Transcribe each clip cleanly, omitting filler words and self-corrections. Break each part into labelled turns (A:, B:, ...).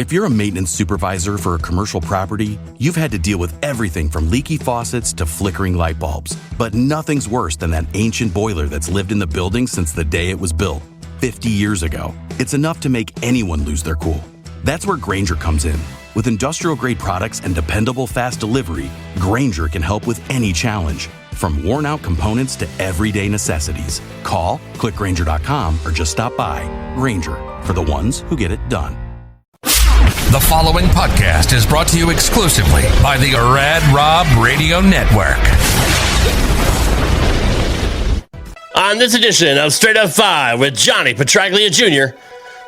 A: If you're a maintenance supervisor for a commercial property, you've had to deal with everything from leaky faucets to flickering light bulbs. But nothing's worse than that ancient boiler that's lived in the building since the day it was built, 50 years ago. It's enough to make anyone lose their cool. That's where Grainger comes in. With industrial-grade products and dependable fast delivery, Grainger can help with any challenge, from worn-out components to everyday necessities. Call, click Grainger.com, or just stop by. Grainger, for the ones who get it done.
B: The following podcast is brought to you exclusively by the Rad Rob Radio Network.
C: On this edition of Straight Up 5 with Johnny Petraglia Jr.,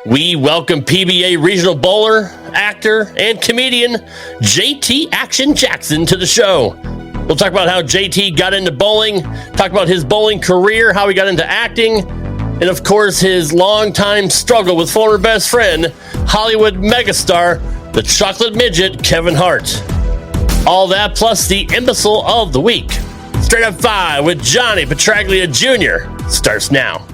C: we welcome PBA Regional Bowler, actor, and comedian JT Action Jackson to the show. We'll talk about how JT got into bowling, talk about his bowling career, how he got into acting, and of course his longtime struggle with former best friend, Hollywood megastar, the chocolate midget Kevin Hart. All that plus the imbecile of the week. Straight Up 5 with Johnny Petraglia Jr. starts now.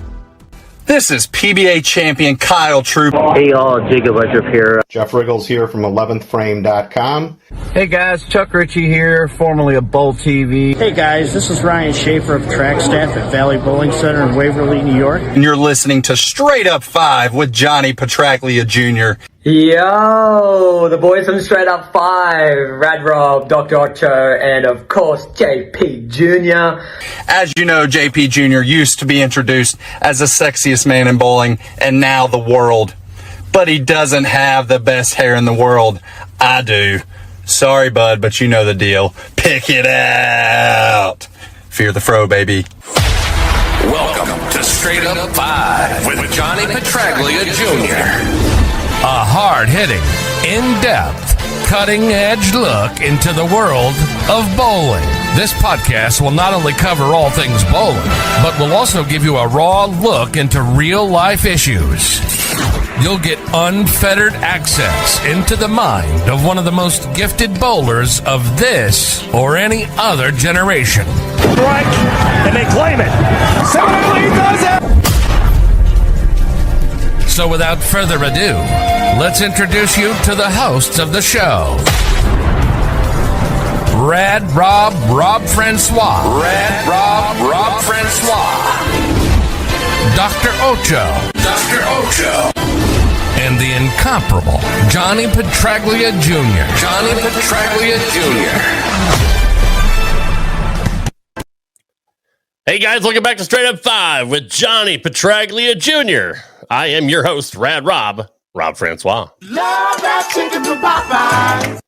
D: This is PBA champion Kyle Troop.
E: Hey y'all, Jacob Ledrup here.
F: Jeff Riggles here from 11thframe.com.
G: Hey guys, Chuck Ritchie here, formerly of Bowl TV.
H: Hey guys, this is Ryan Schaefer of track staff at Valley Bowling Center in Waverly, New York.
D: And you're listening to Straight Up 5 with Johnny Petraglia Jr.
I: Yo, the boys from Straight Up 5, Rad Rob, Dr Ocho, and of course JP Jr.
D: As you know, JP Jr. used to be introduced as the sexiest man in bowling, and now the world. But he doesn't have the best hair in the world. I do. Sorry, bud, but you know the deal. Pick it out. Fear the fro, baby.
B: Welcome to Straight Up 5 with Johnny Petraglia Jr. A hard-hitting, in-depth, cutting-edge look into the world of bowling. This podcast will not only cover all things bowling, but will also give you a raw look into real-life issues. You'll get unfettered access into the mind of one of the most gifted bowlers of this or any other generation.
J: Strike, and they claim it. Somebody does it!
B: So without further ado, let's introduce you to the hosts of the show. Rad Rob, Rob Francois. Rad Rob, Rob Francois. Dr Ocho. Dr Ocho. And the incomparable Johnny Petraglia Jr. Johnny Petraglia Jr.
C: Hey guys, welcome back to Straight Up 5 with Johnny Petraglia Jr. I am your host, Rad Rob, Rob Francois.
K: Love that chicken from Popeyes.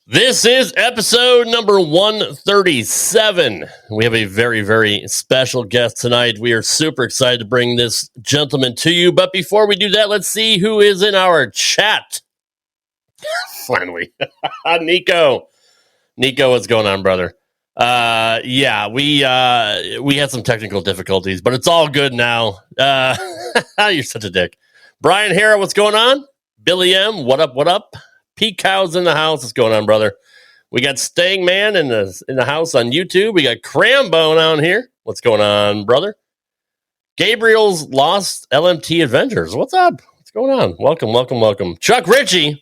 C: This is episode number 137. We have a very, very special guest tonight. We are super excited to bring this gentleman to you. But before we do that, let's see who is in our chat. Finally. Nico. Nico, what's going on, brother? We had some technical difficulties, but it's all good now. You're such a dick. Brian Hara, what's going on? Billy M, what up, what up? Pete Cow's in the house. What's going on, brother? We got Staying Man in the house on YouTube. We got Crambone on here. What's going on, brother? Gabriel's Lost LMT Adventures. What's up? What's going on? Welcome, welcome, welcome. Chuck Ritchie,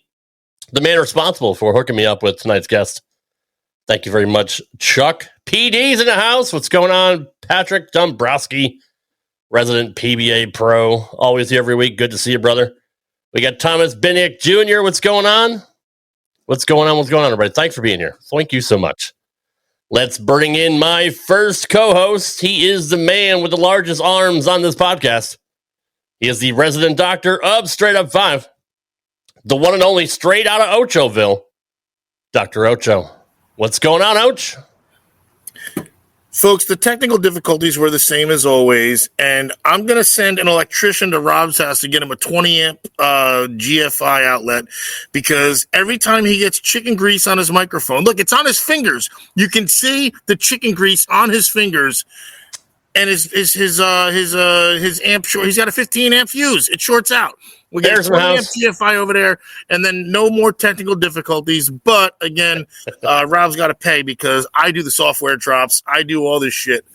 C: the man responsible for hooking me up with tonight's guest. Thank you very much, Chuck. PD's in the house. What's going on? Patrick Dombrowski, resident PBA pro. Always here every week. Good to see you, brother. We got Thomas Binick Jr. What's going on? What's going on? What's going on, everybody? Thanks for being here. Thank you so much. Let's bring in my first co-host. He is the man with the largest arms on this podcast. He is the resident doctor of Straight Up 5. The one and only straight out of Ochoville, Dr. Ocho. What's going on, Ouch?
J: Folks, the technical difficulties were the same as always, and I'm going to send an electrician to Rob's house to get him a 20-amp GFI outlet, because every time he gets chicken grease on his microphone, look, it's on his fingers. You can see the chicken grease on his fingers, and his amp short. He's got a 15-amp fuse. It shorts out. We got a 20-amp GFI over there, and then no more technical difficulties. But again, Rob's got to pay because I do the software drops. I do all this shit.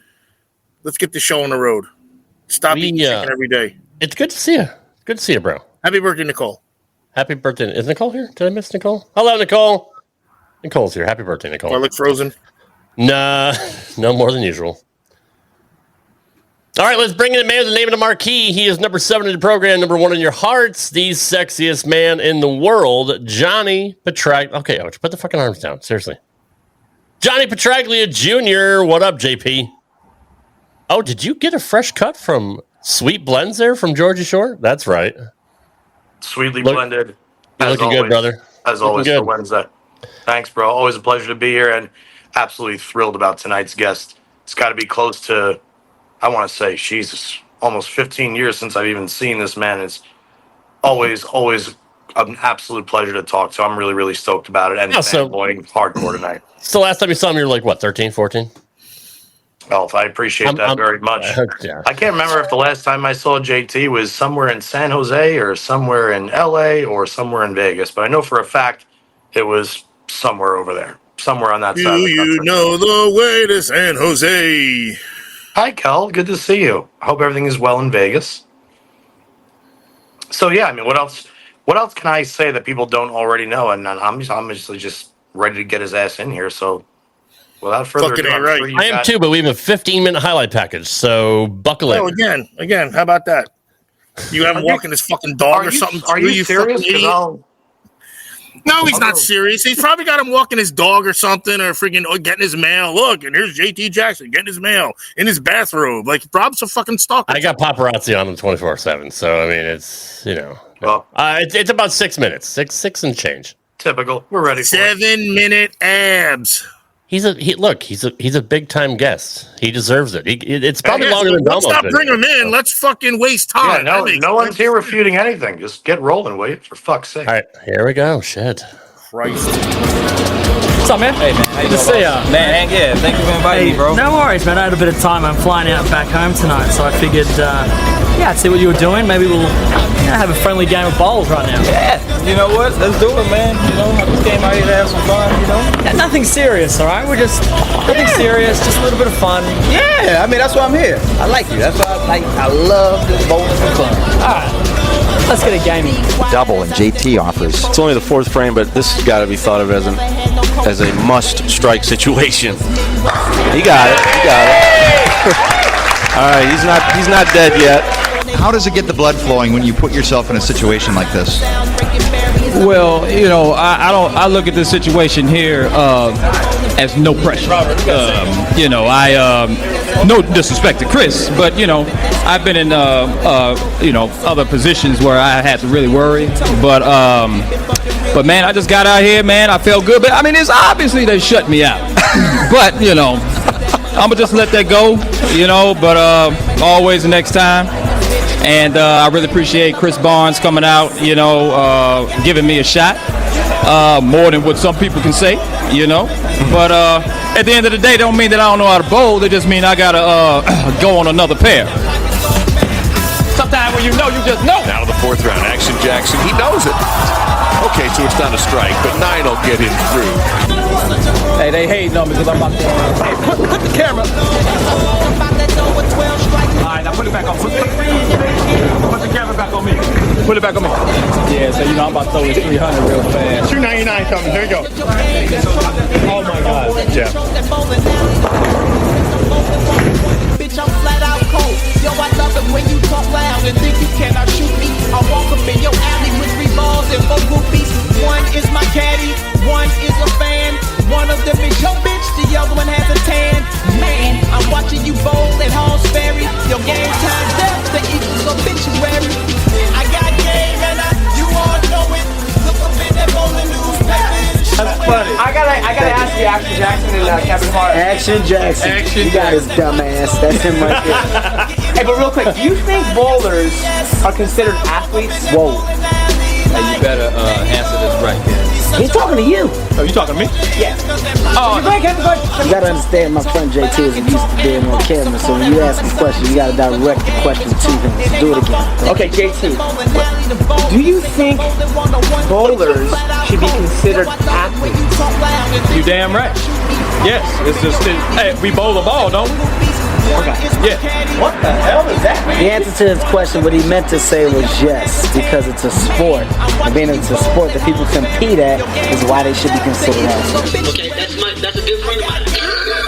J: Let's get the show on the road. Stop eating chicken every day.
C: It's good to see you. Good to see you, bro.
J: Happy birthday, Nicole.
C: Happy birthday. Is Nicole here? Did I miss Nicole? Hello, Nicole. Nicole's here. Happy birthday, Nicole.
J: Do I look frozen?
C: Nah, no more than usual. All right, let's bring in a man with the name of the marquee. He is number 7 in the program, number 1 in your hearts, the sexiest man in the world, Johnny Petraglia. Okay, Ocho, put the fucking arms down. Seriously. Johnny Petraglia Jr. What up, JP? Oh, did you get a fresh cut from Sweet Blends there from Georgia Shore? That's right.
L: Sweetly blended.
C: You're looking good, brother.
L: As always for Wednesday. Thanks, bro. Always a pleasure to be here and absolutely thrilled about tonight's guest. It's got to be close to, I want to say, Jesus, almost 15 years since I've even seen this man. It's always an absolute pleasure to talk to. I'm really, really stoked about it and fanboying hardcore tonight.
C: So last time you saw him, you were like, what, 13, 14?
L: Well, I appreciate that very much.
C: Yeah.
L: I can't remember if the last time I saw JT was somewhere in San Jose or somewhere in LA or somewhere in Vegas, but I know for a fact it was somewhere over there, somewhere on that side of the country.
J: You know the way to San Jose.
L: Hi, Kel. Good to see you. I hope everything is well in Vegas. So, yeah, I mean, what else can I say that people don't already know? And I'm just ready to get his ass in here, so... Without further ado,
C: I am too, but we have a 15-minute highlight package, so buckle in.
J: Oh, again, how about that? You have him walking his fucking dog or something?
L: Are you serious?
J: No, he's not serious. He's probably got him walking his dog or something, or freaking getting his mail. Look, and here's JT Jackson getting his mail in his bathrobe. Like, Rob's a fucking stalker.
C: I got paparazzi on him 24/7, so I mean, it's it's about 6 minutes, six and change.
L: Typical. We're ready.
J: 7-minute abs.
C: He's a big time guest. He deserves it. It's probably longer than Belmont's.
J: Let's not bring him in. Let's fucking waste time.
L: Yeah, no one's here refuting anything. Just get rolling, will you? For fuck's sake.
C: All right, here we go. Shit.
J: Christ.
M: What's up, man? Hey, man. Good to see ya. Man, yeah. Thank you for inviting me, bro. No worries, man. I had a bit of time. I'm flying out back home tonight, so I figured, I'd see what you were doing. Maybe we'll have a friendly game of bowls right now. Yeah. You know what? Let's do it, man. You know, I just came out here to have some fun, you know? Yeah, nothing serious, all right? We're just nothing serious, just a little bit of fun. Yeah, I mean, that's why I'm here. I like you. That's why I love this bowling for fun. All right. Let's get a game.
N: Double and JT offers. It's only the 4th frame, but this has got to be thought of as a must-strike situation. He got it. All right, he's not dead yet.
O: How does it get the blood flowing when you put yourself in a situation like this?
P: Well, you know, I look at this situation here as no pressure. You know, no disrespect to Chris, but you know, I've been in other positions where I had to really worry, but man, I just got out here, man. I felt good, but I mean, it's obviously they shut me out. But you know, I'm gonna just let that go, you know. But always the next time. And I really appreciate Chris Barnes coming out, you know, giving me a shot, more than what some people can say, you know. But at the end of the day, don't mean that I don't know how to bowl. It just mean I got to go on another pair. Sometimes when you know, you just know.
B: Now to the 4th round. Action Jackson. He knows it. Okay, so it's not a strike, but 9 will get him through.
P: Hey, they hating on me because I'm about to... Hey, put the camera. All right, now put it back on. Put the camera back on me. Put it back on me. Yeah, so you know I'm about to throw this 300 real fast.
J: 299 coming. Here we go.
P: Oh my God.
J: Yeah.
K: Bitch, I'm flat out cold. Yo, I love it when you talk loud and think you cannot shoot me. I walk up in your alley with 3 balls and 4 groupies. One is my caddy, one is a fan. One of them is your bitch, the other one has a tan. Man, I'm watching you bowl at Hall's Ferry. Your game time's up, the equals obituary. I got game and you all know it. Look up in that bowling newspaper.
I: That's funny. I gotta ask you, Action Jackson and Kevin Hart.
H: Action Jackson. You got his dumb ass. That's him right there.
I: Hey, but real quick, do you think bowlers are considered athletes?
H: Whoa.
P: Hey, you better answer this right here.
H: He's talking to you.
P: Oh, you talking to me?
H: Yeah. Oh, you gotta understand, my friend JT is used to being on camera, so when you ask him questions, you gotta direct the question to him. Do it again.
I: Okay, JT. Do you think bowlers should be considered athletes?
P: You damn right. Yes, it's just hey, we bowl the ball, don't we? Okay. Yeah.
H: What the hell is that? The answer to his question, what he meant to say was yes, because it's a sport. And being it's a sport that people compete at is why they should be considered athletes.
Q: Okay, that's a good friend of mine.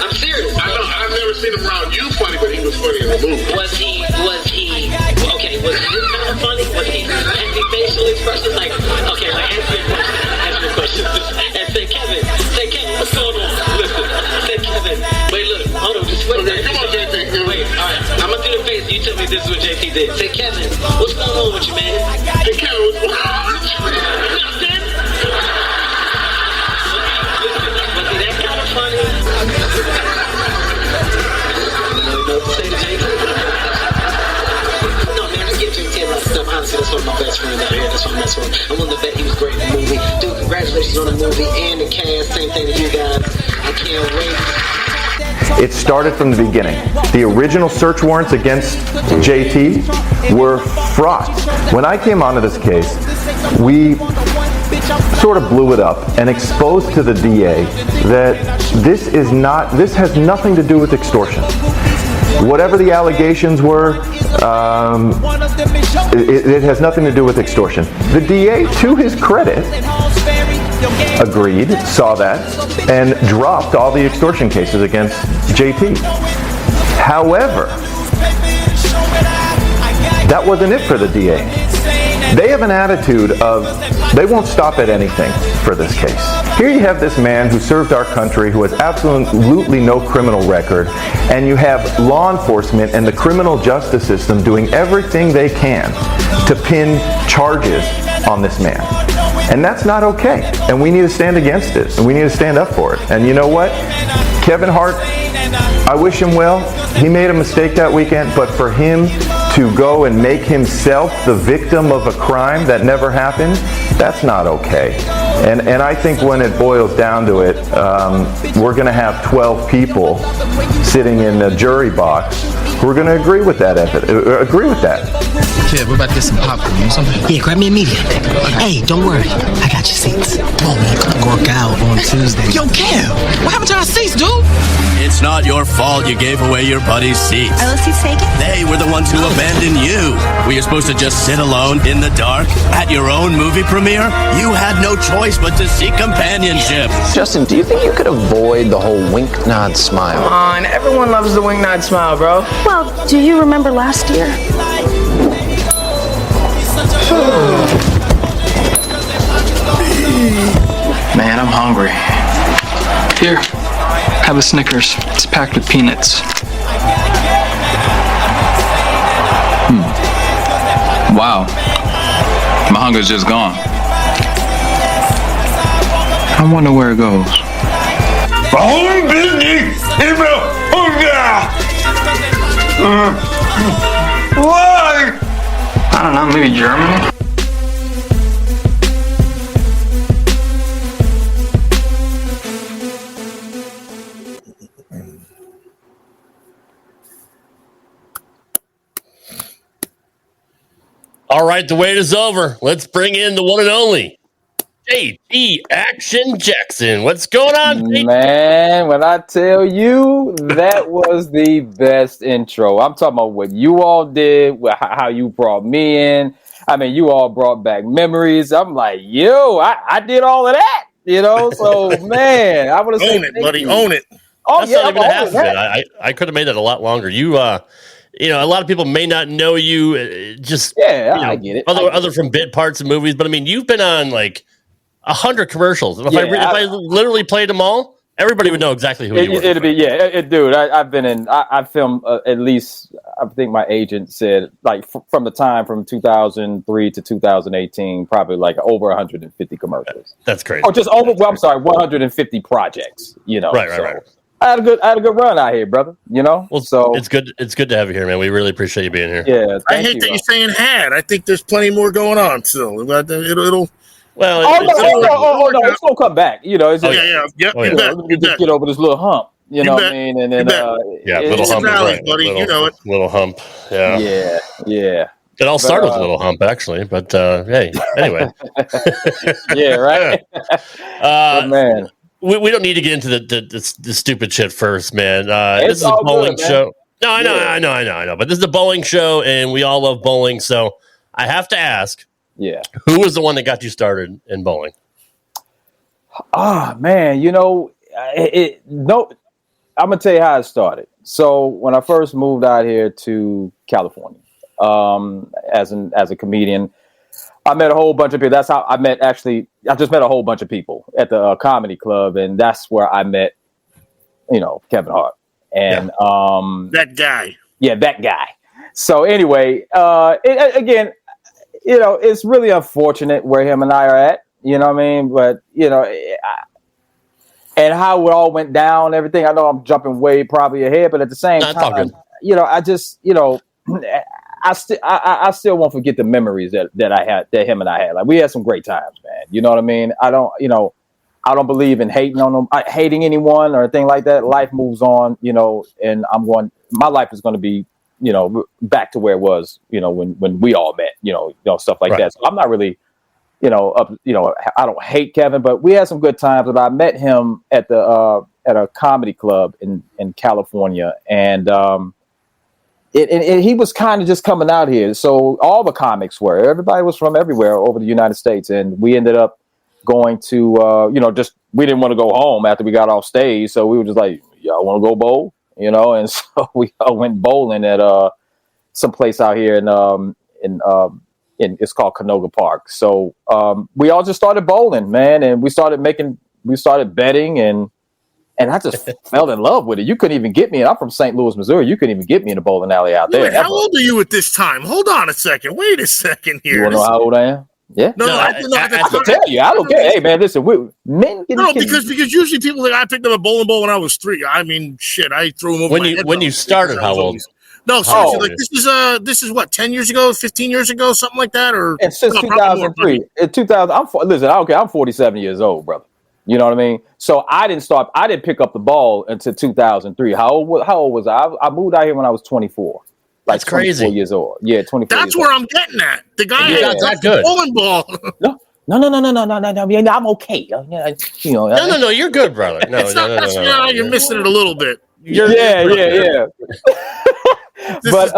Q: I'm serious. I know, I've never seen him around you funny, but he was funny in the movie. Was he okay, was he kind of funny? Was he having facial expressions like, okay, like answer your question. And say Kevin, what's going on? Listen, say Kevin, wait, look, hold on, just wait. Okay, come on, JT. Wait, all right, I'm gonna do the face. You tell me this is what JT did. Say Kevin, what's going on with you, man? Hey Kevin, what's going on with you? Nothing. Listen, was he that kind of funny? No, man, I get JT a lot of stuff. Honestly, that's one of my best friends out here. That's why I mess with him. I wanted to bet he was great in the movie. Dude, congratulations on the movie and the cast. Same thing to you guys. I can't wait.
R: It started from the beginning. The original search warrants against JT were fraught. When I came onto this case, we sort of blew it up and exposed to the DA that this has nothing to do with extortion. Whatever the allegations were, it has nothing to do with extortion. The DA, to his credit, agreed, saw that, and dropped all the extortion cases against JT. However, that wasn't it for the DA. They have an attitude of they won't stop at anything for this case. Here you have this man who served our country, who has absolutely no criminal record, and you have law enforcement and the criminal justice system doing everything they can to pin charges on this man. And that's not okay. And we need to stand against it. And we need to stand up for it. And you know what? Kevin Hart, I wish him well. He made a mistake that weekend, but for him to go and make himself the victim of a crime that never happened, that's not okay. And I think when it boils down to it, we're going to have 12 people sitting in the jury box who are going to agree with that.
S: Kid, what about this some popcorn? You want something?
T: Yeah, grab me a medium. Hey, don't worry. I got your seats. Oh, man, come work out on Tuesday.
S: Yo, Kev, what happened to our seats, dude?
U: It's not your fault you gave away your buddy's seats.
T: Are those seats taken?
U: They were the ones who abandoned you. Were you supposed to just sit alone in the dark at your own movie premiere? You had no choice but to seek companionship.
V: Justin, do you think you could avoid the whole wink, nod, smile?
S: Come on, everyone loves the wink, nod, smile, bro.
W: Well, do you remember last year?
S: Man, I'm hungry. Here, have a Snickers. It's packed with peanuts. Wow. My hunger's just gone. I wonder where it goes. I don't know, maybe Germany?
C: All right, the wait is over. Let's bring in the one and only JT Action Jackson. What's going on, JT?
X: Man, when I tell you, that was the best intro. I'm talking about what you all did, how you brought me in. I mean, you all brought back memories. I'm like, yo, I did all of that, you know? So, man, I want to say
J: own it, buddy. Own it.
X: Oh,
C: that's not even half of it. I could have made that a lot longer. You know, a lot of people may not know you.
X: I get it. Other
C: from bit parts of movies, but I mean, you've been on like 100 commercials. If I literally played them all, everybody would know exactly who you were.
X: Dude. I've been in. I filmed at least. I think my agent said like from the time from 2003 to 2018, probably like over 150 commercials.
C: That's crazy.
X: Oh, just over. Well, I'm sorry, 150 projects. You know,
C: right.
X: I had a good run out here, brother. You know,
C: well, so it's good to have you here, man. We really appreciate you being here.
X: Yeah,
J: I hate that you're saying had. I think there's plenty more going on still. It'll.
C: Well,
X: no, it's gonna come back. You know, it's just,
J: just
X: get over this little hump. You know what I mean? And then
C: little hump,
J: right. Buddy, you know it.
C: Little hump. Yeah. It all started with a little hump, actually. But hey, anyway.
X: Yeah, right.
C: Man. we don't need to get into the stupid shit first, man. This is a
X: all
C: bowling
X: good, man.
C: show. No, I know,
X: Yeah.
C: I know. But this is a bowling show, and we all love bowling. So I have to ask,
X: Yeah.
C: who was the one that got you started in bowling?
X: Ah, man, no, I'm gonna tell you how it started. So when I first moved out here to California, as a comedian, I met a whole bunch of people. That's how I met. Actually, I just met a whole bunch of people at the comedy club, and that's where I met, Kevin Hart and
J: that guy.
X: Yeah, that guy. So anyway, again, it's really unfortunate where him and I are at. You know what I mean? But and how it all went down, everything. I know I'm jumping way probably ahead, but at the same time, I just, I still won't forget the memories that I had, that him and I had. Like, we had some great times, man. You know what I mean? I don't believe in hating on them, hating anyone or anything like that. Life moves on, and my life is going to be, back to where it was, when we all met, stuff like that. So I'm not really, I don't hate Kevin, but we had some good times. But I met him at a comedy club in California, and he was kind of just coming out here. So all the comics everybody was from everywhere over the United States, and we ended up going to, we didn't want to go home after we got off stage, so we were just like, y'all want to go bowl, and so we went bowling at some place out here in it's called Canoga Park. So we all just started bowling, man, and we started betting, and I just fell in love with it. You couldn't even get me, and I'm from St. Louis, Missouri. You couldn't even get me in a bowling alley out there.
J: Wait, how old are you at this time? Hold on a second. Wait a second here.
X: You want to know how old I am? Yeah.
J: I
X: can tell you. I don't care. Hey, man, listen, men can...
J: because usually people think I picked up a bowling ball when I was 3. I mean, shit, I threw them over my head.
C: When you started, how old?
J: No, seriously, this is what, 10 years ago, 15 years ago, something like that, or
X: and since 2003. In 2000, listen, I don't care. I'm 47 years old, brother. You know what I mean? So I didn't pick up the ball until 2003. How old was I? I moved out here when I was 24.
C: That's crazy.
X: 24 years old. Yeah, 24.
J: That's where I'm getting at. The guy
X: not
J: that good bowling ball.
X: No. I'm okay.
C: No. You're good, brother. No.
J: You're missing it a little bit.
X: Yeah. But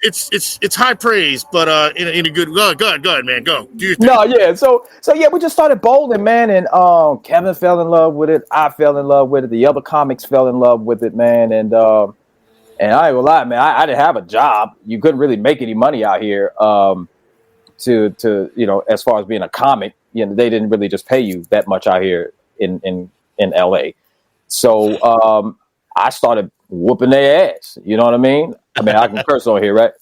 J: it's high praise, but in a good. Go ahead, man. Go. Do your thing.
X: No, yeah. So yeah, we just started bowling, man, and Kevin fell in love with it. I fell in love with it. The other comics fell in love with it, man, and I ain't gonna lie, man. I didn't have a job. You couldn't really make any money out here. To as far as being a comic, they didn't really just pay you that much out here in LA. So I started whooping their ass. You know what I mean? I mean, I can curse on here, right?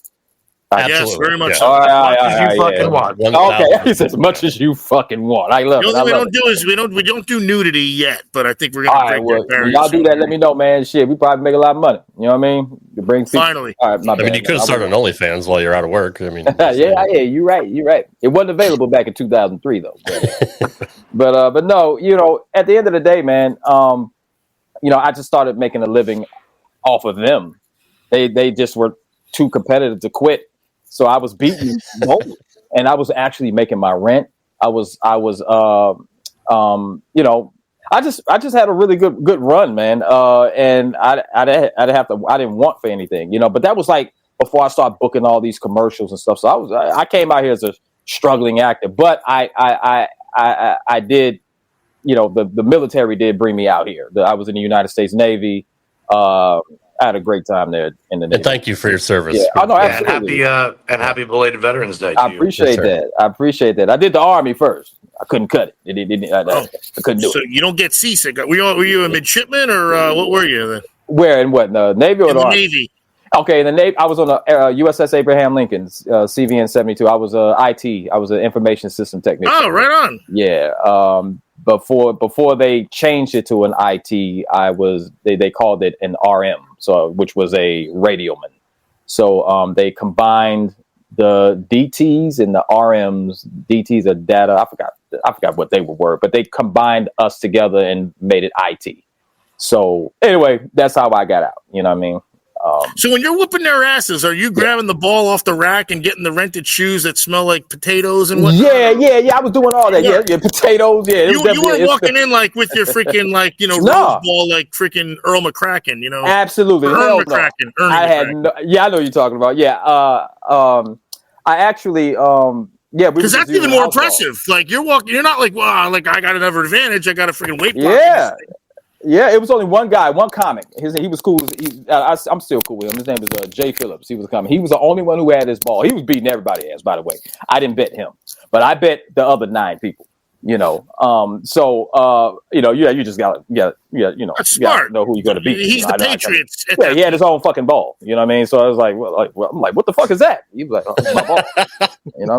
J: Yes, very much so.
X: All right,
J: as you fucking want.
X: Okay, as much as you fucking want. I love it.
J: The only thing we don't do is we don't do nudity yet, but I think we're gonna break that barrier.
X: Y'all do that, let me know, man. Shit, we probably make a lot of money. You know what I mean? You bring people.
J: Finally.
X: All right, my bad.
C: You could have started an OnlyFans while you're out of work. I mean,
X: yeah, you're right. It wasn't available back in 2003 though. But no, at the end of the day, man, I just started making a living off of them. They just were too competitive to quit. So I was beating bowling, and I was actually making my rent. I just had a really good run, man. And I didn't want for anything, but that was like before I started booking all these commercials and stuff. So I came out here as a struggling actor, but I did, the military did bring me out here. I was in the United States Navy. I had a great time there in the Navy.
C: And thank you for your service.
X: Yeah. Oh, no, absolutely.
L: And happy belated Veterans Day to
X: I appreciate that. I appreciate that. I did the Army first. I couldn't cut it. I couldn't do it.
J: So you don't get seasick. Were you a midshipman or what were you then?
X: Where and what? The Navy or
J: in
X: the
J: the
X: Army?
J: Navy?
X: Okay, in the Navy. I was on the USS Abraham Lincoln's CVN 72. I was IT. I was an information system technician.
J: Oh, right on.
X: Yeah. Before they changed it to an IT, they called it an RM, which was a radioman. So they combined the DTs and the RMs. DTs are data. I forgot what they were, but they combined us together and made it IT. So anyway, that's how I got out. You know what I mean?
J: So when you're whooping their asses, are you grabbing the ball off the rack and getting the rented shoes that smell like potatoes and whatnot?
A: Yeah. I was doing all that. Yeah, potatoes. Yeah,
J: you weren't walking in like with your freaking like rose ball like freaking Earl McCracken.
A: Absolutely.
J: Earl
A: Hell
J: McCracken.
A: No. I had I know what you're talking about. Yeah. I actually
J: because that's even more impressive. Like you're walking, you're not like, wow, like I got another advantage. I got a freaking weight block.
A: Yeah, it was only one guy, one comic. He was cool. I'm still cool with him. His name was Jay Phillips. He was a comic. He was the only one who had his ball. He was beating everybody ass, by the way. I didn't bet him, but I bet the other 9 people. You just gotta
J: that's smart.
A: Know who you're gonna beat.
J: He's the Patriots.
A: He had his own fucking ball. You know what I mean? So I was like, I'm like, what the fuck is that? He was like, oh, it's my ball.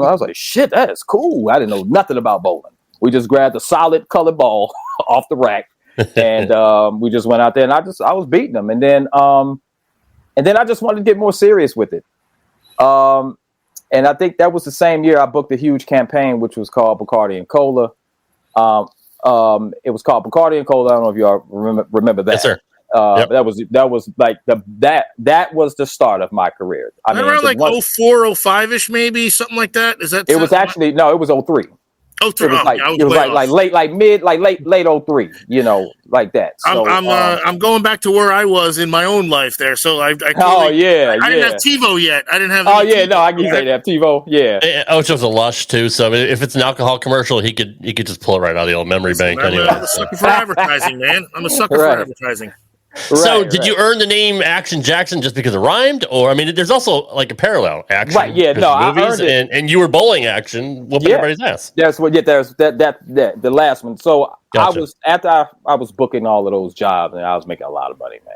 A: I was like, shit, that is cool. I didn't know nothing about bowling. We just grabbed a solid colored ball off the rack, and we just went out there, and I was beating them, and then I just wanted to get more serious with it. And I think that was the same year I booked a huge campaign, which was called Bacardi and Cola. It was called Bacardi and Cola. I don't know if you all remember that.
C: Yes, sir.
A: Yep. That was like that was the start of my career. I mean,
J: around like 04, 05 ish, maybe something like that. Is that?
A: It was actually it was 03.
J: It was
A: late 03, like that. So,
J: I'm going back to where I was in my own life there. So I didn't have TiVo yet. I didn't have.
A: I can say that TiVo. Yeah.
C: Ocho's a lush too. So I mean, if it's an alcohol commercial, he could just pull it right out of the old memory bank. Anyway,
J: I'm a sucker for advertising, man. I'm a sucker for advertising.
C: So, did you earn the name Action Jackson just because it rhymed, or I mean, there's also like a parallel action,
A: right? Yeah, no, I earned it,
C: and you were bowling action, whooping everybody's ass.
A: That's what. Yeah, there's that the last one. So
C: Gotcha.
A: I was after I was booking all of those jobs, and I was making a lot of money, man.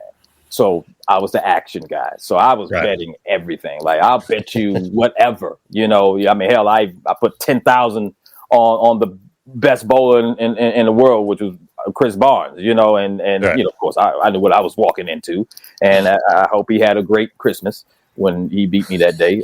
A: So I was the action guy. So I was betting everything. Like I'll bet you whatever. I mean, hell, I put 10,000 on the best bowler in the world, which was Chris Barnes, and of course I knew what I was walking into, and I hope he had a great Christmas when he beat me that day.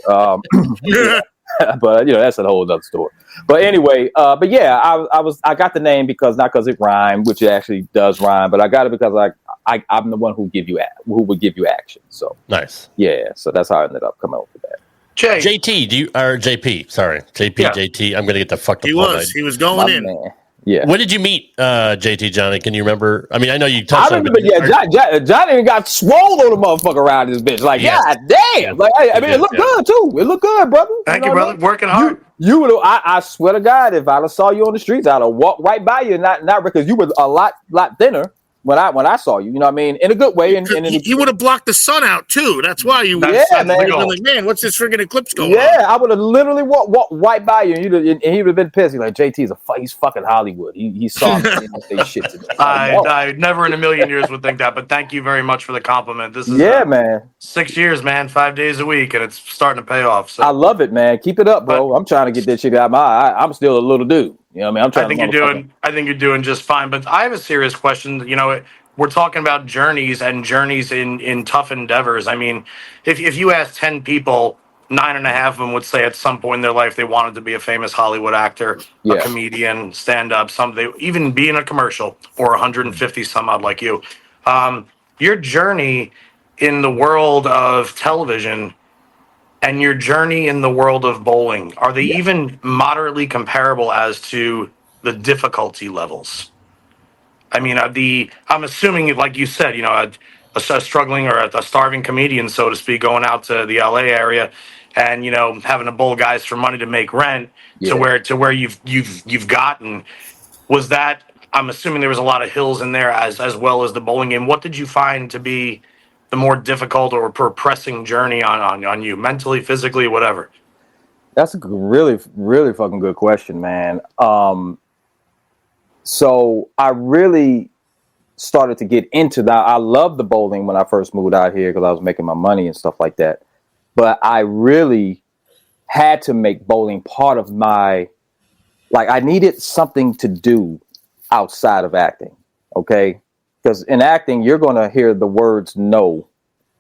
A: But that's a whole other story. But anyway, I got the name not because it rhymed, which it actually does rhyme, but I got it because I'm the one who would give you action. So
C: nice.
A: Yeah, so that's how I ended up coming up with that.
C: JT, JP? Sorry, JP, yeah. JT. I'm gonna get the fucked up.
J: He was going in.
A: Man. Yeah.
C: When did you meet JT, Johnny? Can you remember? I mean, I know you touched on
A: it. Johnny even got swole on the motherfucker around this bitch. Like, God damn. Like, I mean, it looked good, too. It looked good, brother.
L: Thank you, brother. Working hard.
A: I swear to God, if I'd have saw you on the streets, I'd have walked right by you, not because you were a lot thinner. When I saw you, what I mean, in a good way, and
J: he would have blocked the sun out too. That's why you.
A: Man.
J: Like, man, what's this friggin' eclipse going on?
A: Yeah, I would have literally walked right by you, and he would have been pissed. He's like, JT's he's fucking Hollywood. He saw me say shit to me.
L: I never in a million years would think that, but thank you very much for the compliment. This is
A: man.
L: 6 years, man, 5 days a week, and it's starting to pay off. So.
A: I love it, man. Keep it up, bro. I'm trying to get that shit out of my eye. I'm still a little dude. You know what I mean?
L: I think you're doing just fine. But I have a serious question. We're talking about journeys in tough endeavors. I mean, if you ask 10 people, 9.5 of them would say at some point in their life they wanted to be a famous Hollywood actor, a comedian, stand-up, even be in a commercial, or 150 some odd like you. Your journey in the world of television and your journey in the world of bowling, are they even moderately comparable as to the difficulty levels? I mean, I'm assuming, like you said, a struggling or a starving comedian, so to speak, going out to the LA area and, having to bowl guys for money to make rent to where you've gotten. Was that, I'm assuming there was a lot of hills in there as well as the bowling game. What did you find to be the more difficult or pressing journey on you, mentally, physically, whatever?
A: That's a really, really fucking good question, man. So I really started to get into that. I loved the bowling when I first moved out here because I was making my money and stuff like that. But I really had to make bowling part of my, I needed something to do outside of acting. Okay. Because in acting, you're going to hear the words no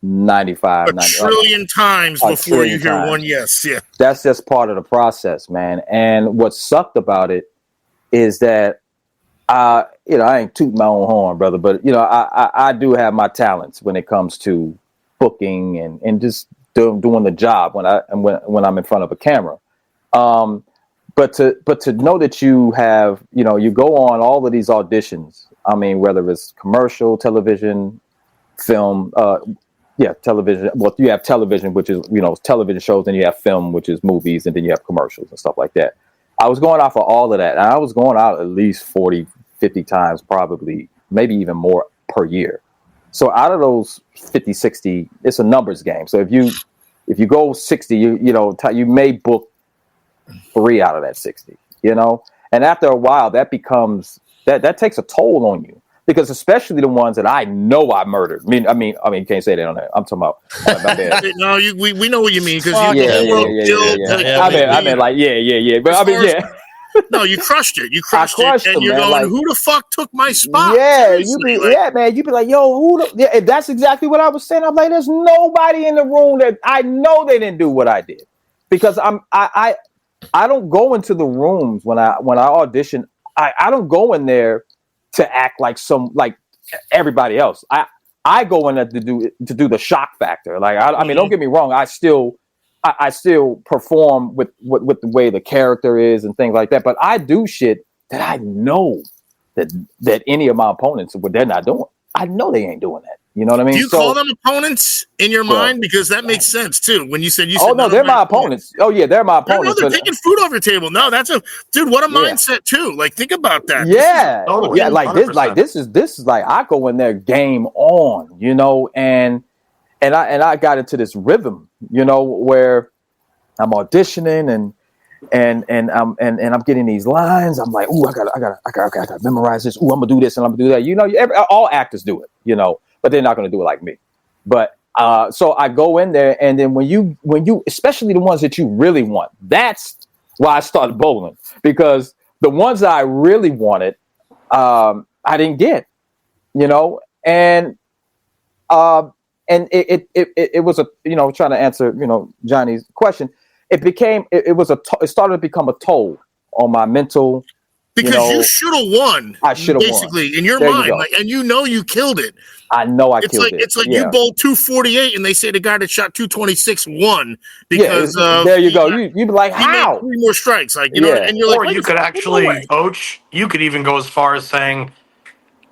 A: 95, 90
J: trillion times before you hear one yes. Yeah.
A: That's just part of the process, man. And what sucked about it is that I ain't tooting my own horn, brother, but I do have my talents when it comes to booking and just doing the job when I'm in front of a camera. But to know that you have, you go on all of these auditions. I mean, whether it's commercial, television, film, television. Well, you have television, which is, television shows, and you have film, which is movies, and then you have commercials and stuff like that. I was going out for all of that. And I was going out at least 40, 50 times, probably, maybe even more per year. So out of those 50, 60, it's a numbers game. So if you go 60, you may book 3 out of that 60, and after a while that becomes that takes a toll on you, because especially the ones that I know I murdered. I mean you can't say that on that. I'm talking about my bad.
J: No, we know what you mean, because
A: I mean like yeah. But I mean
J: no, you crushed it. You crushed it, and you're going, like, who the fuck took my spot?
A: Yeah, man. You'd be like, yo, and that's exactly what I was saying. I'm like, there's nobody in the room that I know they didn't do what I did, because I don't go into the rooms when I audition. I don't go in there to act like everybody else. I go in there to do the shock factor. Like I mean, don't get me wrong. I still perform with the way the character is and things like that. But I do shit that I know that any of my opponents, what they're not doing. I know they ain't doing that. You know what I mean?
J: Do you call them opponents in your mind? Because that makes sense too. When you said,
A: oh no, they're my opponents. Oh yeah, they're my opponents.
J: No, they're taking food off your table. No, that's what a mindset too. Like, think about that.
A: Yeah, this is like I go in there game on, and I got into this rhythm, where I'm auditioning and I'm getting these lines. I'm like, ooh, I gotta memorize this. Ooh, I'm gonna do this and I'm gonna do that. All actors do it, but they're not gonna do it like me. But so I go in there, and then when you, especially the ones that you really want, that's why I started bowling, because the ones that I really wanted, I didn't get, and it was a, trying to answer, Johnny's question. It started to become a toll on my mental.
J: Because you should have won.
A: I should have won.
J: Basically, in your mind, and you killed it.
A: I know I killed it.
J: It's like you bowled 248, and they say the guy that shot 226 won because
A: there you go. You'd be like, how?
J: 3 more strikes, and you're like,
L: or you could actually, Coach. You could even go as far as saying,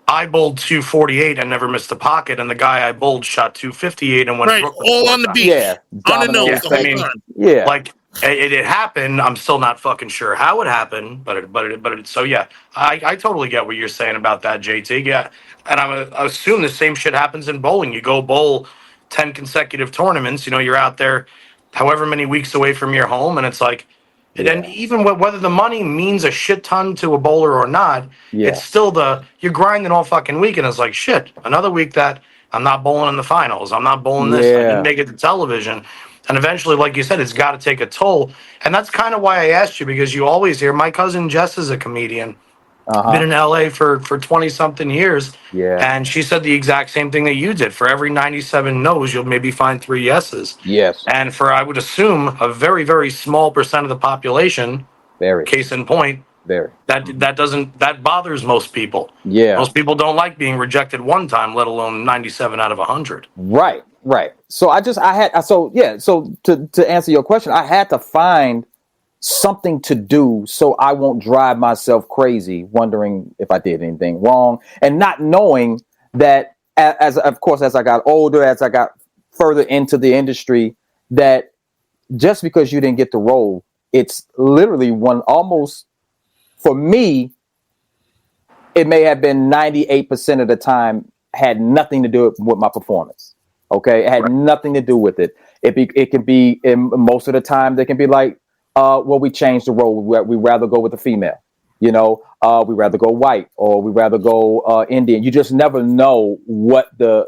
L: I bowled 248 and never missed the pocket, and the guy I bowled shot 258 and went
J: all on the beat, on the nose the whole time.
A: Yeah,
L: like it happened. I'm still not fucking sure how it happened, but it. So yeah, I totally get what you're saying about that, JT. Yeah, and I assume the same shit happens in bowling. You go bowl 10 consecutive tournaments. You're out there, however many weeks away from your home, and it's like. And even whether the money means a shit ton to a bowler or not, it's still you're grinding all fucking week, and it's like, shit, another week that I'm not bowling in the finals. I'm not bowling this. I didn't make it to television. And eventually, like you said, it's got to take a toll. And that's kind of why I asked you, because you always hear, my cousin Jess is a comedian. Been in LA for 20-something years.
A: Yeah.
L: And she said the exact same thing that you did. For every 97 no's, you'll maybe find 3 yeses.
A: Yes.
L: And for, I would assume, a very, very small percent of the population, case in point, that bothers most people.
A: Yeah.
L: Most people don't like being rejected one time, let alone 97 out of 100.
A: Right. So to answer your question, I had to find something to do so I won't drive myself crazy wondering if I did anything wrong, and not knowing that as I got older, as I got further into the industry, that just because you didn't get the role, it's literally almost, for me, it may have been 98% of the time had nothing to do with my performance. Okay. It had nothing to do with it. It can be, most of the time they can be like, we changed the role. We rather go with a female, we rather go white, or we rather go Indian. You just never know what the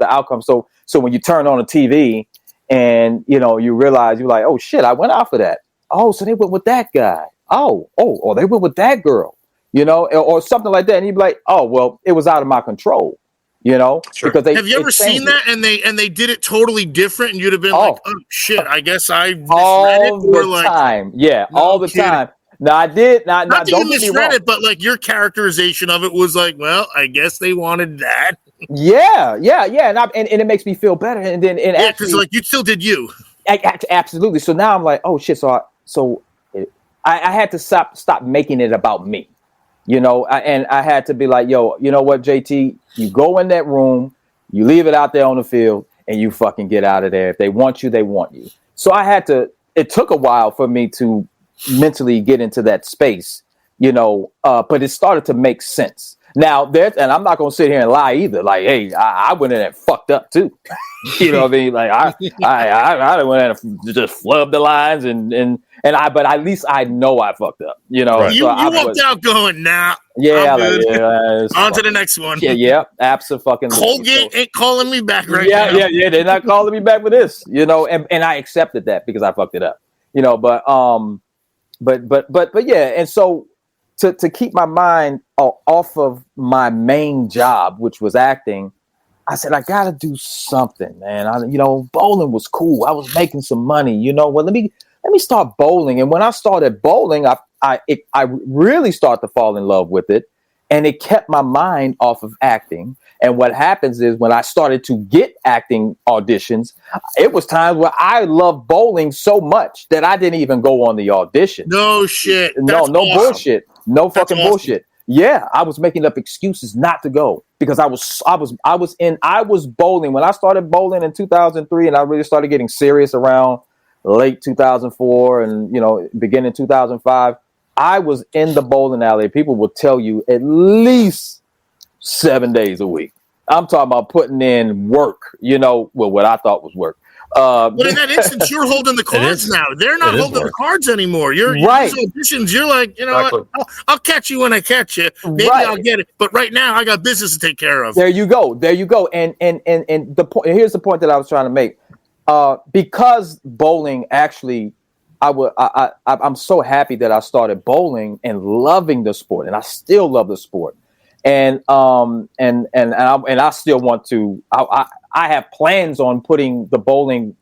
A: outcome. So when you turn on a TV and, you realize you're like, oh shit, I went out for that. Oh, so they went with that guy. Or they went with that girl, or something like that. And you'd be like, oh, well, it was out of my control.
L: Sure.
A: Because
J: have you ever seen that and they did it totally different, and you'd have been like, oh shit, I guess I misread
A: all
J: it, or
A: the
J: like
A: time. Yeah, all the time. No, I did not.
J: Not that
A: Don't
J: you
A: get me
J: misread
A: wrong.
J: it, but like your characterization of it was like, well, I guess they wanted that.
A: Yeah, and it makes me feel better. And then
J: because like you still did you.
A: Absolutely. So now I'm like, oh shit. So I had to stop making it about me, and I had to be like, yo, you know what, JT, you go in that room, you leave it out there on the field, and you fucking get out of there. If they want you, they want you. So it took a while for me to mentally get into that space, but it started to make sense. Now, and I'm not going to sit here and lie either. Like, hey, I went in and fucked up too. You know what I mean? Like, I went in and just flubbed the lines but at least I know I fucked up.
J: Right. You
A: so
J: walked out going, nah.
A: Yeah,
J: on to the next one.
A: Yeah, absolutely.
J: Colgate ain't calling me back now.
A: Yeah, they're not calling me back for this. And I accepted that because I fucked it up. But yeah, and so. To keep my mind off of my main job, which was acting, I said, I got to do something, man. Bowling was cool. I was making some money. Well, let me start bowling. And when I started bowling, I really started to fall in love with it. And it kept my mind off of acting. And what happens is when I started to get acting auditions, it was times where I loved bowling so much that I didn't even go on the audition.
J: No shit.
A: No bullshit. No fucking bullshit. Yeah, I was making up excuses not to go because I was bowling when I started bowling in 2003, and I really started getting serious around late 2004 and beginning 2005. I was in the bowling alley. People will tell you at least 7 days a week. I'm talking about putting in work. What I thought was work.
J: But in that instance, you're holding the cards now. They're not holding the cards anymore. You're
A: right.
J: Auditions, you're like, what? I'll catch you when I catch you. Maybe I'll get it. But right now, I got business to take care of.
A: There you go. And the point. Here's the point that I was trying to make. Because bowling actually, I'm so happy that I started bowling and loving the sport, and I still love the sport. And I still want to. I have plans on putting the bowling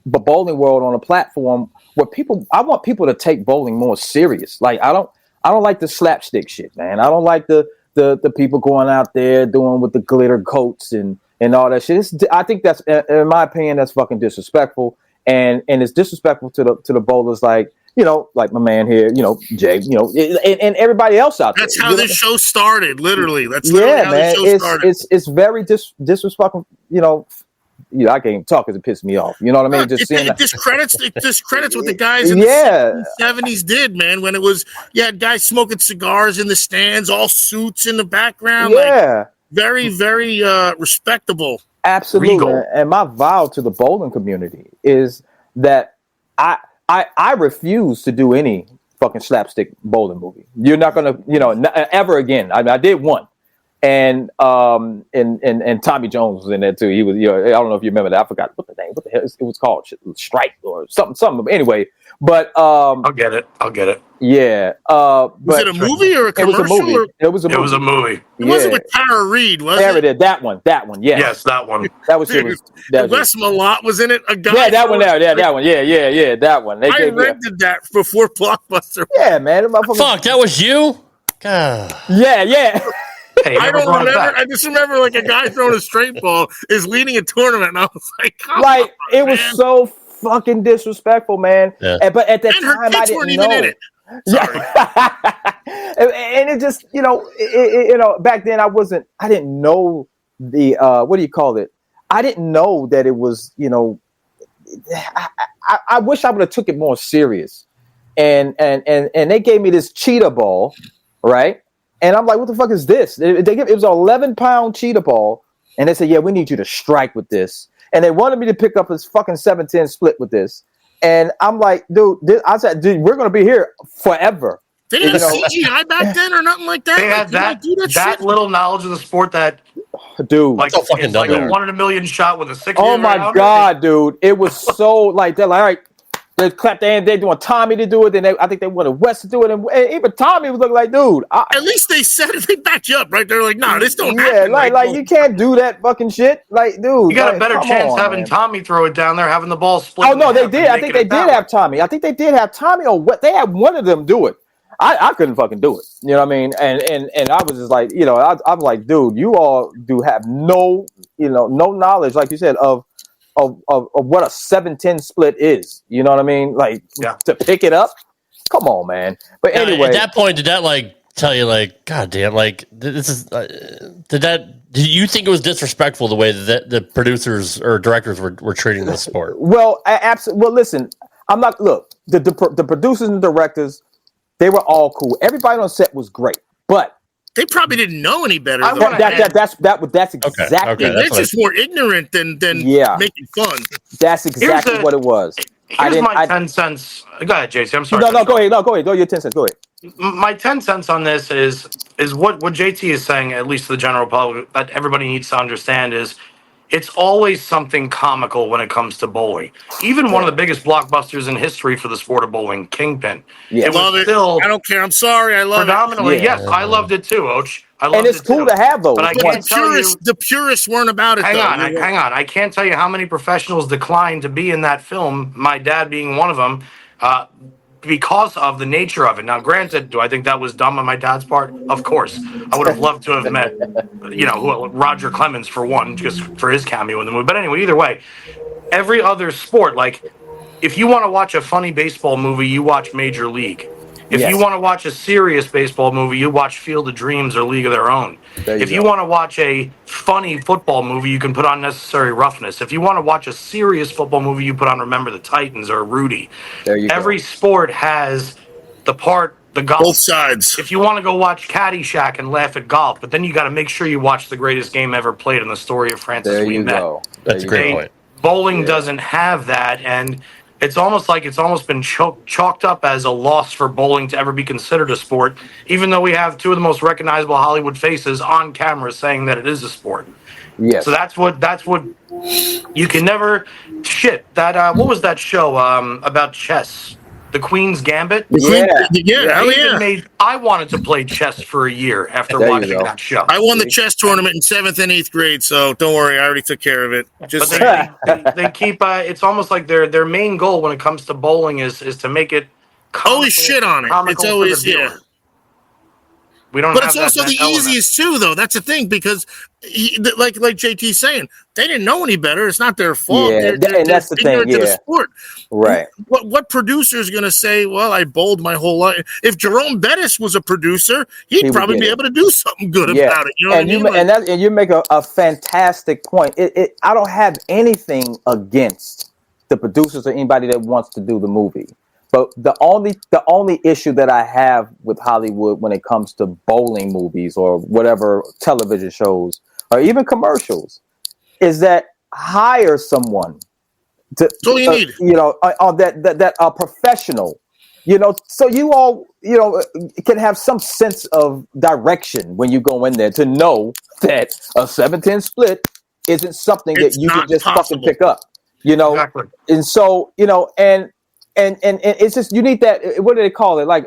A: world on a platform where I want people to take bowling more serious. Like I don't like the slapstick shit, man. I don't like the people going out there doing with the glitter coats and all that shit. I think that's, in my opinion, that's fucking disrespectful, and it's disrespectful to the bowlers like my man here, Jay, and everybody else out there.
J: That's how this show started, literally. That's literally how this show started.
A: It's very disrespectful, I can't even talk because it pissed me off. You know what I mean?
J: It discredits what the guys in the 70s did, man, when it was, you had guys smoking cigars in the stands, all suits in the background.
A: Yeah.
J: Like, very, very respectable.
A: Absolutely.
J: Regal.
A: And my vow to the bowling community is that I refuse to do any fucking slapstick bowling movie. You're not gonna, ever again. I did one, and Tommy Jones was in there too. He was, I don't know if you remember that. I forgot what the hell it was called, Strike or something. Anyway, but
L: I'll get it.
A: Yeah.
J: Was it a movie or a commercial?
A: It was a movie.
J: It wasn't with Tara Reid, was it?
A: That one. Yes.
L: Yes, that one.
A: That was.
J: Wes Malott was in it. A guy.
A: Yeah, that one there. Yeah, that one. Yeah, that one.
J: I rented that before Blockbuster.
A: Yeah, man.
C: Fuck, that was you. God.
A: Yeah.
L: Hey,
J: I don't remember. I just remember like a guy throwing a straight ball is leading a tournament, and I was like,
A: it was so fucking disrespectful, man.
C: Yeah.
A: But at that
J: and her
A: time,
J: kids
A: I
J: weren't
A: didn't
J: even
A: know.
J: in it.
A: Yeah. And it just, back then I didn't know the, what do you call it? I didn't know that it was, I wish I would have took it more serious. And they gave me this cheetah ball, right? And I'm like, what the fuck is this? It was an 11-pound cheetah ball. And they said, yeah, we need you to strike with this. And they wanted me to pick up this fucking 7-10 split with this. And I'm like, dude, we're going to be here forever.
J: They didn't have CGI back then or nothing like that.
L: They had that little knowledge of the sport that,
A: dude,
L: like,
C: so fucking
L: it's like a 1 in a million shot with a 6.
A: Oh my God, dude. It was so like, they're like, all right, they clapped their hand. They want Tommy to do it. Then I think they wanted Wes to do it. And even Tommy was looking like, dude.
J: At least they said it. They backed you up, right? They're like, nah, this don't
A: happen. Yeah, like you can't do that fucking shit. Like, dude.
L: You got a better chance having Tommy throw it down there, having the ball split.
A: Oh, no, they did. I think they did have Tommy. I think they did have Tommy or what? They had one of them do it. I couldn't fucking do it. You know what I mean? And I was just like, you know, I'm like, dude, you all do have no knowledge, like you said, of what a 7-10 split is. You know what I mean? Like to pick it up. Come on, man. But anyway,
C: at that point, did that like tell you like, God damn, like this is? Did you think it was disrespectful the way that the producers or directors were treating the sport?
A: Well, absolutely. Well, listen, I'm not. Look, the producers and directors, they were all cool. Everybody on set was great, but
J: they probably didn't know any better.
A: That's exactly.
J: They're just more ignorant than making fun.
A: That's exactly what it was.
L: Here's my 10 cents. Go ahead, JC. I'm sorry.
A: No, go ahead. No, go ahead. Go your 10 cents. Go ahead.
L: My 10 cents on this is what JT is saying, at least to the general public, that everybody needs to understand is it's always something comical when it comes to bowling. Even one of the biggest blockbusters in history for the sport of bowling, Kingpin.
J: Yeah. I don't care. I'm sorry. I love
L: predominantly,
J: it.
L: Yes, I loved it too, Och.
A: And it's cool to have those.
L: But I can't tell you.
J: The purists weren't about it.
L: Hang on. I can't tell you how many professionals declined to be in that film, my dad being one of them, because of the nature of it. Now, granted, do I think that was dumb on my dad's part? Of course. I would have loved to have met, Roger Clemens for one, just for his cameo in the movie. But anyway, either way, every other sport, like, if you want to watch a funny baseball movie, you watch Major League. If you want to watch a serious baseball movie, you watch Field of Dreams or League of Their Own. If you want to watch a funny football movie, you can put on Necessary Roughness. If you want to watch a serious football movie, you put on Remember the Titans or Rudy. Every sport has the golf.
J: Both sides.
L: If you want to go watch Caddyshack and laugh at golf, but then you got to make sure you watch the greatest game ever played in the story of Francis Ouimet.
C: That's a great point.
L: Bowling doesn't have that, and it's almost been chalked up as a loss for bowling to ever be considered a sport, even though we have two of the most recognizable Hollywood faces on camera saying that it is a sport.
A: Yes.
L: So that's what you can never that what was that show about chess? The Queen's Gambit? I wanted to play chess for a year after watching that show.
J: I won the chess tournament in 7th and 8th grade, so don't worry, I already took care of it. Just
L: they keep it's almost like their main goal when it comes to bowling is to make it
J: always shit on it. It's always
L: We don't.
J: But it's also the easiest too, though. That's the thing, because like JT's saying, they didn't know any better. It's not their fault.
A: Yeah,
J: they're
A: that's the thing.
J: to the sport,
A: right?
J: What producer is going to say, "Well, I bowled my whole life"? If Jerome Bettis was a producer, he'd probably be able to do something good about it. You know what I mean?
A: And you make a fantastic point. I don't have anything against the producers or anybody that wants to do the movie. But the only issue that I have with Hollywood when it comes to bowling movies or whatever television shows or even commercials is that hire someone to that are professional, so you all can have some sense of direction when you go in there to know that a 7-10 split isn't something that you can just fucking pick up,
L: Exactly.
A: And so And it's just, you need that. What do they call it? Like,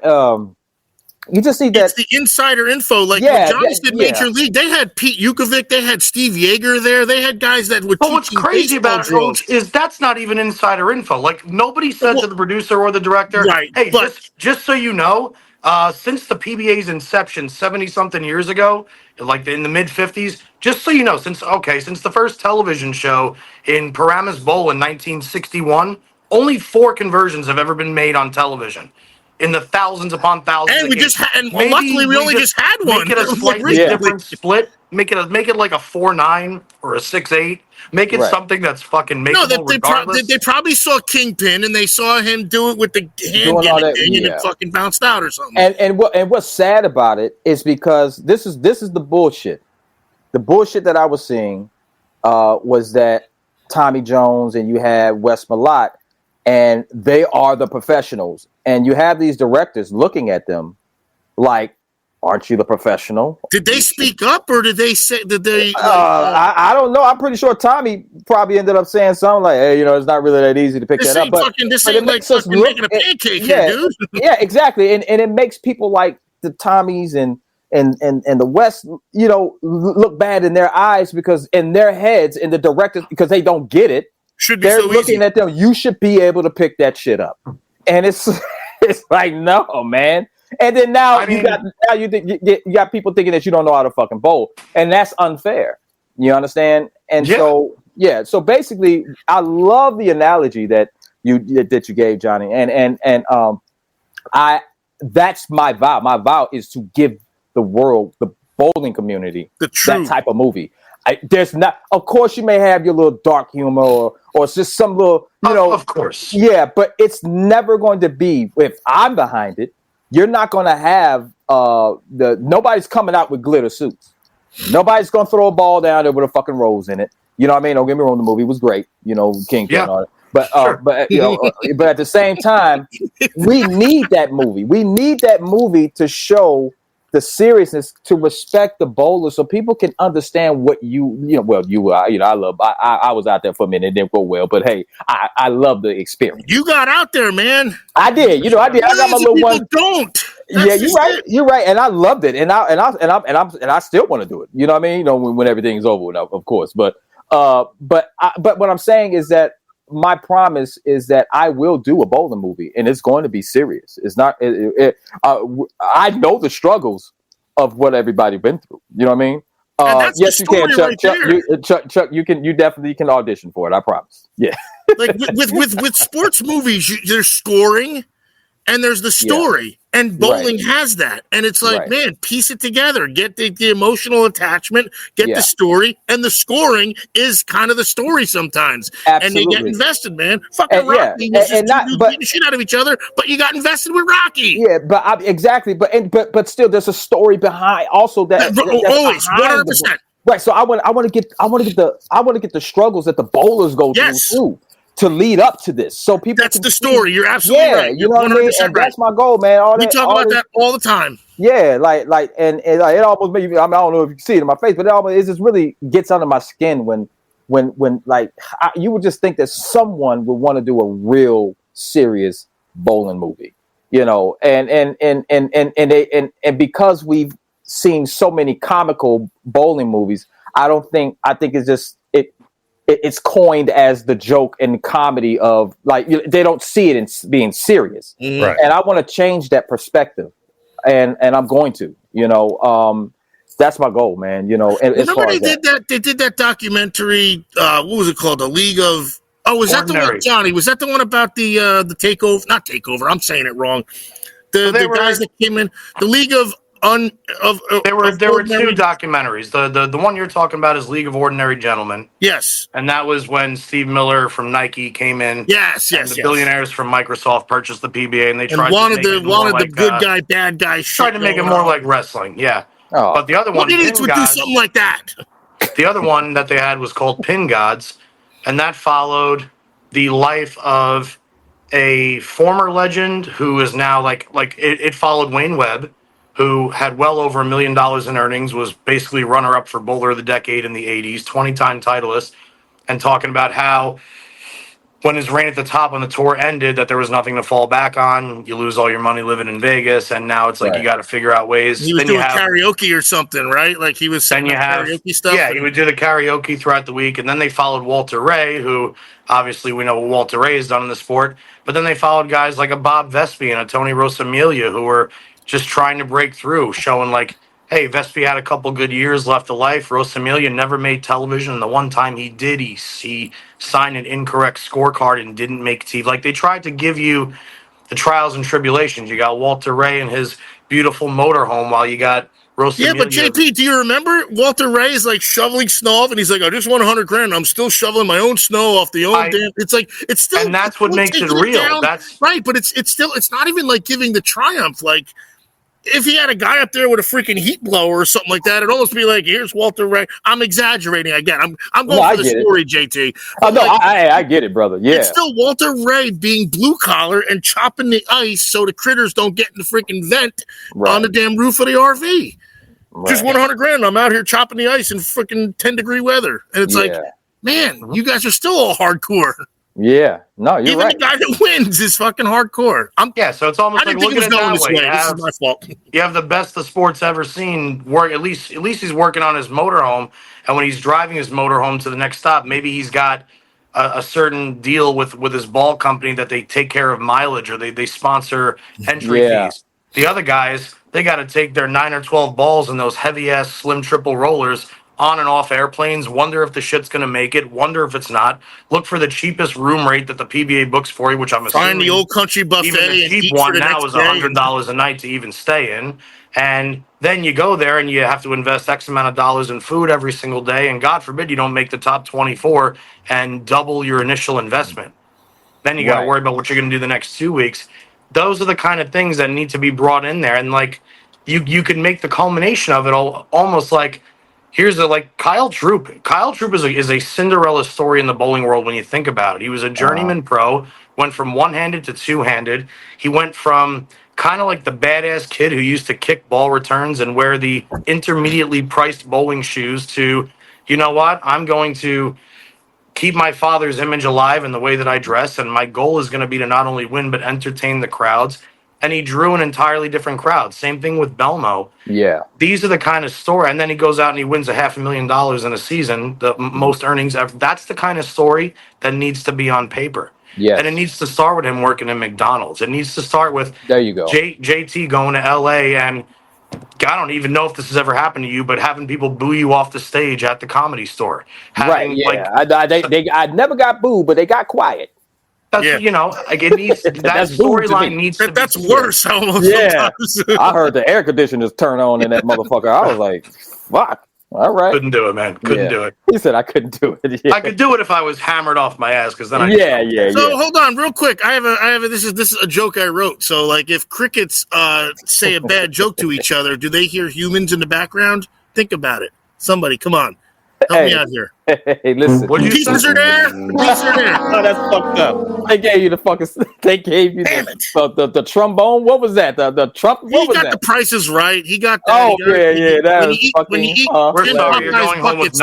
A: you just need that.
J: It's the insider info. Like when Johnny did Major League, they had Pete Yukovic, they had Steve Yeager there, they had guys that would.
L: But what's crazy about it is that's not even insider info. Like nobody said to the producer or the director, "Hey, just so you know, since the PBA's inception 70-something years ago, like in the mid-50s, just so you know, since the first television show in Paramus Bowl in 1961." Only 4 conversions have ever been made on television in the thousands upon thousands.
J: And luckily we only just had one.
L: Make it a slightly different split. Make it like a 4-9 or a 6-8. Make it something that's fucking makeable.
J: No, they probably saw Kingpin and they saw him do it with the hand thing and it fucking bounced out or something.
A: And what's sad about it is because this is the bullshit. The bullshit that I was seeing was that Tommy Jones and you had Wes Malott. And they are the professionals. And you have these directors looking at them like, aren't you the professional?
J: Did they speak up or did they say that they?
A: I don't know. I'm pretty sure Tommy probably ended up saying something like, hey, it's not really that easy to pick that up.
J: This ain't like fucking making a pancake here, dude.
A: Yeah, exactly. And it makes people like the Tommies and the West, look bad in their eyes because in their heads, in the directors, because they don't get it. They're looking at them. You should be able to pick that shit up, and it's like no, man.
X: And then now you got people thinking that you don't know how to fucking bowl, and that's unfair. You understand? And so basically, I love the analogy that you gave, Johnny, and that's my vow. My vow is to give the world, the bowling community, that type of movie. There's not, of course, you may have your little dark humor or it's just some little,
L: of course,
X: but it's never going to be. If I'm behind it, you're not going to have nobody's coming out with glitter suits. Nobody's going to throw a ball down there with a fucking rose in it. You know what I mean? Don't get me wrong, the movie was great. King and all that. But but at the same time, we need that movie. We need that movie to show the seriousness, to respect the bowler, so people can understand what I was out there for a minute, it didn't go well, but hey, I love the experience.
J: You got out there, man.
X: I did. I did. I got my little one.
J: Don't.
X: You're right. You're right, and I loved it, and I still want to do it. You know what I mean? When everything's over with, of course. But what I'm saying is that my promise is that I will do a bowling movie, and it's going to be serious. It's not. I know the struggles of what everybody been through. You know what I mean? Yes, you can, Chuck. Chuck, you definitely can audition for it. I promise. Yeah.
J: Like with sports movies, there's scoring, and there's the story, and bowling has that. And it's like, man, piece it together. Get the emotional attachment, get the story, and the scoring is kind of the story sometimes.
X: Absolutely.
J: And they get invested, man. Fucking Rocky was just beating the shit out of each other, but you got invested with Rocky.
X: Yeah, exactly. But still, there's a story behind also that.
J: Always 100%.
X: Right. So I want to get the struggles that the bowlers go through to lead up to this, so people.
J: That's the story. You're absolutely right.
X: You know what I mean? And that's my goal, man.
J: We talk about that all the time.
X: Yeah, and it almost makes me. I don't know if you can see it in my face, but it just really gets under my skin when you would just think that someone would want to do a real serious bowling movie, and because we've seen so many comical bowling movies, I think it's just it's coined as the joke and comedy of they don't see it in being serious.
J: Right.
X: And I want to change that perspective, and I'm going to, that's my goal, man.
J: Remember they did that documentary. What was it called? The League of. Oh, was that the one, Johnny? Was that the one about the takeover? Not takeover. I'm saying it wrong. The guys that came in, the League of. There were
L: two documentaries. The one you're talking about is League of Ordinary Gentlemen.
J: Yes.
L: And that was when Steve Miller from Nike came in.
J: Yes.
L: And the billionaires from Microsoft purchased the PBA, and they tried
J: wanted
L: to make
J: the good guy, bad guy shit.
L: Tried to make it more like wrestling. Yeah.
X: Oh.
L: But the other one,
J: idiots would do something like that.
L: The other one that they had was called Pin Gods, and that followed the life of a former legend who is now it followed Wayne Webb, who had well over $1 million in earnings, was basically runner-up for Bowler of the Decade in the 80s, 20-time titleist, and talking about how when his reign at the top on the tour ended, that there was nothing to fall back on. You lose all your money living in Vegas, and now it's like you got to figure out ways.
J: He was doing karaoke or something, right? Like he was saying karaoke stuff.
L: Yeah, he would do the karaoke throughout the week, and then they followed Walter Ray, who obviously we know what Walter Ray has done in the sport, but then they followed guys like a Bob Vespi and a Tony Rosamilia, who were just trying to break through, showing hey, Vespi had a couple good years left of life. Rosamilia never made television, and the one time he did, he signed an incorrect scorecard and didn't make TV. They tried to give you the trials and tribulations. You got Walter Ray and his beautiful motorhome, while you got Rosamilia.
J: Yeah, but JP, do you remember Walter Ray is shoveling snow off, and he's like, I just won $100,000. I'm still shoveling my own snow off the own damn. It's it's still,
L: and that's what makes it real. That's
J: right, but it's still, it's not even giving the triumph. If he had a guy up there with a freaking heat blower or something like that, it'd almost be here's Walter Ray. I'm exaggerating again. I'm going for the story, JT.
X: But I get it, brother. Yeah.
J: It's still Walter Ray being blue collar and chopping the ice so the critters don't get in the freaking vent on the damn roof of the RV. Right. Just won $100,000. I'm out here chopping the ice in freaking 10-degree weather. And it's man, you guys are still all hardcore.
X: Yeah, no, you're right.
J: Even the guy that wins is fucking hardcore.
L: So it's almost like looking at it that way.
J: This is my fault.
L: You have the best the sport's ever seen work. At least he's working on his motorhome, and when he's driving his motorhome to the next stop, maybe he's got a certain deal with his ball company that they take care of mileage, or they sponsor entry fees. The other guys, they got to take their 9 or 12 balls and those heavy-ass slim triple rollers on and off airplanes, wonder if the shit's going to make it, wonder if it's not, look for the cheapest room rate that the PBA books for you, which I'm assuming
J: Find the old country buffet
L: even the
J: and
L: cheap
J: eat
L: one
J: for the
L: now
J: next
L: is
J: day.
L: $100 a night to even stay in. And then you go there and you have to invest X amount of dollars in food every single day. And God forbid you don't make the top 24 and double your initial investment. Then you got to
X: Right.
L: worry about what you're going to do the next 2 weeks. Those are the kind of things that need to be brought in there. And like you can make the culmination of it all almost like here's a like Kyle Troop. Kyle Troop is a Cinderella story in the bowling world when you think about it. He was a journeyman pro, went from one-handed to two-handed. He went from kind of like the badass kid who used to kick ball returns and wear the intermediately priced bowling shoes to, you know what, I'm going to keep my father's image alive in the way that I dress, and my goal is going to be to not only win but entertain the crowds. And he drew an entirely different crowd. Same thing with Belmo.
X: Yeah.
L: These are the kind of story, and then he goes out and he wins $500,000 in a season, the most earnings ever. That's the kind of story that needs to be on paper.
X: Yes.
L: And it needs to start with him working in McDonald's. It needs to start with
X: There you go.
L: JT going to LA, and I don't even know if this has ever happened to you, but having people boo you off the stage at the Comedy Store.
X: Right. Yeah. I never got booed, but they got quiet.
L: That's you know, like it needs that storyline needs to.
J: That's
L: be
J: worse. Almost.
X: Yeah.
J: Sometimes.
X: I heard the air conditioners turn on in that motherfucker. I was like, fuck. All right.
L: Couldn't do it, man. Couldn't do it.
X: He said I couldn't do it. Yeah.
L: I could do it if I was hammered off my ass, because then I
J: So hold on, real quick. I have a. This is a joke I wrote. So like, if crickets say a bad joke to each other, do they hear humans in the background? Think about it. Somebody, come on, help me out here.
X: Hey, listen.
J: Pieces are there. Pieces are there.
X: Oh, that's fucked up. They gave you the fucking. They gave you the trombone. What was that? The trump. What
J: He
X: was
J: got
X: that?
J: the prices right. He got that.
X: Oh,
J: He got
X: yeah. That was
J: when you eat
X: fucking.
J: 10 Popeyes buckets,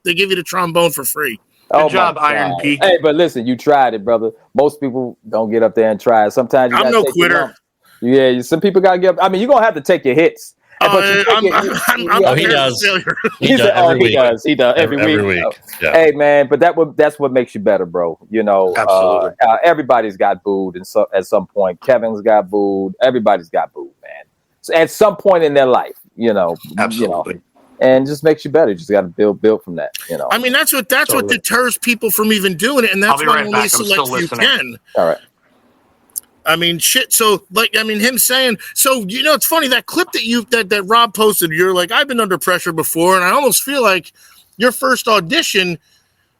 J: they give you the trombone for free.
X: Oh,
L: Good job,
X: my
L: Iron
X: God.
L: Peak.
X: Hey, but listen, you tried it, brother. Most people don't get up there and try it. Sometimes you
J: I'm
X: gotta
J: no
X: take your
J: quitter.
X: lumps. Yeah, some people gotta get up. I mean, you're gonna have to take your hits. But you take
C: he does.
X: He
C: He does
X: said,
C: every week.
X: He does every week.
C: Yeah.
X: Hey, man, but that's what makes you better, bro. You know,
L: Absolutely.
X: Everybody's got booed, and so at some point, Kevin's got booed. Everybody's got booed, man. So at some point in their life, you know,
L: Absolutely.
X: You know, and just makes you better. You just got to build from that. You know.
J: I mean, that's what deters people from even doing it, and that's
L: I'll be
J: why
L: right
J: only
L: back. I'm
J: select
L: still
J: few
L: listening.
J: can.
X: All right.
J: I mean, shit. So, like, I mean, him saying, so you know, it's funny that clip that Rob posted. You're like, I've been under pressure before, and I almost feel like your first audition,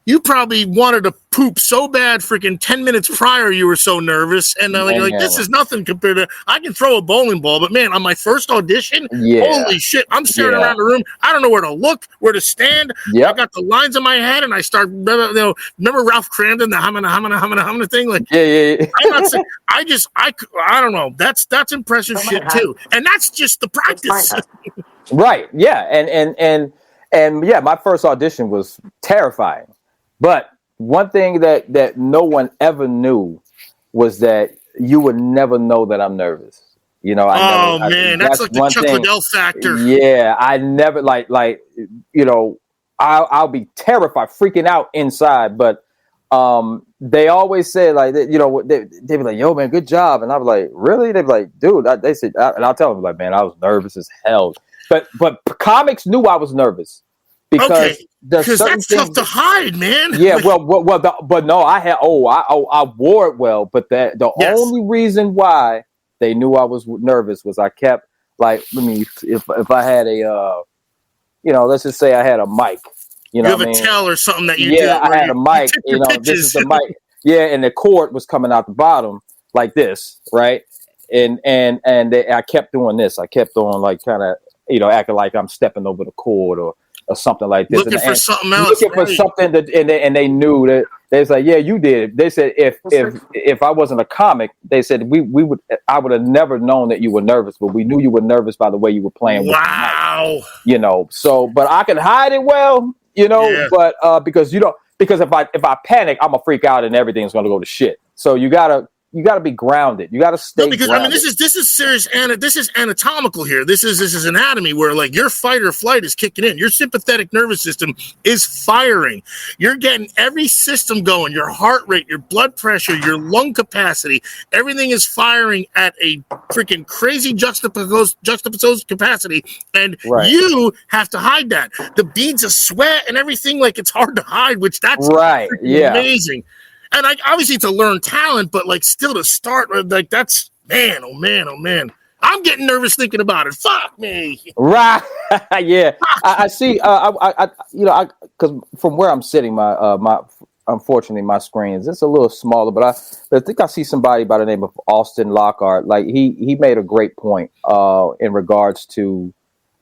J: you probably wanted to poop so bad, freaking 10 minutes prior. You were so nervous, and like this is nothing compared to. I can throw a bowling ball, but man, on my first audition, holy shit, I'm staring around the room. I don't know where to look, where to stand. I got the lines in my head, and I start. Remember Ralph Cramden, the hamana thing, like I'm not saying. I don't know. That's impressive shit too, and that's just the practice.
X: Right. Yeah. And yeah, my first audition was terrifying. But one thing that no one ever knew was that you would never know that I'm nervous. You know,
J: that's like the Chuck Liddell factor.
X: Yeah, I never like you know, I'll be terrified, freaking out inside. But they always say like, you know, they'd be like, "Yo, man, good job," and I was like, "Really?" They'd be like, "Dude," they said, and I'll tell them like, "Man, I was nervous as hell." But comics knew I was nervous. Because
J: that's tough to hide, man.
X: Yeah, but no, I wore it well. But the only reason why they knew I was nervous was I kept like, I mean, if I had a, you know, let's just say I had a mic, you know,
J: you have a tell or something that you
X: did. Yeah, I had a mic. You know, this is the mic. Yeah, and the cord was coming out the bottom like this, right? And I kept doing this. I kept on like kind of, you know, acting like I'm stepping over the cord or something like this.
J: Looking for something else.
X: Looking for something that, and they knew that. They was like, yeah, you did. They said if I wasn't a comic, they said I would have never known that you were nervous, but we knew you were nervous by the way you were playing.
J: Wow.
X: You know, so but I can hide it well, you know, but because if I panic, I'm gonna freak out and everything's gonna go to shit. So you gotta
A: be grounded. You got to stay.
J: No, because
A: grounded.
J: I mean, this is serious, and this is anatomical here. This is anatomy where like your fight or flight is kicking in. Your sympathetic nervous system is firing. You're getting every system going. Your heart rate, your blood pressure, your lung capacity, everything is firing at a freaking crazy juxtaposed capacity, and you have to hide that. The beads of sweat and everything, like it's hard to hide, which that's amazing. And obviously it's a learned talent, but like still to start, like that's man, oh man. I'm getting nervous thinking about it. Fuck me.
A: Right. Yeah. I see. Because from where I'm sitting, unfortunately my screen is just a little smaller, but I think I see somebody by the name of Austin Lockhart. Like he made a great point in regards to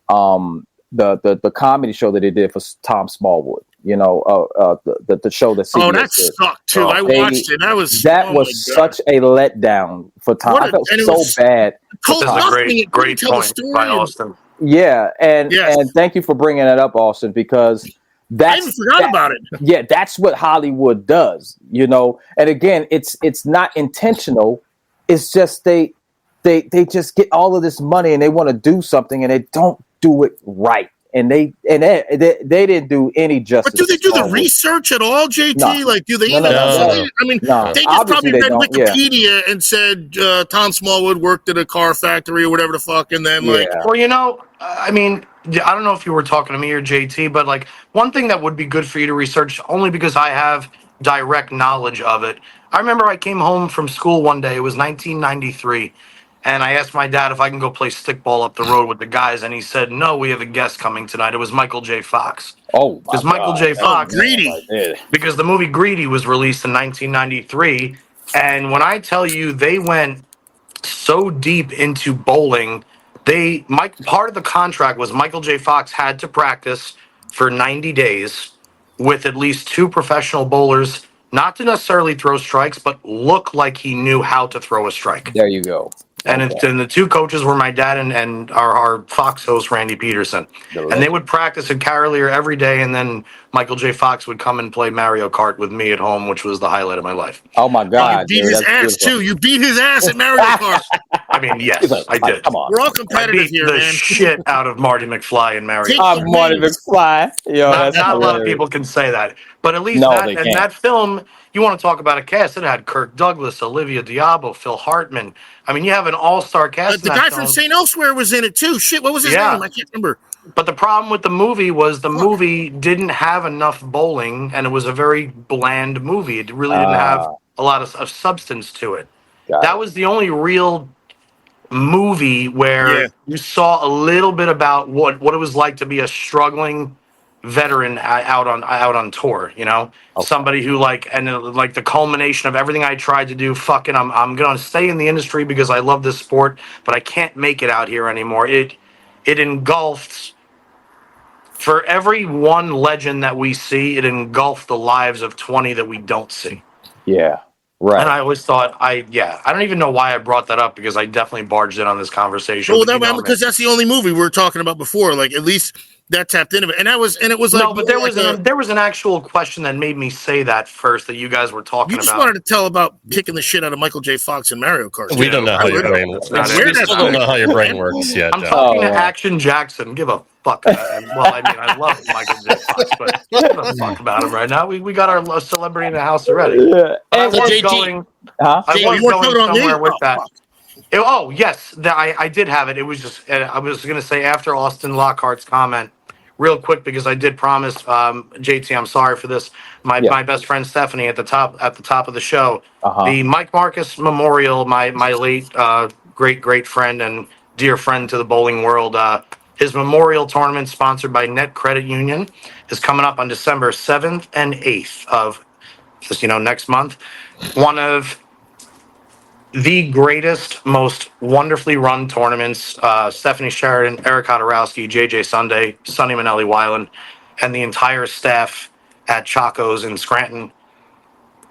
A: the comedy show that he did for Tom Smallwood. The show that CBS
J: that
A: did.
J: sucked too. I watched it. That was
A: such a letdown for Tom. I felt so bad.
L: That's a great point by Austin.
A: Yeah, and thank you for bringing that up, Austin, because
J: I even forgot about it.
A: Yeah, that's what Hollywood does. And again, it's not intentional. It's just they just get all of this money and they want to do something and they don't do it right. And they didn't do any justice.
J: But do they do the research at all, JT?
A: No.
J: Like, do they even?
A: No.
J: I mean,
A: No.
J: they just
A: Obviously
J: probably read
A: don't,
J: Wikipedia and said Tom Smallwood worked at a car factory or whatever the fuck, and then like.
L: Well, I mean, I don't know if you were talking to me or JT, but like one thing that would be good for you to research, only because I have direct knowledge of it. I remember I came home from school one day. It was 1993. And I asked my dad if I can go play stickball up the road with the guys, and he said, "No, we have a guest coming tonight." It was Michael J. Fox.
A: Oh,
L: because Michael J. Fox,
J: Greedy.
L: Because the movie Greedy was released in 1993, and when I tell you they went so deep into bowling, part of the contract was Michael J. Fox had to practice for 90 days with at least 2 professional bowlers, not to necessarily throw strikes, but look like he knew how to throw a strike.
A: There you go.
L: And the 2 coaches were my dad and our Fox host, Randy Peterson. And they would practice at Carolier every day, and then Michael J. Fox would come and play Mario Kart with me at home, which was the highlight of my life.
A: Oh, my God.
J: You beat his ass, too. You beat his ass at Mario Kart.
L: I mean, yes, I did.
A: Come on.
J: We're all competitive here,
L: the
J: man.
L: shit out of Marty McFly and Mario
A: Kart. Marty McFly.
L: Not a lot of people can say that. But at least that film, you want to talk about a cast, it had Kirk Douglas, Olivia Diabo, Phil Hartman. I mean, you have an all-star cast.
J: The guy from St. Elsewhere was in it, too. Shit, what was his name? I can't remember.
L: But the problem with the movie was the movie didn't have enough bowling, and it was a very bland movie. It really didn't have a lot of substance to it. That was the only real movie where you saw a little bit about what it was like to be a struggling veteran out on tour, somebody who the culmination of everything I tried to do, I'm gonna stay in the industry because I love this sport, but I can't make it out here anymore. It engulfs, for every one legend that we see, it engulfed the lives of 20 that we don't see.
A: Yeah. Right.
L: And I always thought, I don't even know why I brought that up, because I definitely barged in on this conversation.
J: Well, because that's the only movie we were talking about before. Like, at least that tapped into it, and it was like
L: no, but there was an actual question that made me say that first, that you guys were talking about.
J: You just wanted to tell about kicking the shit out of Michael J. Fox and Mario Kart.
C: We don't know how your brain works. We still don't know how your brain works yet.
L: I'm talking to Action Jackson. Give a fuck. Well, I mean, I love Michael J. Fox, but give a fuck about him right now. We got our celebrity in the house already.
A: Yeah.
L: I was going somewhere with that. Oh, yes, I did have it. It was just, I was going to say, after Austin Lockhart's comment, real quick, because I did promise, JT, I'm sorry for this, my best friend Stephanie at the top of the show, the Mike Marcus Memorial, my late great friend and dear friend to the bowling world, his memorial tournament, sponsored by Net Credit Union, is coming up on December 7th and 8th of just next month. One of the greatest, most wonderfully run tournaments. Stephanie Sheridan, Eric Hodorowski, JJ Sunday, Sonny Manelli Weiland, and the entire staff at Chaco's in Scranton.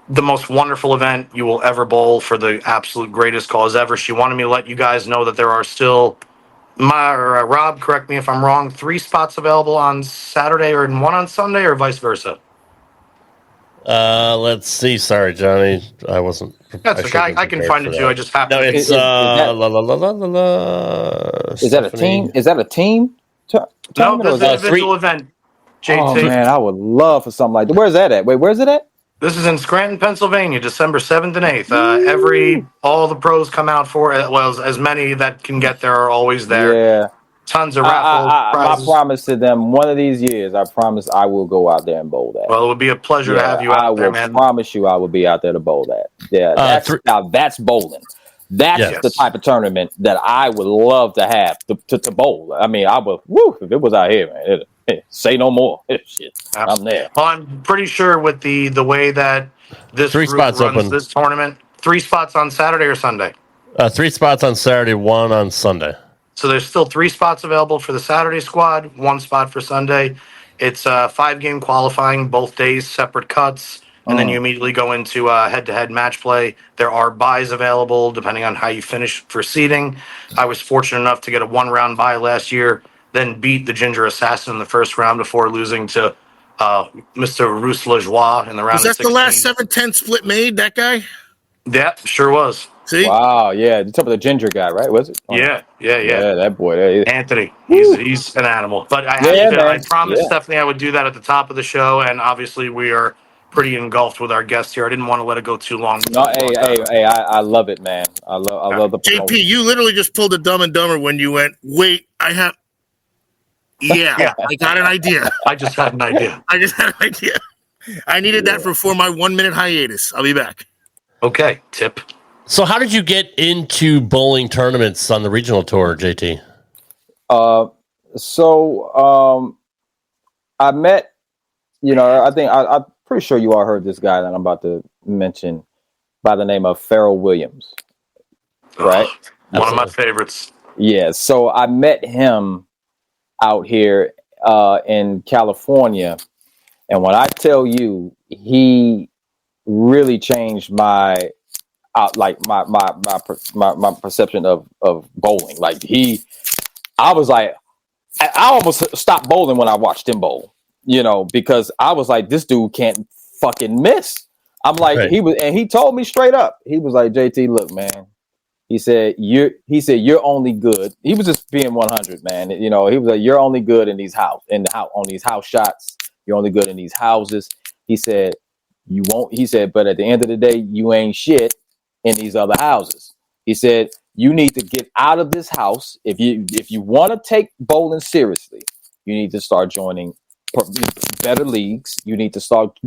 L: The most wonderful event you will ever bowl for the absolute greatest cause ever. She wanted me to let you guys know that there are still, Rob, correct me if I'm wrong, 3 spots available on Saturday and 1 on Sunday, or vice versa?
C: Let's see. Sorry, Johnny. I wasn't.
L: That's okay. I can find it too. I just happened.
C: No, it's
A: Is that a team? Is that a team?
L: No,
A: Tournament or
L: this
A: is
L: is an
A: that
L: individual event. JT.
A: Oh man, I would love for something like that. Where's that at? Wait, where's it at?
L: This is in Scranton, Pennsylvania, December 7th and 8th. All the pros come out for it. Well, as many that can get there are always there.
A: Yeah.
L: Tons of raffles.
A: I
L: prizes.
A: promise to them one of these years. I promise I will go out there and bowl that.
L: Well, it would be a pleasure to have you out there, man.
A: I will promise you I will be out there to bowl that. Yeah, that's bowling. That's the type of tournament that I would love to have to bowl. I mean, I would. Woo, if it was out here, man. Say no more. Shit, I'm there.
L: Well, I'm pretty sure with the way that this group runs this tournament, 3 spots on Saturday or Sunday.
C: 3 spots on Saturday, 1 on Sunday.
L: So there's still 3 spots available for the Saturday squad, 1 spot for Sunday. It's 5-game qualifying, both days, separate cuts, and then you immediately go into head-to-head match play. There are buys available depending on how you finish for seeding. I was fortunate enough to get a 1-round bye last year, then beat the Ginger Assassin in the first round before losing to Mr. Rousse Lajoie in the round.
J: Was that the last 7-10 split made, that guy?
L: Yeah, sure was.
J: See?
A: Wow, yeah. You're talking about the ginger guy, right? Was it?
L: Yeah.
A: Yeah, that boy.
L: Anthony. He's an animal. But I promised Stephanie I would do that at the top of the show, and obviously we are pretty engulfed with our guest here. I didn't want to let it go too long.
A: No, hey, I love it, man. I love the
J: JP, you literally just pulled a Dumb and Dumber when you went, wait, I got an idea.
L: I just had an idea.
J: I needed that for my 1-minute hiatus. I'll be back.
L: Okay, tip.
C: So how did you get into bowling tournaments on the regional tour, JT?
A: I met, I think I'm pretty sure you all heard this guy that I'm about to mention by the name of Pharrell Williams, right?
L: One of my favorites.
A: Yeah. So I met him out here in California, and when I tell you, he really changed my perception of bowling. Like I was like, I almost stopped bowling when I watched him bowl, because I was like, this dude can't fucking miss. I'm like, right. He told me straight up, he was like, JT, look, man. He said, you're only good. He was just being 100, man. He was like, you're only good on these house shots. You're only good in these houses. He said, but at the end of the day, you ain't shit in these other houses. He said, you need to get out of this house. If you want to take bowling seriously, you need to start joining better leagues. You need to start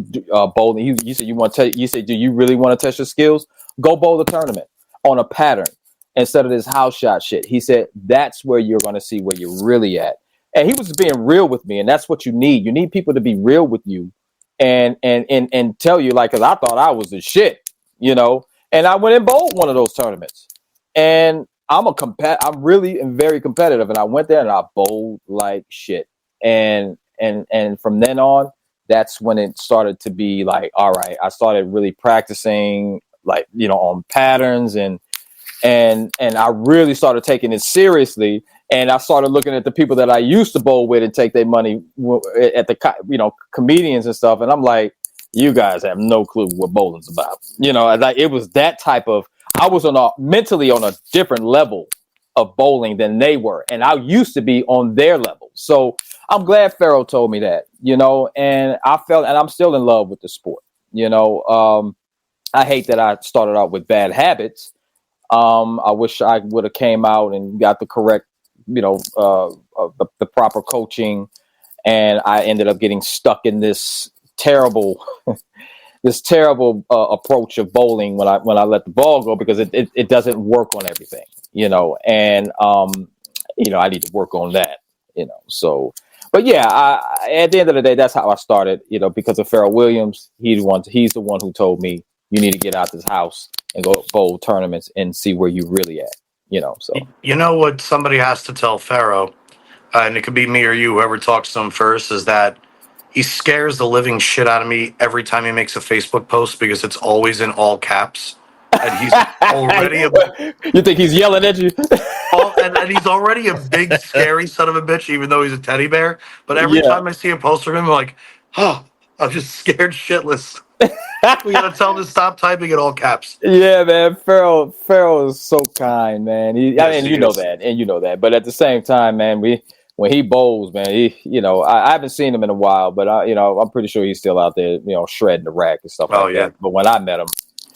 A: bowling. You said, do you really want to test your skills? Go bowl the tournament on a pattern instead of this house shot shit. He said, that's where you're going to see where you're really at. And he was being real with me. And that's what you need. You need people to be real with you and tell you, like, cause I thought I was the shit, and I went and bowled one of those tournaments, and I'm really very competitive. And I went there and I bowled like shit. And from then on, that's when it started to be like, all right, I started really practicing, like, on patterns, and I really started taking it seriously. And I started looking at the people that I used to bowl with and take their money at the, comedians and stuff. And I'm like, you guys have no clue what bowling's about. Like, it was that type of, I was mentally on a different level of bowling than they were. And I used to be on their level. So I'm glad Pharaoh told me that, and I felt, and I'm still in love with the sport. I hate that I started out with bad habits. I wish I would have came out and got the correct, the proper coaching, and I ended up getting stuck in this terrible approach of bowling when I let the ball go, because it doesn't work on everything, and I need to work on that, so. But yeah, at the end of the day, that's how I started, because of Pharrell Williams. He's the one who told me, you need to get out this house and go bowl tournaments and see where you really at, so.
L: You know what somebody has to tell Pharaoh, and it could be me or you, whoever talks to him first, is that he scares the living shit out of me every time he makes a Facebook post, because it's always in all caps. And he's already
A: you think he's yelling at you?
L: and he's already a big, scary son of a bitch, even though he's a teddy bear. But every time I see a post from him, I'm like, oh, I'm just scared shitless. We gotta tell him to stop typing in all caps.
X: Yeah, man. Farrell is so kind, man.
L: Yes,
X: You know that. But at the same time, man, when he bowls, man, I haven't seen him in a while, but I'm pretty sure he's still out there, shredding the rack and stuff like that. But when I met him,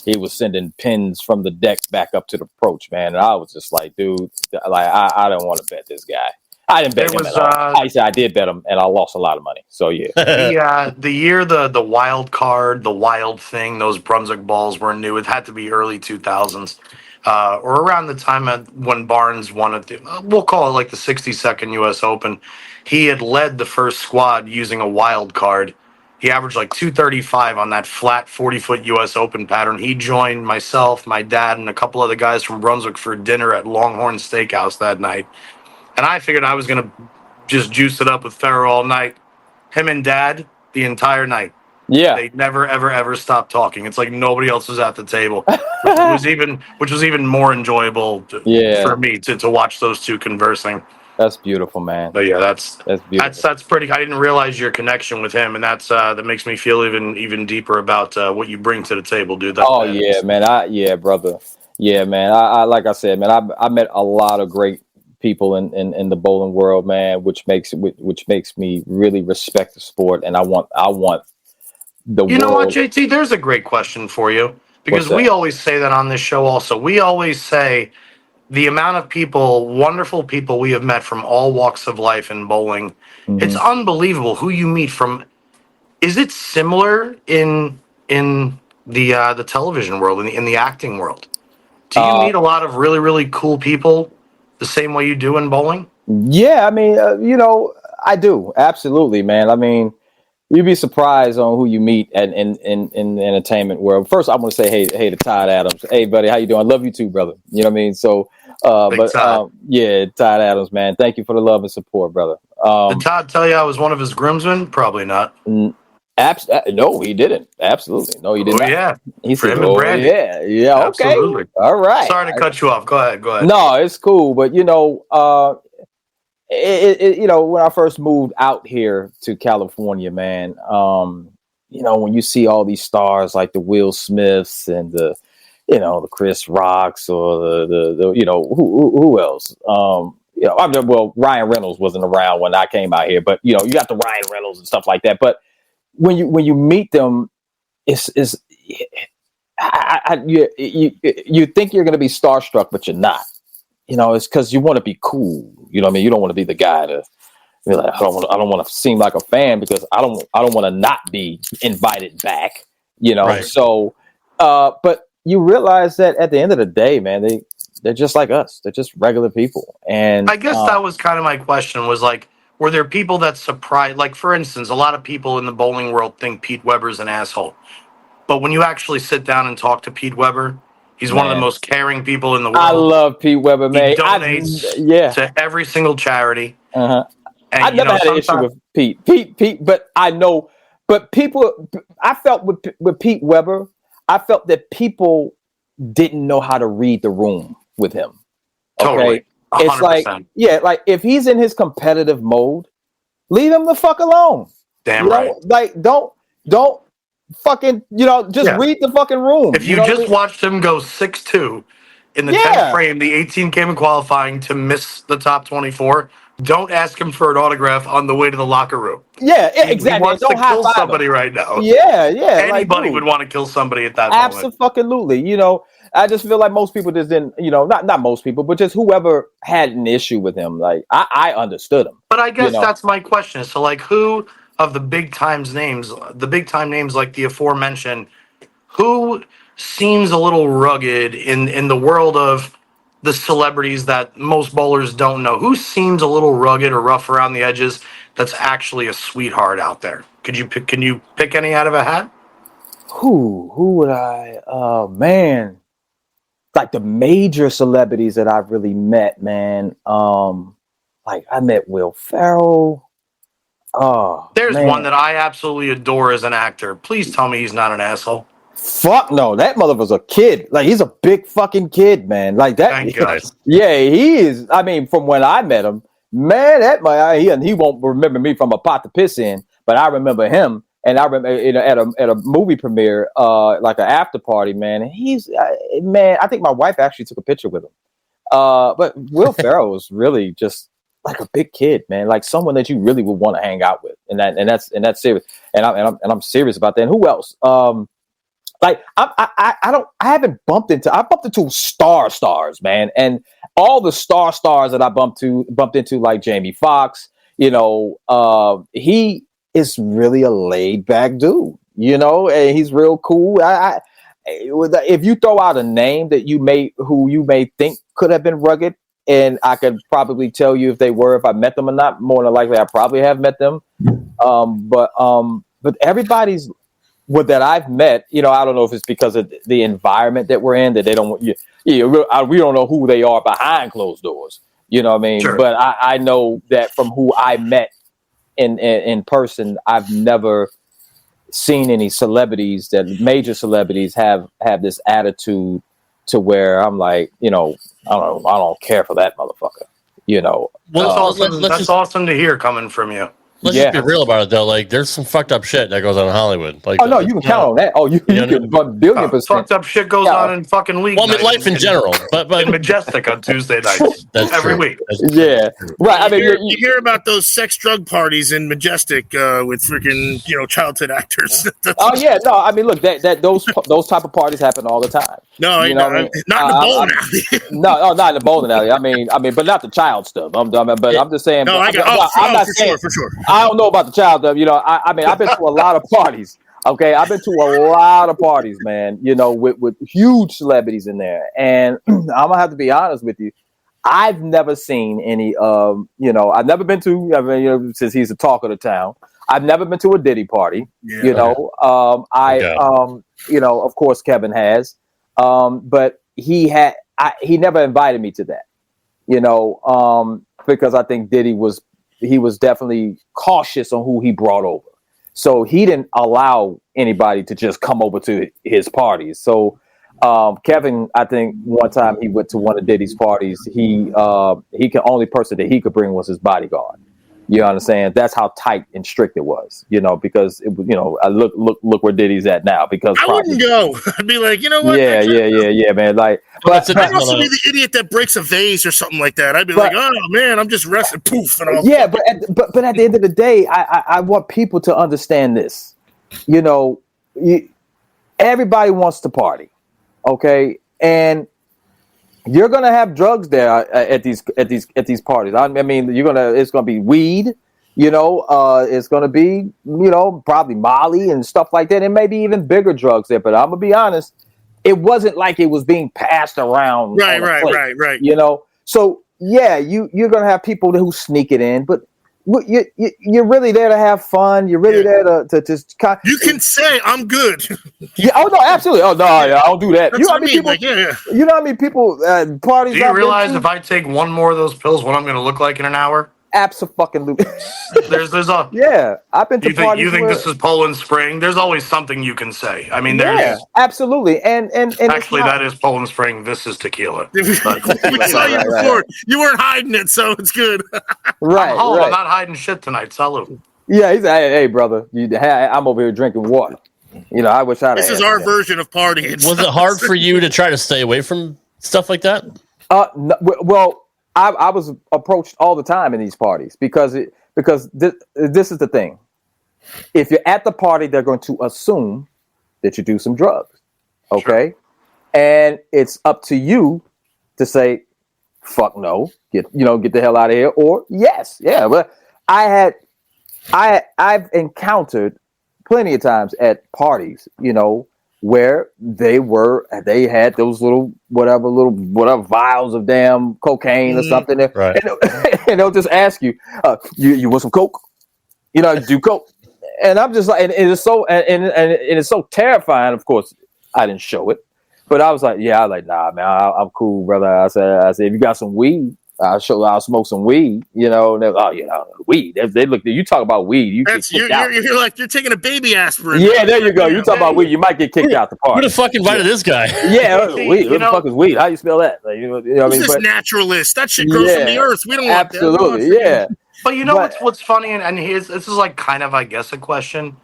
X: he was sending pins from the deck back up to the approach, man, and I was just like, dude, like I don't want to bet this guy. I didn't bet him at all. I did bet him, and I lost a lot of money. So yeah.
L: The year the wild card, the wild thing, those Brunswick balls were new. It had to be early 2000s, or around the time when Barnes won it. We'll call it like the 62nd U.S. Open. He had led the first squad using a wild card. He averaged like 235 on that flat 40-foot U.S. Open pattern. He joined myself, my dad, and a couple other guys from Brunswick for dinner at Longhorn Steakhouse that night. And I figured I was going to just juice it up with Farrell all night. Him and Dad, the entire night.
X: Yeah.
L: They never, ever, ever stopped talking. It's like nobody else was at the table, which was even more enjoyable for me to watch those two conversing.
X: That's beautiful, man.
L: But yeah, that's
X: beautiful.
L: That's pretty. I didn't realize your connection with him, and that makes me feel even deeper about what you bring to the table, dude.
X: Brother. Yeah, man. I like I said, man. I met a lot of great people in the bowling world, man, which makes me really respect the sport, and I want the world.
L: You know what, JT? There's a great question for you, because we always say that on this show. Also, we always say the amount of people, wonderful people we have met from all walks of life in bowling. Mm-hmm. It's unbelievable who you meet from. Is it similar in the television world, in the acting world? Do you meet a lot of really, really cool people the same way you do in bowling?
X: Yeah, I mean, I do. Absolutely, man. I mean, you'd be surprised on who you meet in the entertainment world. First, I want to say hey to Todd Adams. Hey, buddy, how you doing? I love you too, brother. You know what I mean? So, Todd Adams, man. Thank you for the love and support, brother.
L: Did Todd tell you I was one of his groomsmen? Probably not.
X: No, he didn't. Absolutely. No, he didn't.
L: Oh, yeah.
X: He
L: for
X: said,
L: him and Brandy.
X: Yeah, okay.
L: Absolutely.
X: All right.
L: Sorry to cut you off. Go ahead.
X: No, it's cool. But, when I first moved out here to California, man, when you see all these stars like the Will Smiths and the Chris Rocks or who else? Ryan Reynolds wasn't around when I came out here, but you got the Ryan Reynolds and stuff like that. But when you meet them, you think you're going to be starstruck, but you're not. It's because you want to be cool. You know what I mean? You don't want to be the guy to be like, I don't want to seem like a fan because I don't want to not be invited back.
L: Right.
X: So, but you realize that at the end of the day, man, they're just like us. They're just regular people. And
L: I guess that was kind of my question. Was like, were there people that surprised? Like, for instance, a lot of people in the bowling world think Pete Weber's an asshole, but when you actually sit down and talk to Pete Weber, he's one of the most caring people in the world.
X: I love Pete Weber, man.
L: He donates to every single charity.
X: Uh-huh. And, I've never had an issue with Pete, but I know. But people, I felt with Pete Weber, I felt that people didn't know how to read the room with him. Okay?
L: Totally. 100%.
X: It's like if he's in his competitive mode, leave him the fuck alone.
L: Damn right.
X: Like don't fucking read the fucking room.
L: If you just watched him go 6-2 in the 10th frame, the 18 came in qualifying to miss the top 24, don't ask him for an autograph on the way to the locker room.
X: Yeah, exactly.
L: He wants to kill somebody right now.
X: Yeah.
L: Anybody would want to kill somebody at that moment.
X: Absolutely. I just feel like most people just didn't, not most people, but just whoever had an issue with him. Like I understood him.
L: But I guess that's my question. So like who of the big time names like the aforementioned, who seems a little rugged in the world of the celebrities that most bowlers don't know? Who seems a little rugged or rough around the edges that's actually a sweetheart out there? Can you pick any out of a hat?
X: Who would I? Oh man, like the major celebrities that I've really met, man. Like I met Will Ferrell. Oh,
L: there's one that I absolutely adore as an actor. Please tell me he's not an asshole.
X: Fuck no, that motherfucker's a kid. Like he's a big fucking kid, man. Like that.
L: Thank God.
X: Yeah, he is. I mean, from when I met him, man, he won't remember me from a pot to piss in, but I remember him And I remember, at a movie premiere, like an after party, man. And he's man. I think my wife actually took a picture with him. But Will Ferrell was really just like a big kid, man. Like someone that you really would want to hang out with, and that's serious. And I'm serious about that. And who else? Like I haven't bumped into stars, man. And all the stars that I bumped into, like Jamie Foxx, he is really a laid back dude, and he's real cool. If you throw out a name who you may think could have been rugged, and I could probably tell you if they were, if I met them or not, more than likely I probably have met them. But everybody's that I've met, I don't know if it's because of the environment that we're in, that they don't, we don't know who they are behind closed doors. You know what I mean? Sure. But I know that from who I met in person, I've never seen any major celebrities have this attitude to where I'm like, I don't care for that motherfucker.
L: Well, that's awesome to hear coming from you.
C: Let's just be real about it, though. Like, there's some fucked up shit that goes on in Hollywood. Like,
X: no, you can count on that. Oh, you can 1,000,000,000%.
L: Fucked up shit goes on in fucking week.
C: Well, I mean, life in general, but
L: in Majestic on Tuesday nights.
C: That's
L: every
C: true.
L: week.
X: Yeah, right. I mean,
J: you hear about those sex drug parties in Majestic with freaking childhood actors.
X: Oh yeah, no. I mean, look, those type of parties happen all the time.
J: No, not in the bowling alley.
X: No, not in the bowling alley. I mean, but not the child stuff. I'm just saying.
J: No,
X: I'm not saying
J: for sure.
X: I don't know about the child stuff. I mean, I've been to a lot of parties. Okay, I've been to a lot of parties, man. With huge celebrities in there, and I'm gonna have to be honest with you. I've never seen any. I've never been to. I mean, since he's the talk of the town, I've never been to a Diddy party.
J: Yeah,
X: of course, Kevin has. But he never invited me to that, because I think Diddy was definitely cautious on who he brought over. So he didn't allow anybody to just come over to his parties. So Kevin, I think one time he went to one of Diddy's parties, only person that he could bring was his bodyguard. You understand? That's how tight and strict it was, because I look where Diddy's at now. Because
J: I wouldn't go. I'd be like, you know what?
X: Yeah, man. Like,
J: but I'd also be the idiot that breaks a vase or something like that. I'd be like, oh man, I'm just resting, poof, and all.
X: Yeah, but at the end of the day, I want people to understand this. Everybody wants to party, okay, and you're gonna have drugs there at these parties. I mean, it's gonna be weed, it's gonna be probably Molly and stuff like that, and maybe even bigger drugs there. But I'm gonna be honest, it wasn't like it was being passed around.
J: Right.
X: So yeah, you're gonna have people who sneak it in, but you're really there to have fun. You're really there to just.
J: You can say I'm good.
X: Yeah. Oh no, absolutely. Oh no, I don't do that.
J: That's what I mean. People,
X: You know how many people parties?
L: Do you realize if I take one more of those pills, what I'm going to look like in an hour?
X: Absolutely.
L: There's a
X: yeah. I've been to parties.
L: You think this is Poland Spring? There's always something you can say. I mean, there's
X: absolutely, and
L: actually that is Poland Spring. This is tequila.
J: We saw you before. You weren't hiding it, so it's good.
X: Right.
L: I'm not hiding shit tonight. Salute.
X: Yeah, he's like, hey brother, I'm over here drinking water. I wish I.
J: This is our version of partying.
C: Was it hard for you to try to stay away from stuff like that?
X: No, well. I was approached all the time in these parties because this is the thing. If you're at the party, they're going to assume that you do some drugs, okay? Sure. And it's up to you to say, "Fuck no, get the hell out of here," or "Yes, yeah." But I've encountered plenty of times at parties, where they had those little whatever vials of damn cocaine or something there.
C: Right.
X: And they'll just ask you, you want some coke? Do coke? And I'm just like, and it's so and it's so terrifying. Of course, I didn't show it, but I was like, nah, man, I'm cool, brother. I said, if you got some weed, I'll smoke some weed, and they're, weed. They look. You talk about weed, you're
J: like you're taking a baby aspirin.
X: Yeah, there you go. You talk about weed, you might get kicked out the party.
C: Who the fuck invited this guy?
X: Yeah, weed. What the fuck is weed? How you spell that? Like,
J: who's this naturalist? That shit grows from the earth. We don't want that.
X: Absolutely, yeah.
L: But what's funny, and this is like kind of, I guess, a question.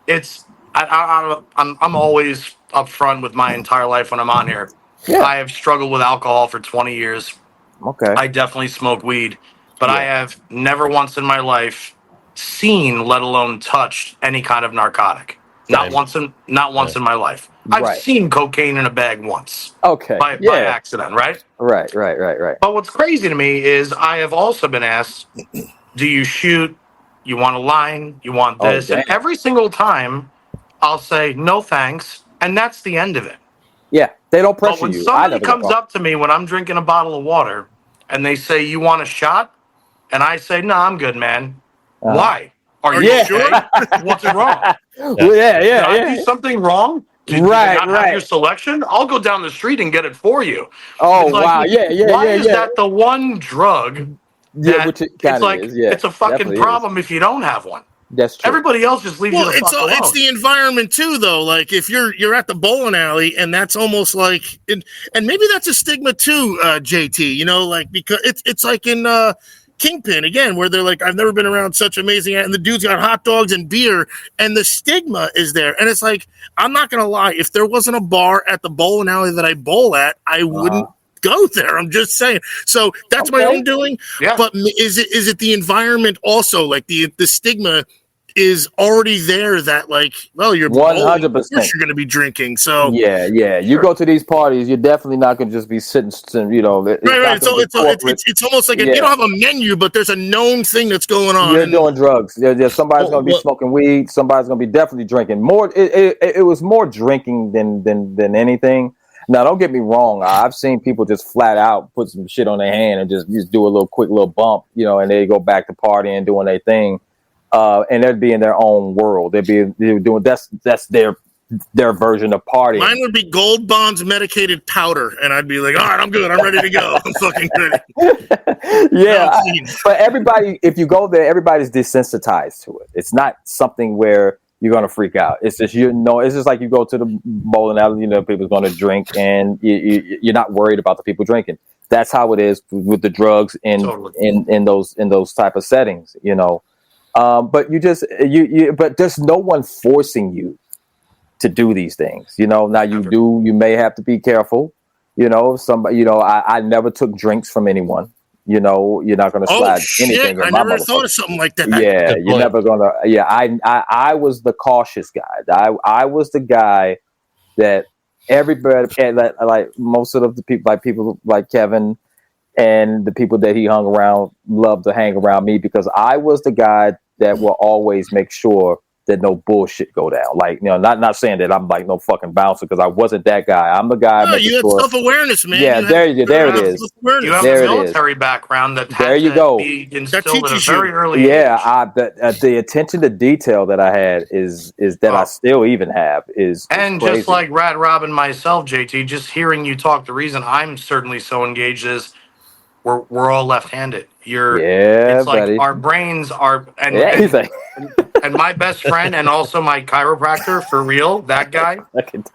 L: I'm always upfront with my entire life when I'm on here.
A: Yeah.
L: I have struggled with alcohol for 20 years.
A: Okay.
L: I definitely smoke weed, but
A: Yeah.
L: I have never once in my life seen, let alone touched, any kind of narcotic. Not once in my life. I've
A: Right.
L: seen cocaine in a bag once.
A: Okay.
L: By accident, right?
A: Right.
L: But what's crazy to me is I have also been asked, do you shoot? You want a line? You want
A: Oh,
L: this? And
A: damn.
L: every single time I'll say, no thanks. And that's the end of it.
A: Yeah. They don't
L: But
A: pressure
L: when
A: you.
L: somebody comes up to me when I'm drinking a bottle of water and they say, you want a shot? And I say, no, I'm good, man. Why? Are you okay? What's wrong? Did I do something wrong? Did they not have your selection? I'll go down the street and get it for you.
A: Oh,
L: It's like,
A: wow. Yeah.
L: Why is that the one drug that
A: which it
L: it's
A: kinda
L: like,
A: is. Yeah,
L: it's a fucking
A: definitely
L: problem if you don't have one?
A: That's true.
L: Everybody else just leaves you the fuck alone.
J: It's the environment too, though. Like if you're at the bowling alley, and that's almost like, and maybe that's a stigma too, JT. You know, like because it's like in Kingpin again, where they're like, I've never been around such amazing, and the dude's got hot dogs and beer, and the stigma is there. And it's like, I'm not gonna lie, if there wasn't a bar at the bowling alley that I bowl at, I wouldn't go there. I'm just saying. So that's my own doing.
L: Yeah.
J: But is it the environment also? Like the stigma is already there that like, well, you're
A: 100%.
J: Of course you're going to be drinking. So
A: yeah. You go to these parties, you're definitely not going to just be sitting. You know, it's
J: right. It's almost like you don't have a menu, but there's a known thing that's going on.
A: You're doing drugs. Somebody's going to be smoking weed. Somebody's going to be definitely drinking. More. It was more drinking than anything. Now, don't get me wrong. I've seen people just flat out put some shit on their hand and just do a quick little bump, you know, and they go back to partying, doing their thing. And they'd be in their own world. They're doing that's their version of partying.
J: Mine would be Gold Bond's medicated powder, and I'd be like, all right, I'm good. I'm ready to go. I'm fucking ready.
A: Yeah, but everybody, if you go there, everybody's desensitized to it. It's not something where you're gonna freak out. It's just it's just like you go to the bowling alley. You know, people's gonna drink, and you're not worried about the people drinking. That's how it is with the drugs in those type of settings. You know. But but there's no one forcing you to do these things. You know, now you may have to be careful. You know, I never took drinks from anyone. You know, you're not going to slide anything.
J: I never thought of something like that.
A: Yeah, you're never going to. Yeah, I was the cautious guy. I was the guy that everybody, like most of the people like Kevin and the people that he hung around loved to hang around me because I was the guy that will always make sure that no bullshit go down. Like, you know, not saying that I'm like no fucking bouncer because I wasn't that guy. I'm the guy.
J: No, you have self-awareness, man.
A: Yeah, there it is.
L: You have a military background that
A: there you go.
L: Be instilled at a very early age.
A: Yeah, the attention to detail that I had is that I still even have is
L: and
A: crazy.
L: Just like Rad Rob and myself, JT, just hearing you talk, the reason I'm certainly so engaged is we're all left-handed. It's like
A: buddy.
L: Our brains are, and my best friend and also my chiropractor for real, that guy,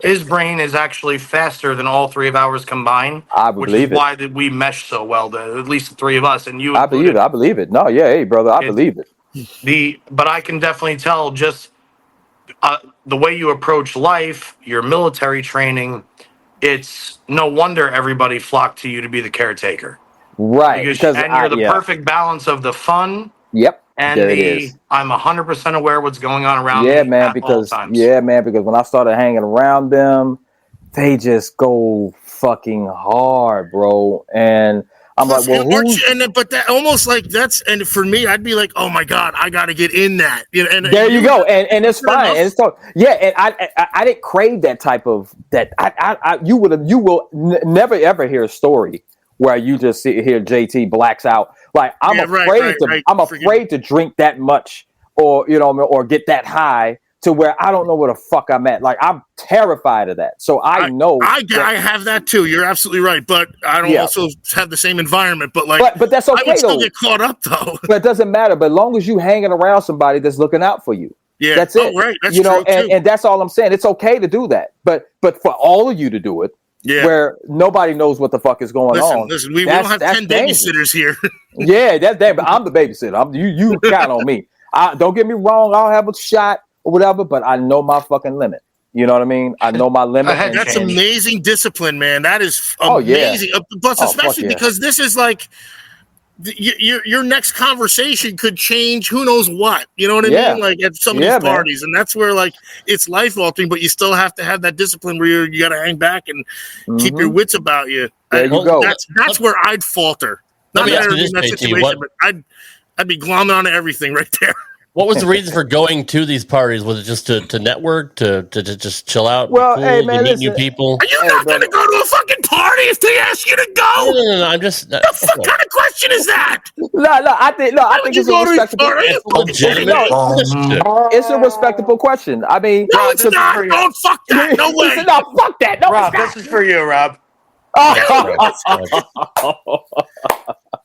L: his brain is actually faster than all three of ours combined.
A: I believe
L: which is why that we mesh so well, at least the three of us. And you,
A: I believe it. No, yeah, hey, brother, I believe it.
L: But I can definitely tell just the way you approach life, your military training. It's no wonder everybody flocked to you to be the caretaker.
A: Right,
L: because you're the perfect balance of the fun.
A: Yep,
L: and I'm 100% aware what's going on around me.
A: Because when I started hanging around them, they just go fucking hard, bro. And I'm like, well,
J: but that almost like that's, and for me, I'd be like, oh my god, I got to get in that. You know, and
A: there you go, and it's fine. And it's and I didn't crave that type of that. You will never ever hear a story where you just hear JT blacks out. Like I'm afraid to drink that much or get that high to where I don't know where the fuck I'm at. Like I'm terrified of that. So I know
J: I have that too. You're absolutely right. But I don't also have the same environment. But like
A: but that's okay.
J: I would still get caught up though.
A: But it doesn't matter. But as long as you hanging around somebody that's looking out for you.
J: Yeah,
A: that's it.
J: Right. That's
A: true and that's all I'm saying. It's okay to do that. But for all of you to do it.
J: Yeah.
A: Where nobody knows what the fuck is going on.
J: Listen, we don't have 10 babysitters here.
A: Yeah, that's that. But I'm the babysitter. You count on me. Don't get me wrong. I'll have a shot. or whatever, but I know my fucking limit. You know what I mean? I know my limit.
J: That's amazing discipline, man. That is
A: Oh,
J: amazing.
A: yeah.
J: Plus,
A: Oh,
J: especially
A: fuck yeah.
J: because this is like your next conversation could change who knows what. You know what I
A: Yeah.
J: mean? Like at some of
A: Yeah,
J: these parties, and that's where like it's life altering, but you still have to have that discipline where you got to hang back and keep your wits about you.
A: There you go.
J: That's where I'd falter.
C: Let
J: Not
C: me
J: that
C: ask you
J: in
C: this,
J: that
C: JT,
J: situation, but I'd be glomming onto everything right there.
C: What was the reason for going to these parties? Was it just to network, to just chill out?
A: Well,
C: cool,
A: hey, man,
C: meet
A: listen.
C: new people.
J: Are you not going to go to a fucking party if they ask you to go?
C: No, I'm just.
J: What the fuck kind of question is that?
A: I think it's a respectable. It's a respectable question. I mean,
J: no, it's not. Don't fuck that. No way.
A: Said, no, fuck that. No,
L: Rob, this is for you, Rob.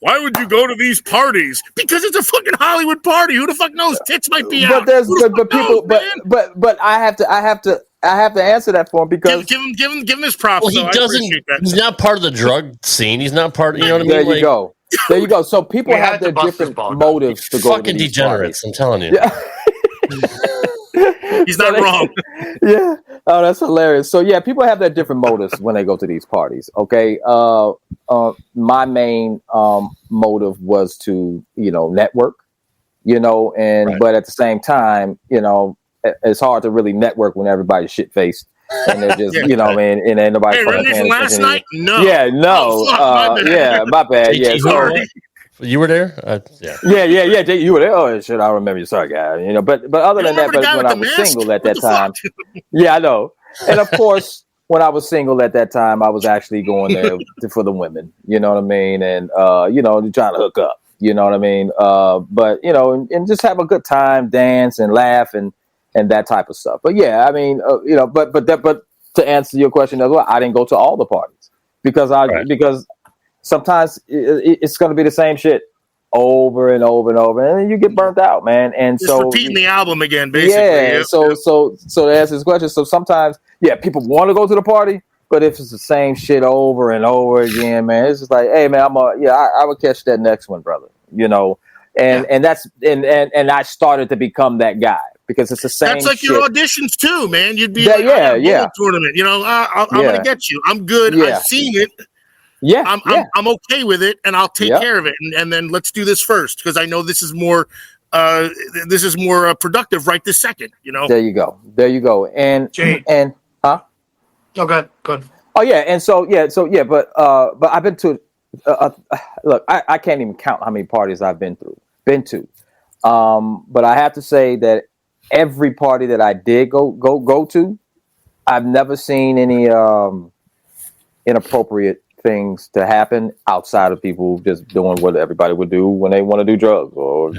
J: Why would you go to these parties? Because it's a fucking Hollywood party. Who the fuck knows? Tits might be out.
A: But I have to answer that for him because
J: give him his props.
C: Well, he doesn't. He's not part of the drug scene. He's not part. You know what I mean?
A: There you go. There you go. So people have their different motives to go to
C: fucking
A: these
C: degenerates.
A: parties.
C: I'm telling you.
J: He's not wrong.
A: Yeah. Oh, that's hilarious. So yeah, people have their different motives when they go to these parties. Okay. My main motive was to, network, but at the same time, it's hard to really network when everybody's shit faced and they're just, and ain't nobody.
J: Hey, remember from last night? No.
A: Yeah, no.
J: Oh, fuck,
A: my bad. Yeah, sorry.
C: You were there? Yeah.
A: Yeah. Jay, you were there. Oh shit, I remember you. Sorry, guy. But other than that, but when I was single at that time, yeah, I know. And of course, when I was single at that time, I was actually going there for the women. You know what I mean? And trying to hook up. You know what I mean? But and just have a good time, dance and laugh and that type of stuff. But yeah, I mean, but to answer your question as well, I didn't go to all the parties because sometimes it's going to be the same shit over and over and over, and then you get burnt out, man. And
J: just
A: so
J: repeating the album again, basically.
A: Yeah. So to answer this question, so sometimes, people want to go to the party, but if it's the same shit over and over again, man, it's just like, hey, man, I would catch that next one, brother. And that's and I started to become that guy because it's the same.
J: That's like
A: shit.
J: your auditions too, man. You'd be
A: yeah.
J: tournament. I'm gonna get you. I'm good.
A: Yeah.
J: I've seen it.
A: Yeah,
J: I'm okay with it, and I'll take care of it. And then let's do this first because I know this is more productive right this second.
A: There you go. And huh?
L: Oh, go ahead.
A: Oh yeah, and but I've been to. Look, I can't even count how many parties I've been to. But I have to say that every party that I did go to, I've never seen any inappropriate things to happen outside of people just doing what everybody would do when they want to do drugs or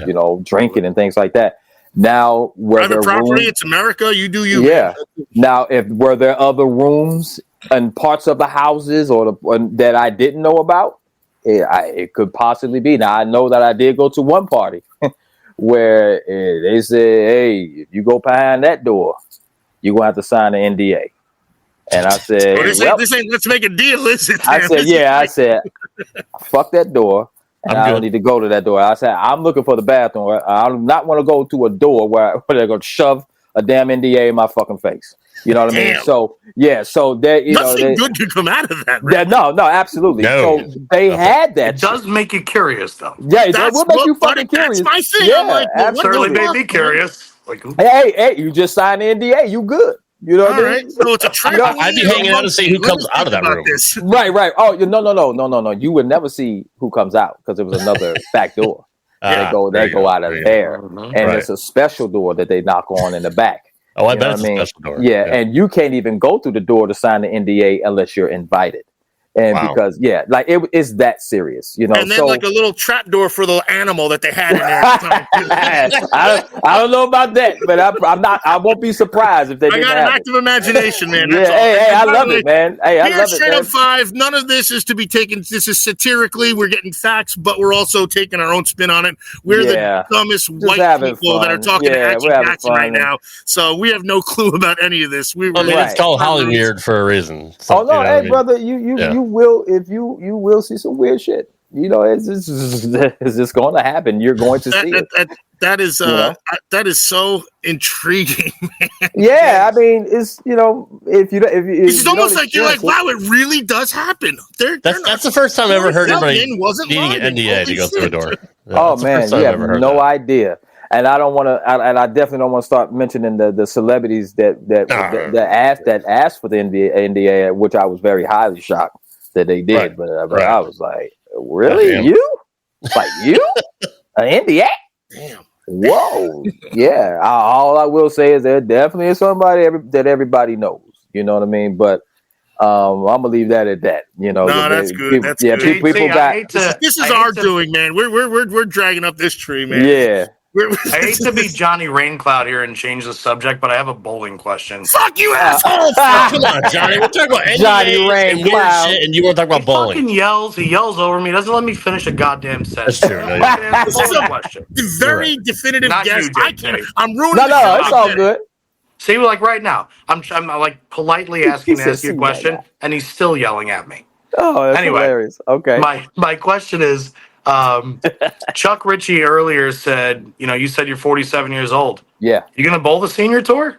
A: drinking and things like that. Now,
J: private property, it's America. You do you.
A: Yeah. Now, were there other rooms and parts of the houses or that I didn't know about? It could possibly be. Now, I know that I did go to one party where they said, "Hey, if you go behind that door, you're gonna have to sign an NDA." And I said,
J: this ain't let's make a deal, is it?
A: I said, fuck that door. And I don't need to go to that door. I said, I'm looking for the bathroom. I do not want to go to a door where they're going to shove a damn NDA in my fucking face. You know what I mean? So, so there,
J: nothing good could come out of that. Right?
A: No, absolutely.
L: No.
A: So they had that.
L: It does make you curious, though.
A: Yeah, that will make you fucking curious.
J: That's my thing.
A: Yeah,
J: I'm like,
L: certainly made me curious. Like,
A: hey, you just signed the NDA. You good. You know what I mean?
J: Right. So it's a trap.
C: I'd be hanging out to see who comes out of that room.
A: Right. Oh, no. You would never see who comes out because it was another back door. They go out of there, and it's a special door that they knock on in the back.
C: Oh, I bet it's a special door.
A: Yeah, and you can't even go through the door to sign the NDA unless you're invited. And because it's that serious, And
J: then like a little trap door for the animal that they had in there.
A: I don't know about that, but I won't be surprised if they. I got an
J: active imagination, man.
A: Yeah, hey, I love it, man. Hey, I love it.
J: Straight Up 5. None of this is to be taken. This is satirically. We're getting facts, but we're also taking our own spin on it. We're the dumbest white people that are talking to Action Jackson right now, so we have no clue about any of this.
C: It's called Hollyweird for a reason.
A: Hey, brother, you will if you will see some weird shit.
X: you know, it's just going to happen. You're going to see it.
J: That is so intriguing, man.
X: Yeah, I mean, it's
J: it's almost like you're like, wow, it really does happen.
C: That's the first time I ever heard anybody
J: wasn't
C: needing an NDA to go through a door.
X: Oh man, you have no idea. And I don't want to, and I definitely don't want to start mentioning the celebrities that asked for the NDA, which I was very highly shocked that they did. But I was like, really, you? Like you? An NDA?
J: Damn.
X: Whoa. Yeah. All I will say is there definitely is somebody that everybody knows. You know what I mean? But I'm gonna leave that at that. You know,
J: no, that's good. That's good.
X: People got
J: this is our doing, man. We're dragging up this tree, man.
X: Yeah.
L: I hate to be Johnny Raincloud here and change the subject, but I have a bowling question.
J: Fuck you, asshole!
C: Come on, Johnny. We're talking about
X: Johnny
C: Raincloud, and you want to talk about bowling?
L: He yells over me. Doesn't let me finish a goddamn sentence.
C: That's true.
J: This is a question. Very definitive guess. I'm ruining.
X: No, it's all good.
L: See, like right now, I'm like politely asking to ask you a question, and he's still yelling at me.
X: Oh, that's hilarious. Okay.
L: My question is. Chuck Ritchie earlier said, you said you're 47 years old.
X: Yeah.
L: You gonna bowl the senior tour?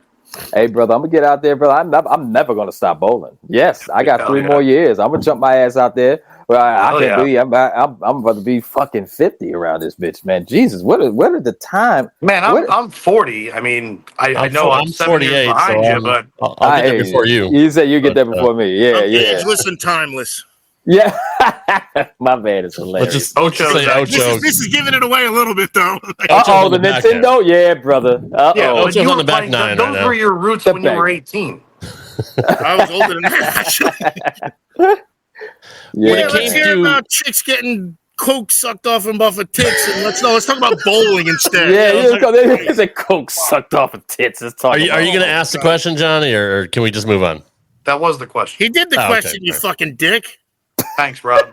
X: Hey, brother, I'm gonna get out there, brother. I'm never gonna stop bowling. Yes, I got 3 more years. I'm gonna jump my ass out there. Well, I can't believe I'm about to be fucking 50 around this bitch, man. Jesus, what are the time?
L: Man, I'm 40. I mean, I know I'm 7 years behind you, but
C: I'll get there before you.
X: You said you get there before me. Yeah,
J: ageless and timeless.
X: Yeah, my man is hilarious.
C: Just Ocho.
J: This is giving it away a little bit, though.
X: The Nintendo? Yeah, brother.
L: Yeah,
C: Ocho's on the back nine.
L: Those were your roots when you were 18.
J: I was older than that, actually. Let's hear about chicks getting coke sucked off them off of tits, and let's talk about bowling instead.
X: It's a coke sucked off of tits.
C: Are you going to ask the question, Johnny, or can we just move on?
L: That was the question.
J: He did the question, you fucking dick.
L: Thanks, Rob.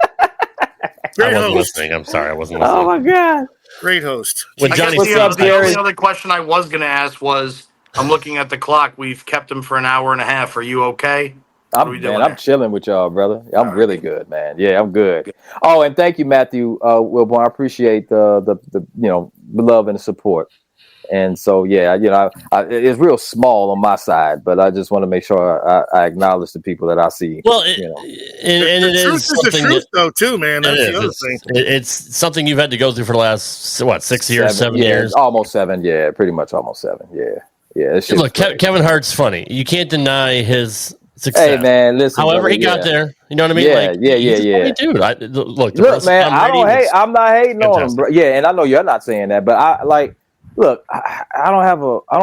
J: Great
C: I wasn't
J: host.
C: listening. I'm sorry, I wasn't listening.
X: Oh my god.
J: Great host.
C: When Johnny,
L: the only other question I was going to ask was, I'm looking at the clock. We've kept him for an hour and a half. Are you okay?
X: I'm chilling with y'all, brother. I'm really good, man. Yeah, I'm good. Oh, and thank you, Matthew Wilborn. I appreciate the love and the support. And so, yeah, it's real small on my side, but I just want to make sure I acknowledge the people that I see.
C: Well,
J: the truth is the truth, though, too, man. That's the other thing.
C: It's something you've had to go through for the last 6 years, 7 years,
X: almost 7. Yeah, pretty much almost 7. Yeah.
C: Look, Kevin Hart's funny. You can't deny his success.
X: Hey, man, listen.
C: However, he got there. You know what I mean?
X: Yeah.
C: Dude,
X: look, man, I'm not hating on him, bro. Yeah, and I know you're not saying that, but look, I don't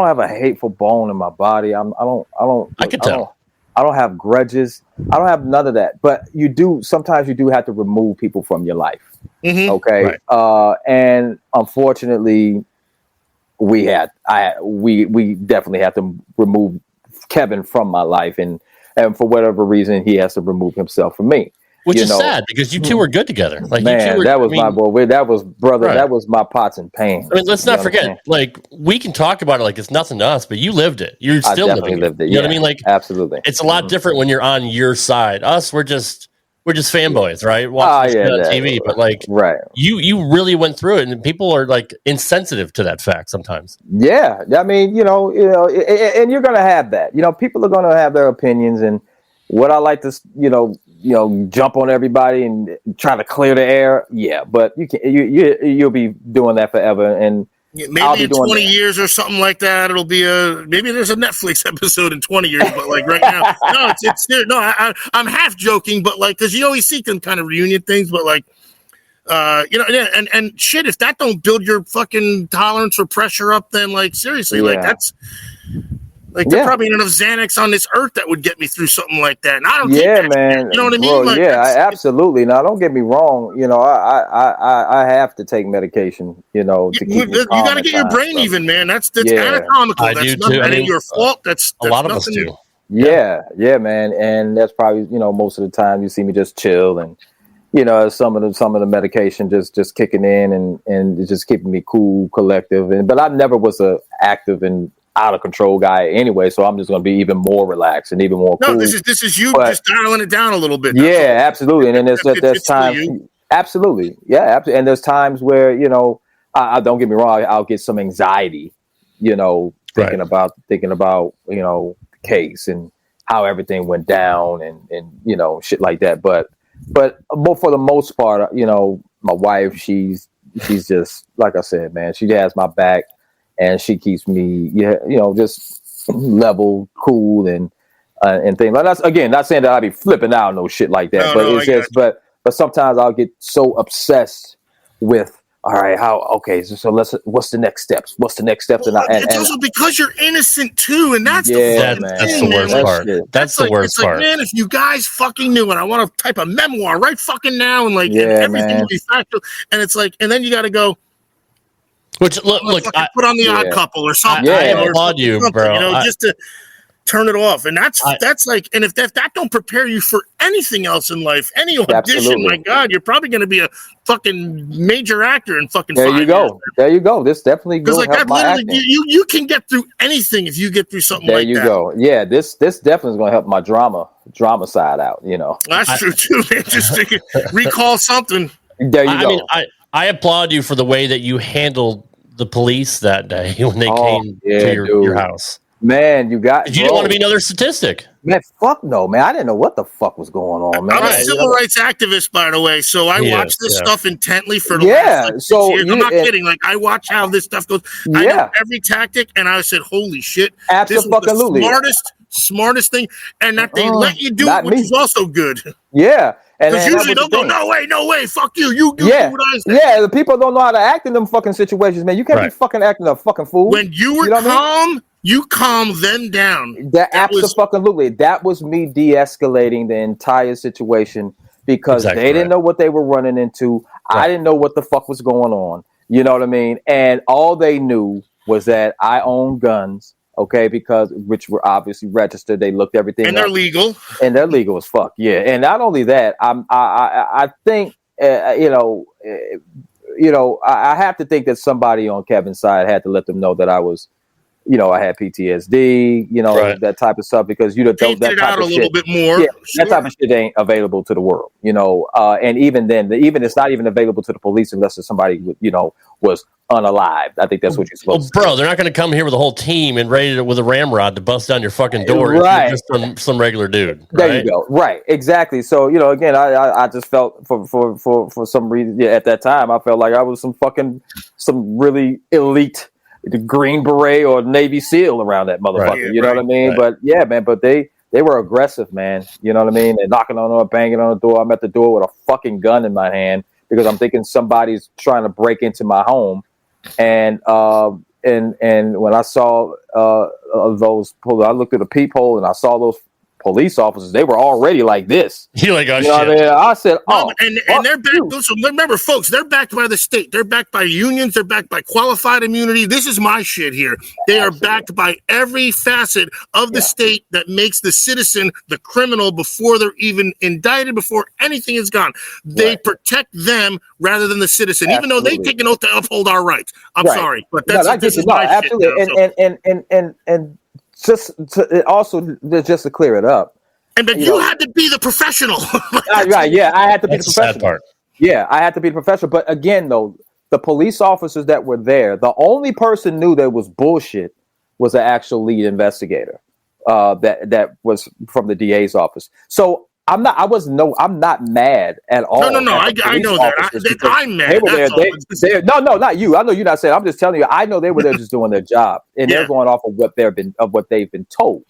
X: have a hateful bone in my body. I can tell. I don't have grudges. I don't have none of that. But sometimes you do have to remove people from your life. Mm-hmm. Okay. Right. And unfortunately, we definitely have to remove Kevin from my life, and for whatever reason, he has to remove himself from me.
C: Which is sad because you two were good together. Like,
X: man, that was my boy. That was brother. Right. That was my pots and pans.
C: I mean, let's not forget. Like, we can talk about it like it's nothing to us, but you lived it. You're still living it. You know what I mean? Like,
X: absolutely.
C: It's a lot different when you're on your side. Us, we're just fanboys, right? Watching on TV, but like,
X: right?
C: You really went through it, and people are like insensitive to that fact sometimes.
X: Yeah, I mean, and you're gonna have that. People are gonna have their opinions, and what I like to, jump on everybody and try to clear the air. Yeah, but you'll be doing that forever, and
J: maybe in 20 years or something like that, it'll be maybe there's a Netflix episode in 20 years. But like right now, I'm half joking, but like because you always see them kind of reunion things, but like. And shit, if that don't build your fucking tolerance or pressure up, then like seriously, like that's. Like, there's probably enough Xanax on this earth that would get me through something like that. And I don't
X: man.
J: You know what I mean?
X: Bro,
J: like,
X: absolutely. Now, don't get me wrong. I have to take medication, to keep me calm.
J: You got to get your brain even, man. That's anatomical. That's not your fault. That's
C: a lot of us do.
X: Yeah, man. And that's probably, most of the time you see me just chill and, some of the medication just kicking in and just keeping me cool, collective. But I never was a active and out of control guy anyway, so I'm just going to be even more relaxed and even more cool.
J: No, this is you just dialing it down a little bit.
X: Yeah, absolutely. And then there's time.
A: Absolutely. Yeah. And there's times where, you know, I don't get me wrong, I'll get some anxiety, you know, thinking about, you know, the case and how everything went down and, you know, shit like that. But for the most part, you know, my wife, she's just, like I said, man, she has my back and she keeps me, you know, just level, cool and things. Like that's, again, not saying that I be flipping out, no shit like that, it's just, but sometimes I'll get so obsessed with, all right, so what's the next steps? What's the next steps?
J: Well, it's also because you're innocent too, and that's
C: that's the worst part. That's the worst part.
J: Like, man, if you guys fucking knew, and I want to type a memoir right fucking now, and like and everything will be factual, and it's like, and then you got to go.
C: Which look,
J: I put on the Odd Couple or something.
C: I applaud you, bro.
J: You know, just to turn it off, and that's like, and if that don't prepare you for anything else in life, any audition, my God, you're probably going to be a fucking major actor in fucking.
A: There you go. There you go. This definitely
J: because like
A: help
J: that, literally, you can get through anything if you get through something like that.
A: There you go. Yeah, this definitely is going to help my drama side out. You know,
J: that's true too, man. Just recall something.
A: There you go.
C: I mean, I applaud you for the way that you handled the police that day when they came to your house.
A: Man, you
C: didn't want to be another statistic.
A: Man, fuck no, man. I didn't know what the fuck was going on, man.
J: I'm a civil rights activist, by the way, so I watch this stuff intently for the
A: last
J: 6 years. I'm not kidding. Like, I watch how this stuff goes. I know every tactic, and I said, holy shit.
A: Absolutely.
J: This was the smartest thing, and that they let you do it, which is also good.
A: Yeah.
J: Because usually they'll go, no way, fuck you. You do what I say.
A: Yeah, the people don't know how to act in them fucking situations, man. You can't be fucking acting a fucking fool.
J: When you were calm, you calm them down.
A: Absolutely. That was me de-escalating the entire situation because they didn't know what they were running into. I didn't know what the fuck was going on. You know what I mean? And all they knew was that I own guns. Okay, which were obviously registered. They looked everything
J: and they're legal.
A: And they're legal as fuck. Yeah, and not only that, I think I have to think that somebody on Kevin's side had to let them know that I was, you know, I had PTSD, you know, that type of stuff because you don't that type of shit.
J: Little bit more.
A: Yeah, that type of shit ain't available to the world, you know. And even then, it's not even available to the police unless it's somebody, you know, was unalived. I think that's what you're supposed to
C: bro, they're not going to come here with a whole team and ready with a ramrod to bust down your fucking door.
A: Right.
C: If you're just some regular dude.
A: There you go. Right. Exactly. So, you know, again, I just felt for some reason at that time, I felt like I was some really elite Green Beret or Navy SEAL around that motherfucker.
C: Right.
A: You know what I mean? But yeah, man, but they were aggressive, man. You know what I mean? They're knocking on the door, banging on the door. I'm at the door with a fucking gun in my hand because I'm thinking somebody's trying to break into my home. And when I saw those, I looked at the peephole and I saw those police officers. They were already like this.
C: You're like, oh,
A: you know
C: shit.
A: What I mean? I said,
J: and they're backed. So remember, folks, they're backed by the state. They're backed by unions. They're backed by qualified immunity. This is my shit here. They are backed by every facet of the state that makes the citizen the criminal before they're even indicted, before anything is gone. They protect them rather than the citizen, even though they take an oath to uphold our rights. I'm sorry, but this is my
A: absolutely.
J: Shit.
A: And just to clear it up,
J: but you had to be the professional.
A: Right? Yeah, I had to be the
C: That's the sad
A: professional.
C: part.
A: Yeah, I had to be the professional. But again, though, the police officers that were there, the only person knew that was bullshit was the actual lead investigator. That was from the DA's office. So I'm not mad at all.
J: No. I know that. I'm mad.
A: They were there. No, not you. I know you're not saying. I'm just telling you. I know they were there just doing their job, and they're going off of what they've been told.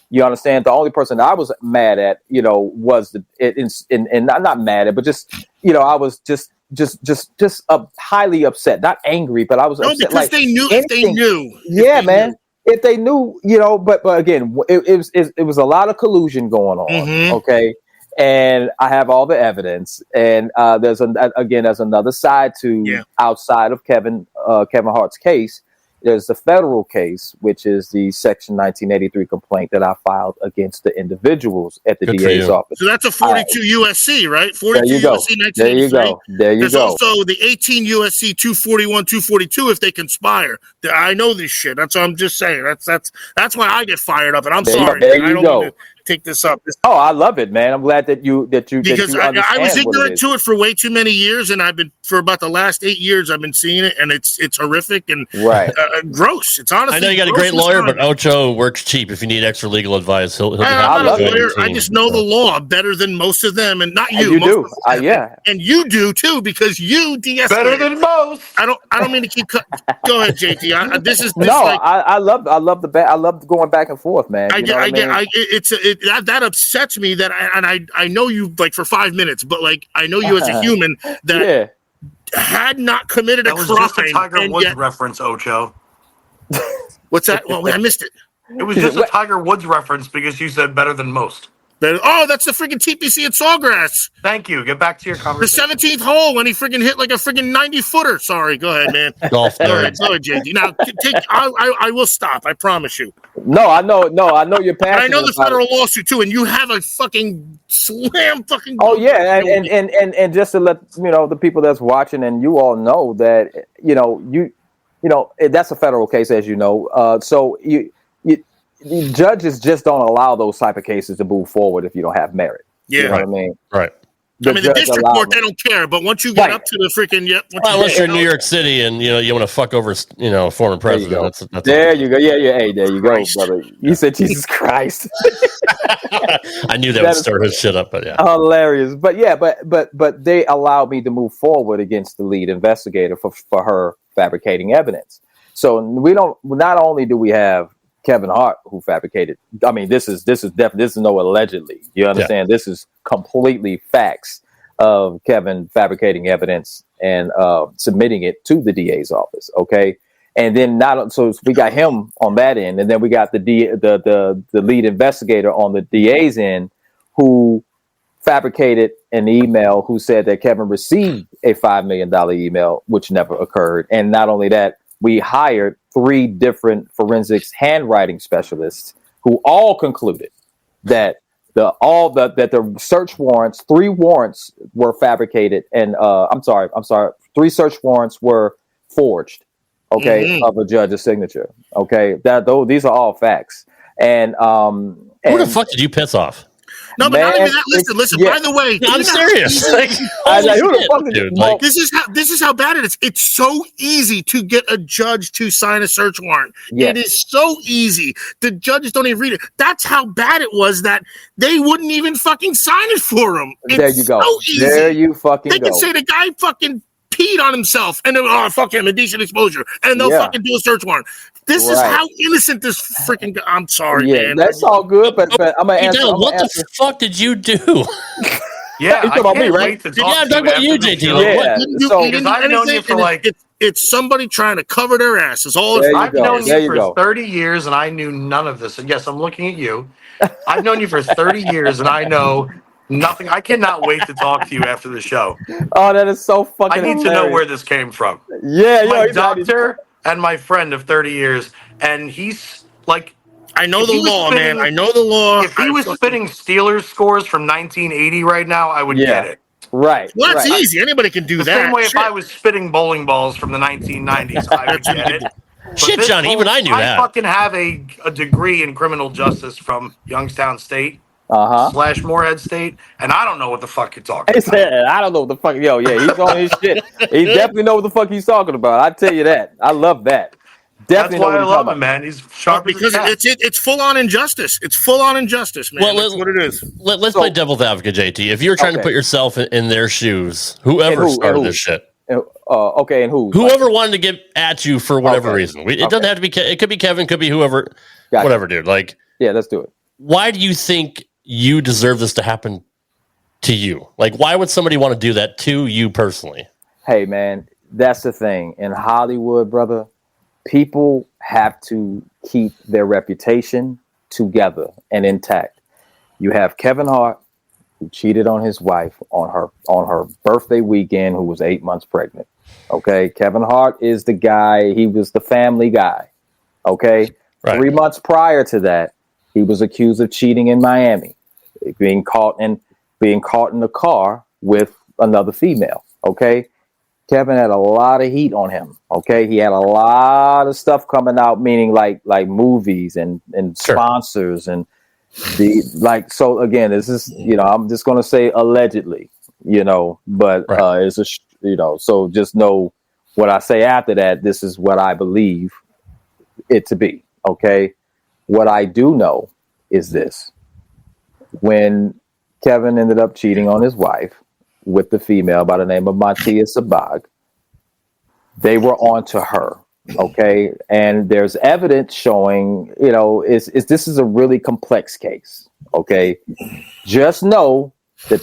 A: You understand? The only person I was mad at, you know, was and I'm not mad at, but just, you know, I was just highly upset, not angry, but I was upset.
J: Because
A: like
J: they knew. If they knew.
A: Yeah, man. If they knew, you know, but again, it was a lot of collusion going on.
J: Mm-hmm.
A: Okay. And I have all the evidence, and there's another side to outside of Kevin Hart's case. There's the federal case, which is the Section 1983 complaint that I filed against the individuals at the DA's office.
J: So that's a 42 USC, right? 42 USC 1983.
A: There you go.
J: There's also the 18 USC 241, 242 if they conspire. I know this shit. That's what I'm just saying. That's why I get fired up, and I'm sorry.
A: There you go.
J: take this up.
A: Oh, I love it, man. I'm glad that you
J: Because I was
A: understand what it
J: ignorant
A: is.
J: to it for way too many years, and for about the last 8 years I've been seeing it, and it's horrific and gross. It's honestly.
C: I know you got a great lawyer, but Ocho works cheap. If you need extra legal advice, he'll be
J: I'm not a
C: happy to join
J: lawyer.
C: your team.
J: I just know the law better than most of them, and not
A: And
J: you.
A: you
J: most
A: do.
J: of them.
A: Yeah.
J: And you do too, because you de-escalate.
L: Better than most.
J: I don't mean to keep. Go ahead, JT. This is
A: No,
J: like,
A: I love going back and forth, man.
J: that upsets me that I know you like for 5 minutes, but like I know you as a human that had not committed a
L: That was
J: crime.
L: just a Tiger
J: and
L: Woods
J: yet-
L: reference, Ocho.
J: What's that? Well, I missed it.
L: It was just a Tiger Woods reference because you said better than most.
J: Oh, that's the freaking TPC at Sawgrass.
L: Thank you. Get back to your
J: The
L: conversation.
J: 17th hole when he freaking hit like a freaking 90-footer. Sorry, go ahead, man.
C: Golf
J: Go
C: nerd.
J: ahead, JT. Now, I will stop. I promise you.
A: No, I know you're passionate.
J: And I know the
A: about
J: federal
A: it.
J: lawsuit too, and you have a fucking slam fucking.
A: Oh yeah, and just to let the people that's watching and you all know that that's a federal case, as you know. So the judges just don't allow those type of cases to move forward if you don't have merit.
J: Yeah,
A: you know what I mean.
C: Right.
J: The district court, they don't care, but once you get up to the freaking
C: Unless you're in New York City and you want to fuck over a former president. That's
A: there you go. Yeah. Hey, there you go, brother. You said Jesus Christ.
C: I knew that would stir his shit up, but yeah.
A: Hilarious. But yeah, but they allowed me to move forward against the lead investigator for her fabricating evidence. So we don't. Not only do we have Kevin Hart who fabricated. I mean, this is no allegedly. You understand? Yeah. This is completely facts of Kevin fabricating evidence and submitting it to the DA's office. Okay, and then so we got him on that end, and then we got the lead investigator on the DA's end who fabricated an email who said that Kevin received a $5 million email, which never occurred, and not only that. We hired 3 different forensics handwriting specialists who all concluded that the search warrants, 3 warrants were fabricated, and 3 search warrants were forged, of a judge's signature. Okay, these are all facts. And
C: who the fuck did you piss off?
J: No, but not even that. Listen. By the way,
C: I'm serious.
J: This is how bad it is. It's so easy to get a judge to sign a search warrant. Yes. It is so easy. The judges don't even read it. That's how bad it was that they wouldn't even fucking sign it for him.
A: There you go.
J: So easy.
A: There you fucking
J: go. They can say the guy fucking peed on himself and then fuck him, indecent exposure, and they'll fucking do a search warrant. This is how innocent this freaking guy. I'm sorry, man.
A: That's all good, but I'm gonna answer.
C: What the fuck did you do?
L: Yeah,
A: you talking about me, right?
C: I'm talking about you, JT.
L: Because I've known you for
J: it's somebody trying to cover their ass. Is all.
L: I've known you for 30 years, and I knew none of this. And yes, I'm looking at you. I've known you for 30 years, and I know nothing. I cannot wait to talk to you after the show.
A: Oh, that is so fucking.
L: I need to know where this came from.
A: Yeah,
L: my doctor and my friend of 30 years, and he's like,
J: I know the law, man. I know the law.
L: If he was spitting Steelers scores from 1980 right now, I would get it.
A: Right.
J: Well, that's easy. Anybody can do
L: the
J: that.
L: Same way if I was spitting bowling balls from the 1990s, I would get it.
C: Shit, Johnny, even I knew that.
L: I fucking have a degree in criminal justice from Youngstown State. / Morehead State, and I don't know what the fuck you're talking about.
A: I don't know what the fuck. He's on his shit. He definitely know what the fuck he's talking about. I tell you that. I love that. Definitely.
L: That's why I love him, man. He's sharp
J: because it's full on injustice. It's full on injustice, man. That's what it is.
C: Let's play devil's advocate, JT. If you're trying to put yourself in their shoes, whoever started this shit.
A: And who?
C: Whoever wanted to get at you for whatever reason. It doesn't have to be. It could be Kevin. Could be whoever. Gotcha. Whatever, dude. Like,
A: yeah, let's do it.
C: Why do you think you deserve this to happen to you? Like, why would somebody want to do that to you personally?
A: Hey, man, that's the thing. In Hollywood, brother, people have to keep their reputation together and intact. You have Kevin Hart, who cheated on his wife on her birthday weekend, who was 8 months pregnant. Okay, Kevin Hart is the guy. He was the family guy. Okay, 3 months prior to that, he was accused of cheating in Miami, being caught in the car with another female. Okay, Kevin had a lot of heat on him. Okay, he had a lot of stuff coming out, meaning like movies and sponsors and So again, this is, I'm just going to say allegedly, but it's so just know what I say after that. This is what I believe it to be. Okay. What I do know is this: when Kevin ended up cheating on his wife with the female by the name of Matia Sabag, they were on to her. Okay. And there's evidence showing, this is a really complex case. Okay. Just know that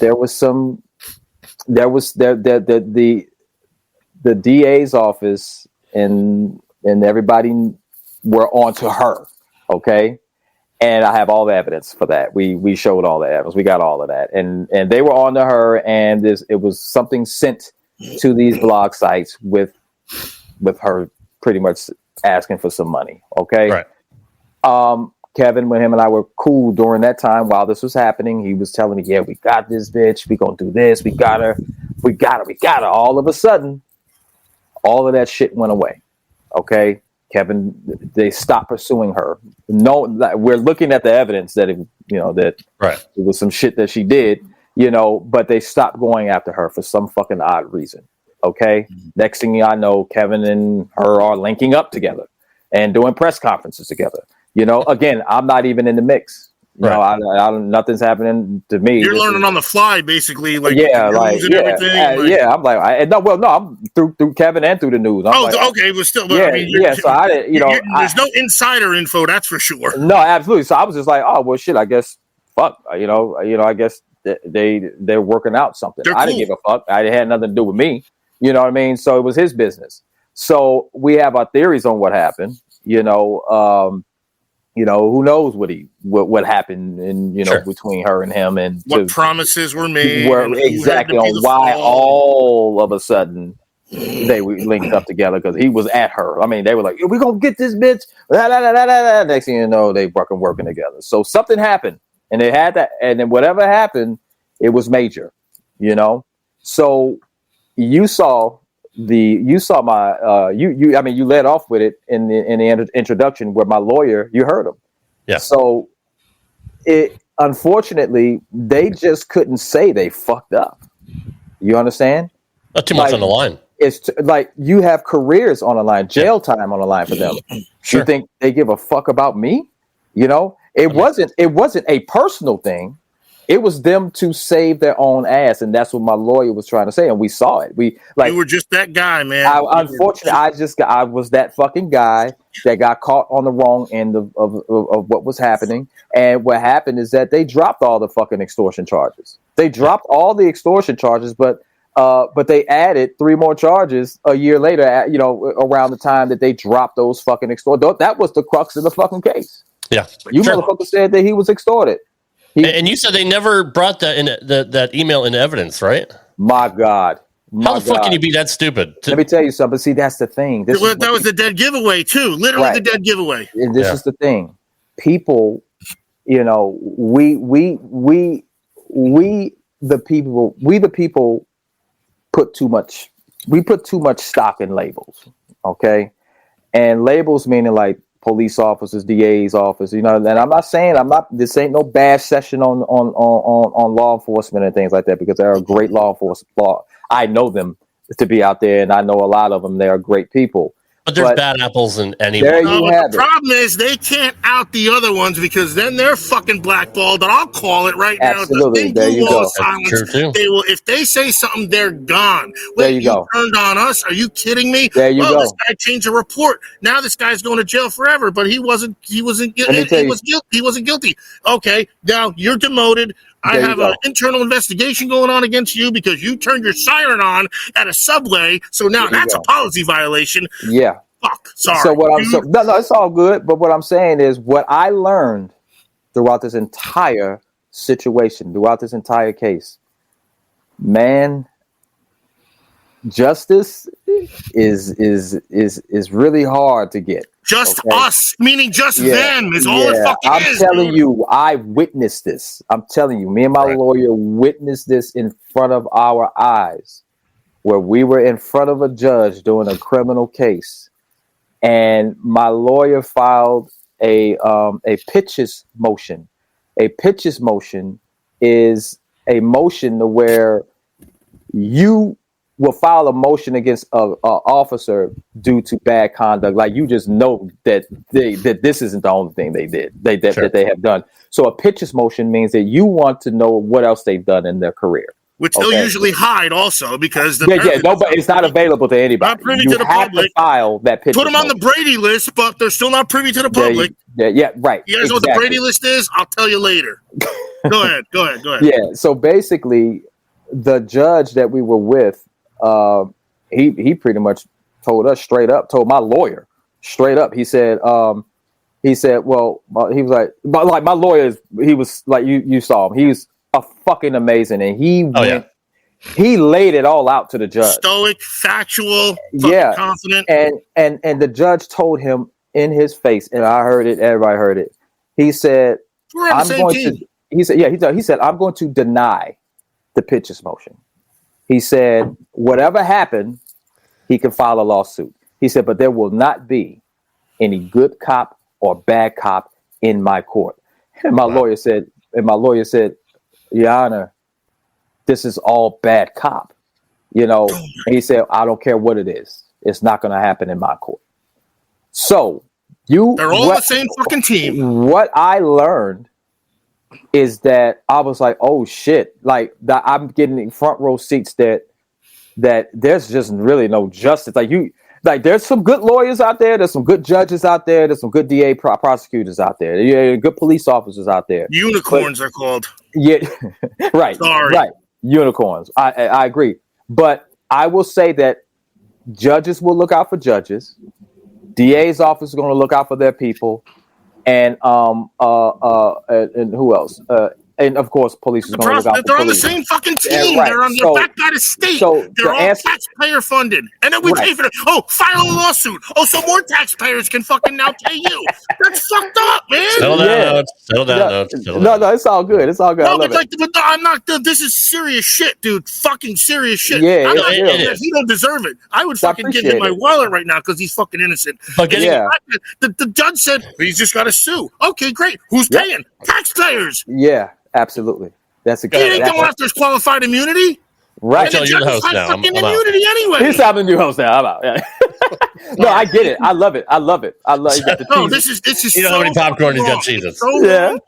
A: the DA's office and everybody were on to her. Okay. And I have all the evidence for that. We showed all the evidence. We got all of that. And they were on to her, and it was something sent to these blog sites with her pretty much asking for some money. Okay. Right. Kevin, when him and I were cool during that time while this was happening, he was telling me, yeah, we got this bitch. We gonna do this. We got her. All of a sudden, all of that shit went away. Okay. Kevin, they stopped pursuing her. No, we're looking at the evidence that it was some shit that she did, but they stopped going after her for some fucking odd reason. Okay. Mm-hmm. Next thing I know, Kevin and her are linking up together and doing press conferences together. Again, I'm not even in the mix. I nothing's happening to me.
J: You're learning on the fly, basically. I'm
A: I'm through Kevin and through the news.
J: Okay, but still, So I didn't. There's no insider info, that's for sure.
A: No, absolutely. So I was just like, oh well, shit. I guess, fuck. I guess they're working out something. I didn't give a fuck. It had nothing to do with me. You know what I mean? So it was his business. So we have our theories on what happened. Who knows what happened in between her and him, and
J: what promises were made,
A: exactly on why all of a sudden they linked up together, because he was at her. I mean, they were like, "We're gonna get this bitch." Next thing you know, they working together. So something happened, and they had that, and then whatever happened, it was major. So you saw you led off with it in the introduction where my lawyer, you heard him.
C: Yeah.
A: So unfortunately, they just couldn't say they fucked up. You understand?
C: Not too much on the line.
A: It's like you have careers on the line, jail time on the line for them.
C: Sure.
A: You think they give a fuck about me? It wasn't a personal thing. It was them to save their own ass, and that's what my lawyer was trying to say, and we saw it. You
J: were just that guy, man.
A: Unfortunately, I was that fucking guy that got caught on the wrong end of what was happening. And what happened is that they dropped all the fucking extortion charges. They dropped all the extortion charges, but they added 3 more charges a year later. Around the time that they dropped those fucking extort. That was the crux of the fucking case.
C: Yeah,
A: motherfucker said that he was extorted.
C: And you said they never brought that email into evidence, right?
A: My God.
C: How the fuck can you be that stupid?
A: Let me tell you something. See, that's the thing.
J: That was the dead giveaway, too. Literally the dead giveaway.
A: And this is the thing. People, we the people put too much stock in labels. Okay. And labels meaning like police officers, DA's office, and I'm not saying this ain't no bad session on law enforcement and things like that, because there are great law enforcement. I know them to be out there, and I know a lot of them. They are great people.
C: But there's bad apples in any
A: there
C: one.
A: You have
J: the problem is they can't out the other ones, because then they're fucking blackballed. And I'll call it right now.
A: Absolutely. There you go.
J: True too. They will, if they say something, they're gone.
A: There you go.
J: Turned on us? Are you kidding me?
A: There you go.
J: This guy changed a report. Now this guy's going to jail forever. But he wasn't guilty. Okay, now you're demoted. I have an internal investigation going on against you because you turned your siren on at a subway. So now that's a policy violation.
A: Yeah.
J: Fuck. Sorry.
A: So no, it's all good. But what I'm saying is, what I learned throughout this entire situation, throughout this entire case, man, justice is really hard to get.
J: Just us, meaning just them, is all it fucking
A: is. I'm telling you, I witnessed this. I'm telling you, me and my lawyer witnessed this in front of our eyes, where we were in front of a judge doing a criminal case, and my lawyer filed a pitches motion A pitches motion is a motion to where you will file a motion against a officer due to bad conduct. Like you just know that this isn't the only thing they did that they have done. So a pitches motion means that you want to know what else they've done in their career.
J: Which they'll usually hide also because
A: but it's not available to anybody.
J: Not privy
A: you
J: to the
A: have
J: public.
A: To file that pitches
J: Put them on the
A: motion.
J: Brady list, but they're still not privy to the public.
A: Yeah, right.
J: You guys know what the Brady list is? I'll tell you later. Go ahead.
A: Yeah, so basically, the judge that we were with, he pretty much told my lawyer straight up. He said, well, he was like my lawyer, he was like, you saw him. He was a fucking amazing, and he laid it all out to the judge.
J: Stoic, factual, confident.
A: And the judge told him in his face, and I heard it, everybody heard it. He said,
J: we're on the same team.
A: He said, I'm going to deny the pitches motion. He said, whatever happened, he can file a lawsuit. He said, but there will not be any good cop or bad cop in my court. And my lawyer said, Your Honor, this is all bad cop. And he said, I don't care what it is. It's not going to happen in my court. So
J: they're all the same fucking team.
A: What I learned is that I was like, oh shit, like that I'm getting front row seats that there's just really no justice. Like there's some good lawyers out there, there's some good judges out there, there's some good DA prosecutors out there, good police officers out there.
J: Unicorns are called.
A: Yeah, right.
J: Sorry.
A: Right. Unicorns. I agree. But I will say that judges will look out for judges. DA's office is going to look out for their people. And who else? And of course, police is going to look out for
J: They're on the
A: police.
J: same fucking team.
A: Yeah, right.
J: They're backed by the state. They're all taxpayer funded. And then we pay for it. Oh, file a lawsuit. Oh, so more taxpayers can fucking now pay you. That's fucked up, man.
C: Settle down.
A: No, it's all good. It's all good.
J: No, but I'm not. This is serious shit, dude. Fucking serious shit.
A: Yeah,
J: I'm not
A: it is.
J: He don't deserve it. I would fucking give him my wallet right now because he's fucking innocent.
C: But
J: the judge said he's just got to sue. Okay, great. Who's paying? Taxpayers.
A: Yeah, absolutely. That's a
J: good. He ain't going after his qualified immunity.
A: Right.
C: You're the host now.
J: I'm immunity anyway.
A: He's the new host now. I'm out. Yeah. No, I get it. I love it.
J: No, this is.
C: You know how many popcorn he's got cheeses.
J: So wrong.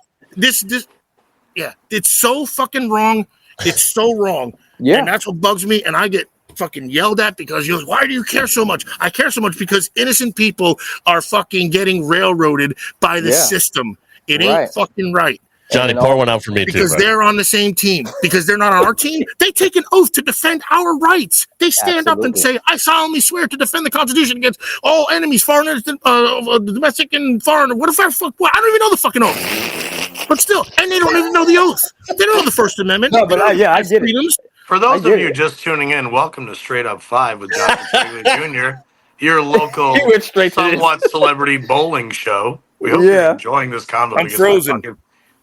J: It's so fucking wrong. It's so wrong.
A: Yeah,
J: and that's what bugs me. And I get fucking yelled at because you're like, why do you care so much? I care so much because innocent people are fucking getting railroaded by the system. It ain't fucking right.
C: Johnny, pour one out for me
J: because
C: too.
J: Because they're on the same team. Because they're not on our team. They take an oath to defend our rights. They stand up and say, I solemnly swear to defend the Constitution against all enemies, foreigners, domestic and foreign. What if I fuck? What? I don't even know the fucking oath. But still, and they don't even know the oath. They don't know the First Amendment.
A: No, but I get it.
L: For those of you just tuning in, welcome to Straight Up 5 with Johnny Petraglia Jr., your local somewhat celebrity bowling show. We hope you're enjoying this combo.
J: I'm frozen.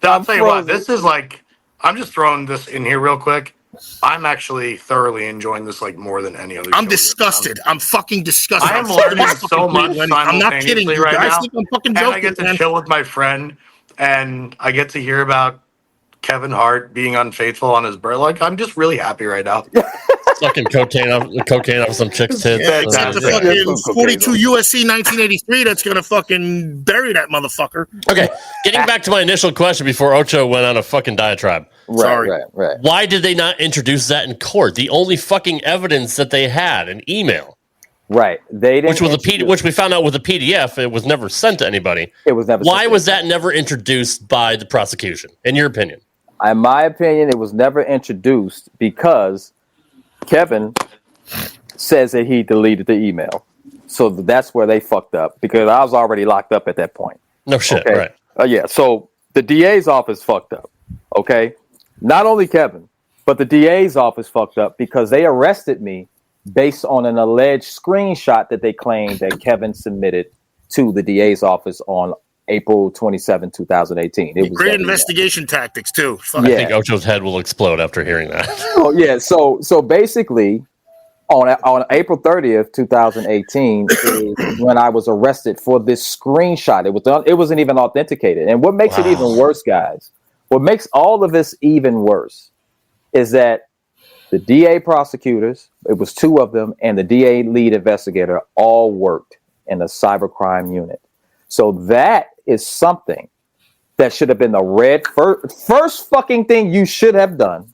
L: I'll tell you what, this is like, I'm just throwing this in here real quick. I'm actually thoroughly enjoying this like more than any other show.
J: I'm disgusted. I'm fucking disgusted.
L: I am learning so much
J: I'm not kidding you
L: right
J: guys
L: now.
J: think I'm fucking
L: and
J: joking,
L: I get to chill with my friend, and I get to hear about Kevin Hart being unfaithful on his birthday. Like, I'm just really happy right now.
C: Fucking cocaine off some chick's tits.
J: Except the fucking 42 USC 1983 that's going to fucking bury that motherfucker.
C: Okay, getting back to my initial question before Ocho went on a fucking diatribe.
A: Right.
C: Why did they not introduce that in court? The only fucking evidence that they had, an email.
A: Right. They didn't.
C: Which we found out with a PDF. It was never sent to anybody.
A: It was never.
C: Why was that never introduced by the prosecution? In your opinion?
A: In my opinion, it was never introduced because Kevin says that he deleted the email. So that's where they fucked up because I was already locked up at that point.
C: No shit, right.
A: Yeah, so the DA's office fucked up, okay? Not only Kevin, but the DA's office fucked up because they arrested me based on an alleged screenshot that they claimed that Kevin submitted to the DA's office on April 27, 2018. It was
J: great investigation tactics too.
C: I think Ocho's head will explode after hearing that.
A: Oh yeah, so basically on April 30th, 2018 is when I was arrested for this screenshot. It wasn't even authenticated. And what makes it even worse, guys,
X: What makes all of this even worse is that the DA prosecutors, it was 2 of them, and the DA lead investigator all worked in the cybercrime unit. So that is something that should have been the first fucking thing you should have done.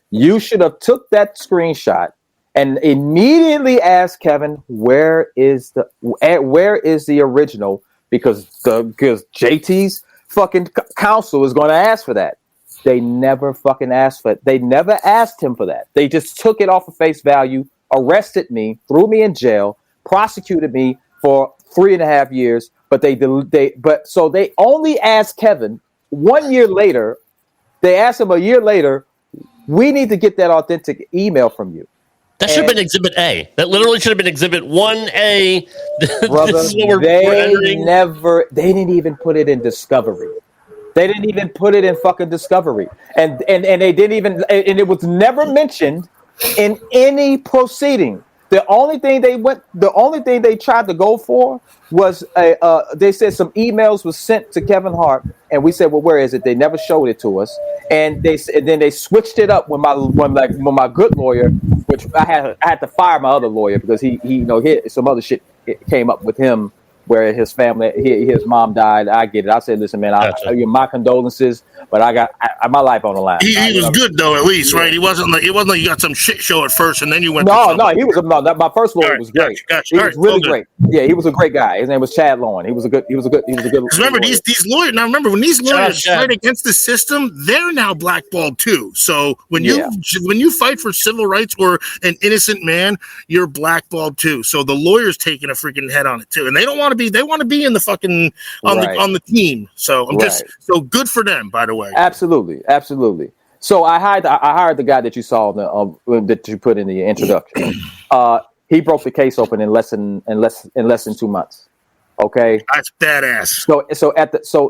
X: You should have took that screenshot and immediately asked Kevin, where is the original? Because JT's fucking counsel is going to ask for that. They never fucking asked for it. They never asked him for that. They just took it off of face value, arrested me, threw me in jail, prosecuted me for 3.5 years. But they only asked Kevin 1 year later. They asked him a year later, we need to get that authentic email from you.
C: That should have been Exhibit A. That literally should have been Exhibit 1A.
X: Brother, they didn't even put it in Discovery. They didn't even put it in fucking Discovery. And they didn't even, and it was never mentioned in any proceeding. The only thing they tried to go for was they said some emails was sent to Kevin Hart, and we said, well, where is it? They never showed it to us, and then they switched it up when my good lawyer, which I had to fire my other lawyer because he some other shit came up with him where his family, his mom died. I get it. I said, listen, man, my condolences, but I got my life on the line.
J: He was good though, at least, right? It wasn't like you got some shit show at first and then you went.
X: My first lawyer was great. He was really great. Yeah, he was a great guy. His name was Chad Lowen. He was a good.
J: Remember these lawyers. Now remember when these lawyers fight against the system, they're now blackballed too. So when you fight for civil rights or an innocent man, you're blackballed too. So the lawyer's taking a freaking head on it too, and they don't want to be. They want to be in the fucking on the team. So so good for them. By the way,
X: absolutely. So I hired the guy that you saw that you put in the introduction. He broke the case open in less than 2 months. Okay,
J: that's badass.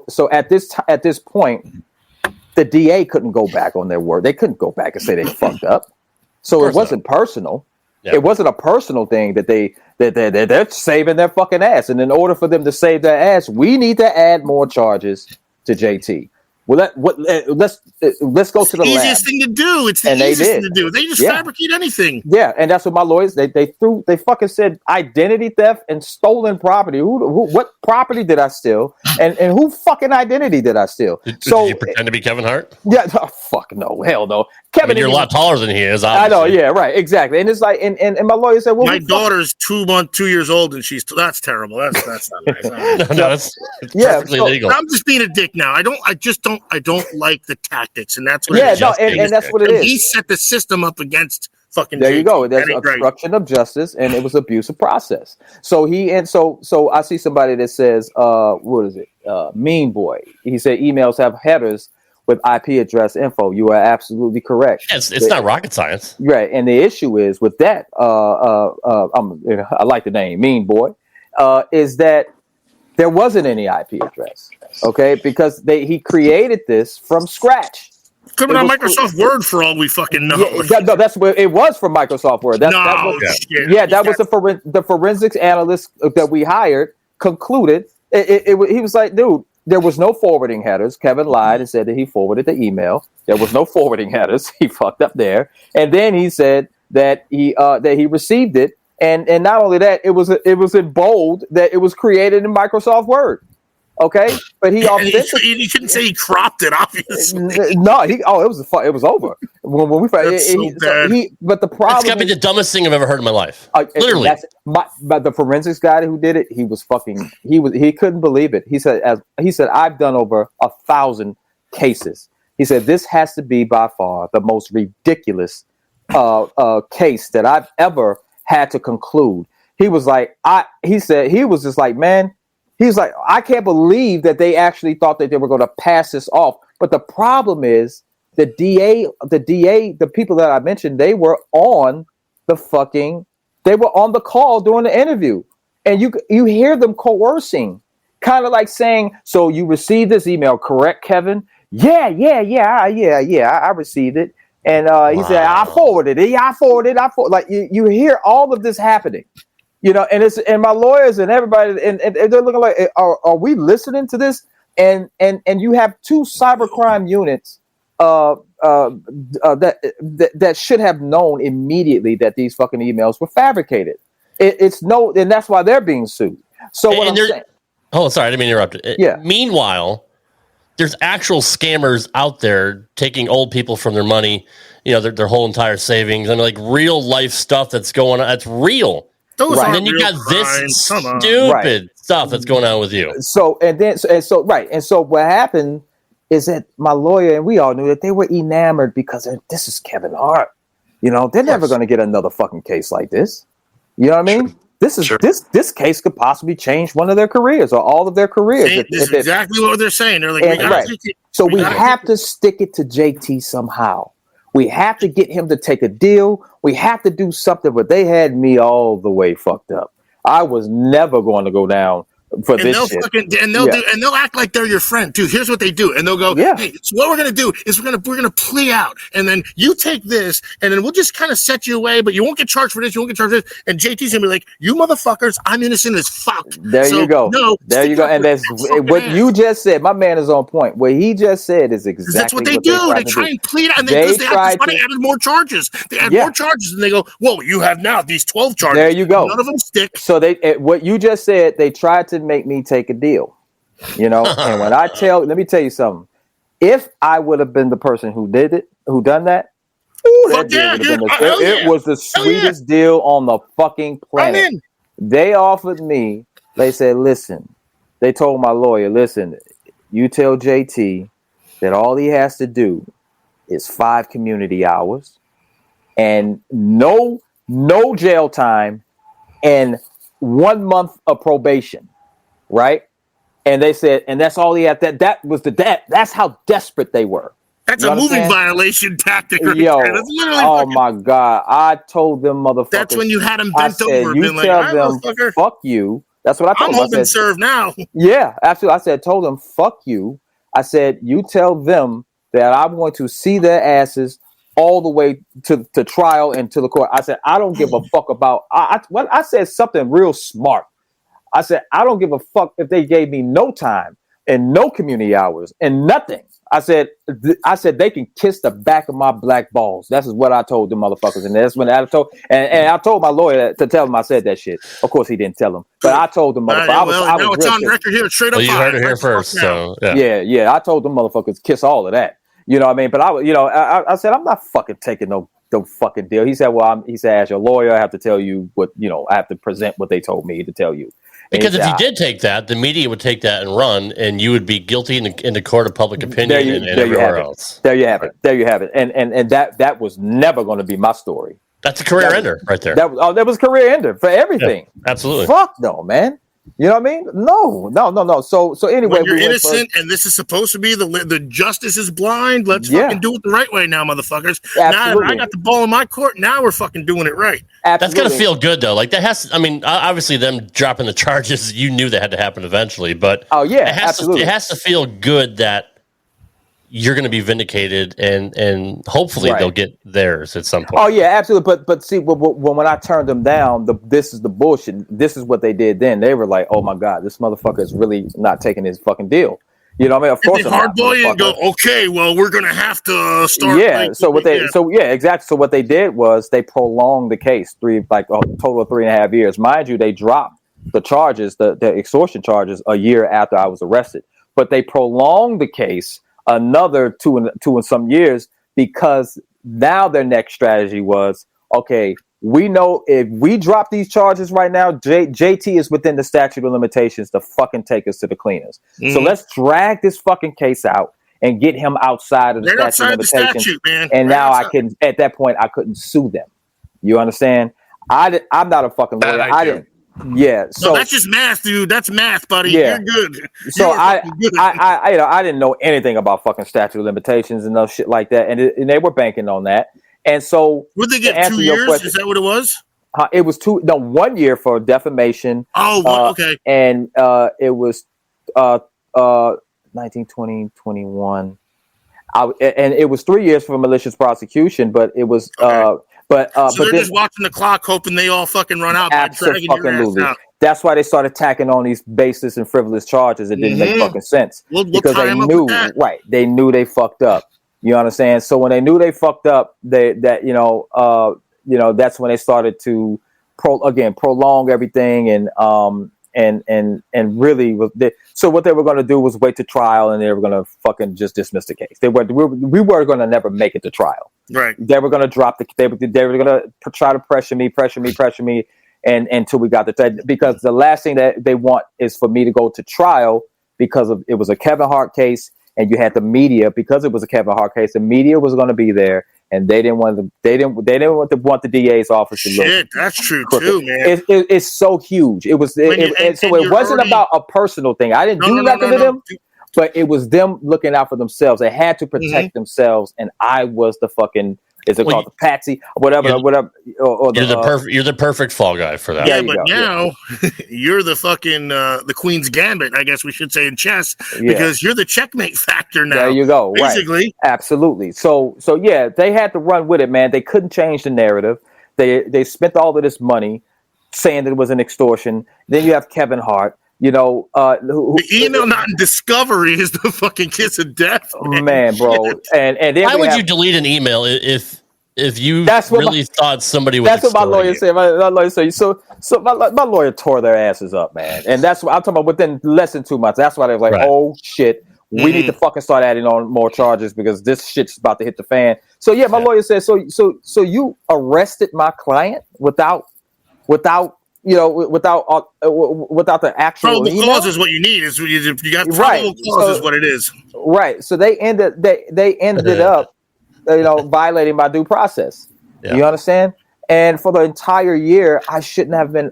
X: So at this point, the DA couldn't go back on their word. They couldn't go back and say they fucked up. So it wasn't personal. Yep. It wasn't a personal thing that they're saving their fucking ass. And in order for them to save their ass, we need to add more charges to JT. Well, let's go to the
J: easiest thing to do. It's the easiest thing to do. They just fabricate anything.
X: Yeah, and that's what my lawyers they fucking said identity theft and stolen property. What property did I steal? And who fucking identity did I steal?
C: Did you pretend to be Kevin Hart?
X: Yeah, fuck no, hell no. Kevin,
C: you're a lot taller than he is.
X: Obviously. I know, yeah, right, exactly. And it's like, and my lawyer said, well,
J: my daughter's 2 years old, and that's terrible. That's not nice.
C: That's perfectly legal.
J: I'm just being a dick now. I don't like the tactics, and that's what
X: and that's what it is.
J: He set the system up against fucking.
X: There you go. That's obstruction of justice, and it was abuse of process. So so I see somebody that says, what is it? Mean Boy. He said emails have headers with IP address info. You are absolutely correct.
C: It's not rocket science,
X: right? And the issue is with that. I like the name Mean Boy. Is that there wasn't any IP address, okay? Because he created this from scratch.
J: Coming on Microsoft Word for all we fucking know.
X: Yeah, that's where it was from Microsoft Word. That was the forensics analyst that we hired concluded. He was like, dude, there was no forwarding headers. Kevin lied and said that he forwarded the email. There was no forwarding headers. He fucked up there. And then he said that he received it. And not only that, it was in bold that it was created in Microsoft Word. Okay, but he
J: couldn't say he cropped it, obviously.
X: No, it was over when we found. But the problem,
C: it's got to be the dumbest thing I've ever heard in my life. Literally,
X: but the forensics guy who did it, he couldn't believe it. He said I've done over 1,000 cases. He said this has to be by far the most ridiculous case that I've ever had to conclude. He was like, he was just like, man. He's like, I can't believe that they actually thought that they were going to pass this off. But the problem is the DA, the people that I mentioned, they were on the call during the interview. And you hear them coercing, kind of like saying, so you received this email, correct, Kevin? Yeah, I received it. And he said, I forwarded it. Yeah, I forwarded. Like you hear all of this happening. You know, and my lawyers and everybody, and they're looking like, are we listening to this?
A: and you have two cybercrime units that should have known immediately that these fucking emails were fabricated. And that's why they're being sued. So what I'm saying.
C: Oh, sorry, I didn't mean to interrupt.
A: Yeah.
C: Meanwhile, there's actual scammers out there taking old people from their money, their whole entire savings, and like real life stuff that's going on. That's real.
J: Those
C: and
J: aren't
C: then you
J: real
C: got
J: crimes.
C: this
J: Come on.
C: stupid stuff that's going on with you.
A: So what happened is that my lawyer and we all knew that they were enamored because this is Kevin Hart. They're never going to get another fucking case like this. You know what I mean? This case could possibly change one of their careers or all of their careers.
J: This is exactly what they're saying. They're like,
A: we have to stick it to JT somehow. We have to get him to take a deal. We have to do something, but they had me all the way fucked up. I was never going to go down for this shit.
J: They'll act like they're your friend too. Here's what they do, and they'll go, "Hey, so what we're gonna do is we're gonna plea out, and then you take this, and then we'll just kind of set you away, but you won't get charged for this. You won't get charged for this." And JT's gonna be like, "You motherfuckers, I'm innocent as fuck."
A: There you go. And that's what you just said. My man is on point. What he just said is exactly
J: that's what they do. They try and plead out, and they have to add more charges. They add more charges, and they go, "Well, you have now these 12 charges."
A: There you go.
J: None of them stick.
A: So what you just said, they tried to make me take a deal, and when let me tell you something. If I would have been the person who done that, it was the sweetest deal on the fucking planet. They offered me, they said, listen, they told my lawyer, listen, you tell JT that all he has to do is 5 community hours and no jail time and 1 month of probation. Right? And they said, and that's all he had. That's how desperate they were.
J: That's a moving violation tactic. Right
A: Yo,
J: there. That's literally
A: my God. I told them motherfuckers.
J: That's when you had them bent over.
A: You tell them, fuck you. That's what I told them.
J: I'm hoping serve now.
A: Yeah, absolutely. Told them, fuck you. I said, you tell them that I'm going to see their asses all the way to trial and to the court. I said, I don't give a fuck about. I said something real smart. I said, I don't give a fuck if they gave me no time and no community hours and nothing. I said they can kiss the back of my black balls. That's what I told them motherfuckers. And that's when I told I told my lawyer to tell him I said that shit. Of course he didn't tell him, but I told them motherfuckers.
J: I was it's on record here, straight up.
C: You heard it here first. So
A: yeah. I told them motherfuckers kiss all of that. You know what I mean? But I said I'm not fucking taking no fucking deal. He said, well, as your lawyer, I have to tell you what I have to present what they told me to tell you.
C: Because if you did take that, the media would take that and run, and you would be guilty in the court of public opinion and everywhere else.
A: There you have it. There you have it. And that was never going to be my story.
C: That's a career ender right there.
A: That was a career ender for everything.
C: Yeah, absolutely.
A: Fuck no, man. You know what I mean? No. So anyway,
J: when you're innocent, and this is supposed to be the justice is blind. Let's fucking do it the right way now, motherfuckers.
A: Absolutely.
J: Now I got the ball in my court. Now we're fucking doing it right.
A: Absolutely.
C: That's gonna feel good though. Like that has. I mean, obviously them dropping the charges, you knew that had to happen eventually. But it has to feel good that you're going to be vindicated, and hopefully they'll get theirs at some point.
A: Oh yeah, absolutely. But see, when I turned them down, this is the bullshit. This is what they did then. They were like, "Oh my God, this motherfucker is really not taking his fucking deal." You know what I mean? Of course,
J: hardball you and go, "Okay, well, we're going to have to start."
A: Yeah. Exactly. So what they did was they prolonged the case a total of 3.5 years. Mind you, they dropped the charges, the extortion charges, a year after I was arrested. But they prolonged the case another two and some years, because now their next strategy was, okay, we know if we drop these charges right now, JT is within the statute of limitations to fucking take us to the cleaners. So let's drag this fucking case out and get him outside of the statute of limitations. And now at that point, I couldn't sue them. You understand? I'm not a fucking lawyer. I didn't. Yeah, so
J: that's just math, dude. That's math, buddy. Yeah. You're good.
A: So I didn't know anything about fucking statute of limitations and no shit like that, and they were banking on that. And so,
J: would they get 2 years? Question, is that what it was?
A: It was 1 year for defamation.
J: Okay.
A: And it was 19, 20, 21. And it was 3 years for malicious prosecution, but it was. So
J: they're just watching the clock, hoping they all fucking run out.
A: Absolutely. That's why they started tacking on these baseless and frivolous charges. It didn't make fucking sense because they knew, right? They knew they fucked up. You understand? So when they knew they fucked up, that's when they started to prolong everything and really so what they were going to do was wait to trial, and they were going to fucking just dismiss the case. We were going to never make it to trial.
J: Right.
A: They were going to drop they were going to try to pressure me, and until we got because the last thing that they want is for me to go to trial because it was a Kevin Hart case, and you had the media because it was a Kevin Hart case. The media was going to be there, and they didn't want the DA's office to look.
J: Shit, that's true too, man.
A: It's so huge. It wasn't about a personal thing. I didn't do nothing to them, but it was them looking out for themselves. They had to protect themselves, and I was the fucking. Is it called the patsy? Whatever. You're
C: the perfect fall guy for that.
J: Yeah, but now you're the fucking the Queen's Gambit, I guess we should say in chess, because you're the checkmate factor now.
A: There you go.
J: Basically,
A: right. Absolutely. So yeah, they had to run with it, man. They couldn't change the narrative. They spent all of this money saying that it was an extortion. Then you have Kevin Hart. The
J: email not in discovery is the fucking kiss of death,
A: man bro. And then
C: why would you delete an email if you thought somebody was?
A: That's what my lawyer said. My lawyer said. So my lawyer tore their asses up, man. And that's what I'm talking about. Within less than 2 months, that's why they was like, oh shit, we need to fucking start adding on more charges because this shit's about to hit the fan. So yeah, my lawyer said. So you arrested my client without the actual
J: probable cause is what you need. Is you got probable cause is what it is.
A: Right. So they ended up, violating my due process. Yeah. You understand? And for the entire year, I shouldn't have been.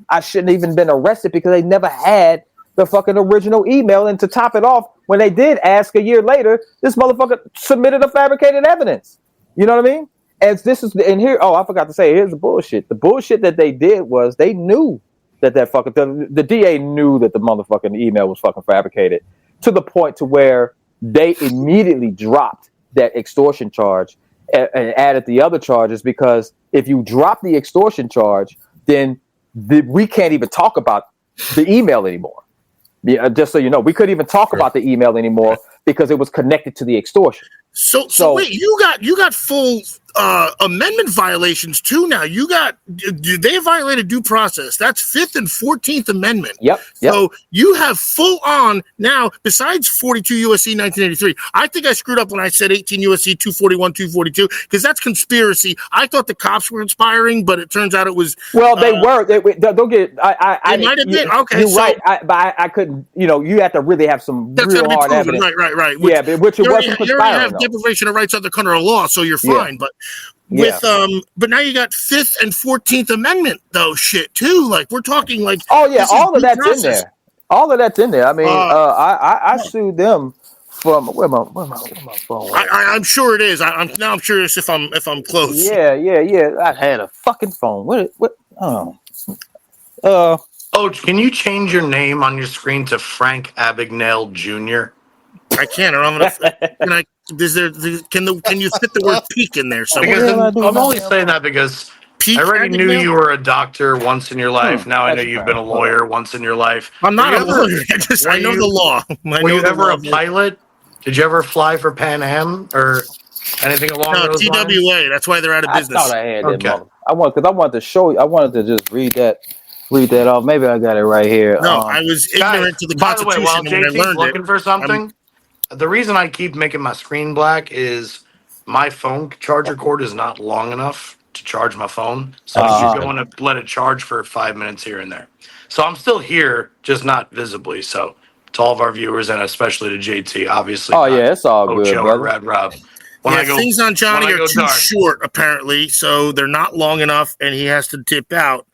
A: I shouldn't even been arrested because they never had the fucking original email. And to top it off, when they did ask a year later, this motherfucker submitted a fabricated evidence. You know what I mean? I forgot to say, here's the bullshit. The bullshit that they did was they knew that fucking the DA knew that the motherfucking email was fucking fabricated to the point to where they immediately dropped that extortion charge and added the other charges, because if you drop the extortion charge, then we can't even talk about the email anymore. Yeah, just so you know, we couldn't even talk about the email anymore because it was connected to the extortion.
J: So wait, you got full amendment violations too now. They violated due process. That's 5th and 14th Amendment.
A: Yep.
J: So you have full on now, besides 42 U.S.C. 1983. I think I screwed up when I said 18 U.S.C. 241, 242, because that's conspiracy. I thought the cops were inspiring, but it turns out it was.
A: Well, they were. Don't get. I
J: might have been. Okay,
A: you're right. But I couldn't. You have to really have some real hard evidence.
J: Right.
A: Which it wasn't conspiring.
J: You already have deprivation of rights under the law, so you're fine. But but now you got 5th and 14th Amendment though shit too. Like we're talking like
A: all of that's in there. All of that's in there. I mean, I sued them from where my phone?
J: I'm sure it is. I'm curious if I'm close.
A: Yeah. I had a fucking phone. What? Oh.
L: Oh, can you change your name on your screen to Frank Abagnale Jr.?
J: I can't. Or I'm gonna. Can you fit the word peak in there?
L: I'm only saying that because I already knew you were a doctor once in your life. Now I know you've been a lawyer once in your life.
J: I'm not a lawyer. I know the law.
L: Were you ever a pilot? Did you ever fly for Pan Am or anything along those lines?
J: TWA. That's why they're out of business.
A: I thought I had that. I wanted to show you. I wanted to just read that off. Maybe I got it right here.
J: No, I was ignorant to the Constitution
L: while
J: when I learned
L: looking for something. The reason I keep making my screen black is my phone charger cord is not long enough to charge my phone. So I'm going to let it charge for 5 minutes here and there. So I'm still here, just not visibly. So to all of our viewers and especially to JT, obviously.
A: Oh, yeah, it's all good, brother.
L: Rad Rob.
J: Things on Johnny are too short, apparently. So they're not long enough, and he has to dip out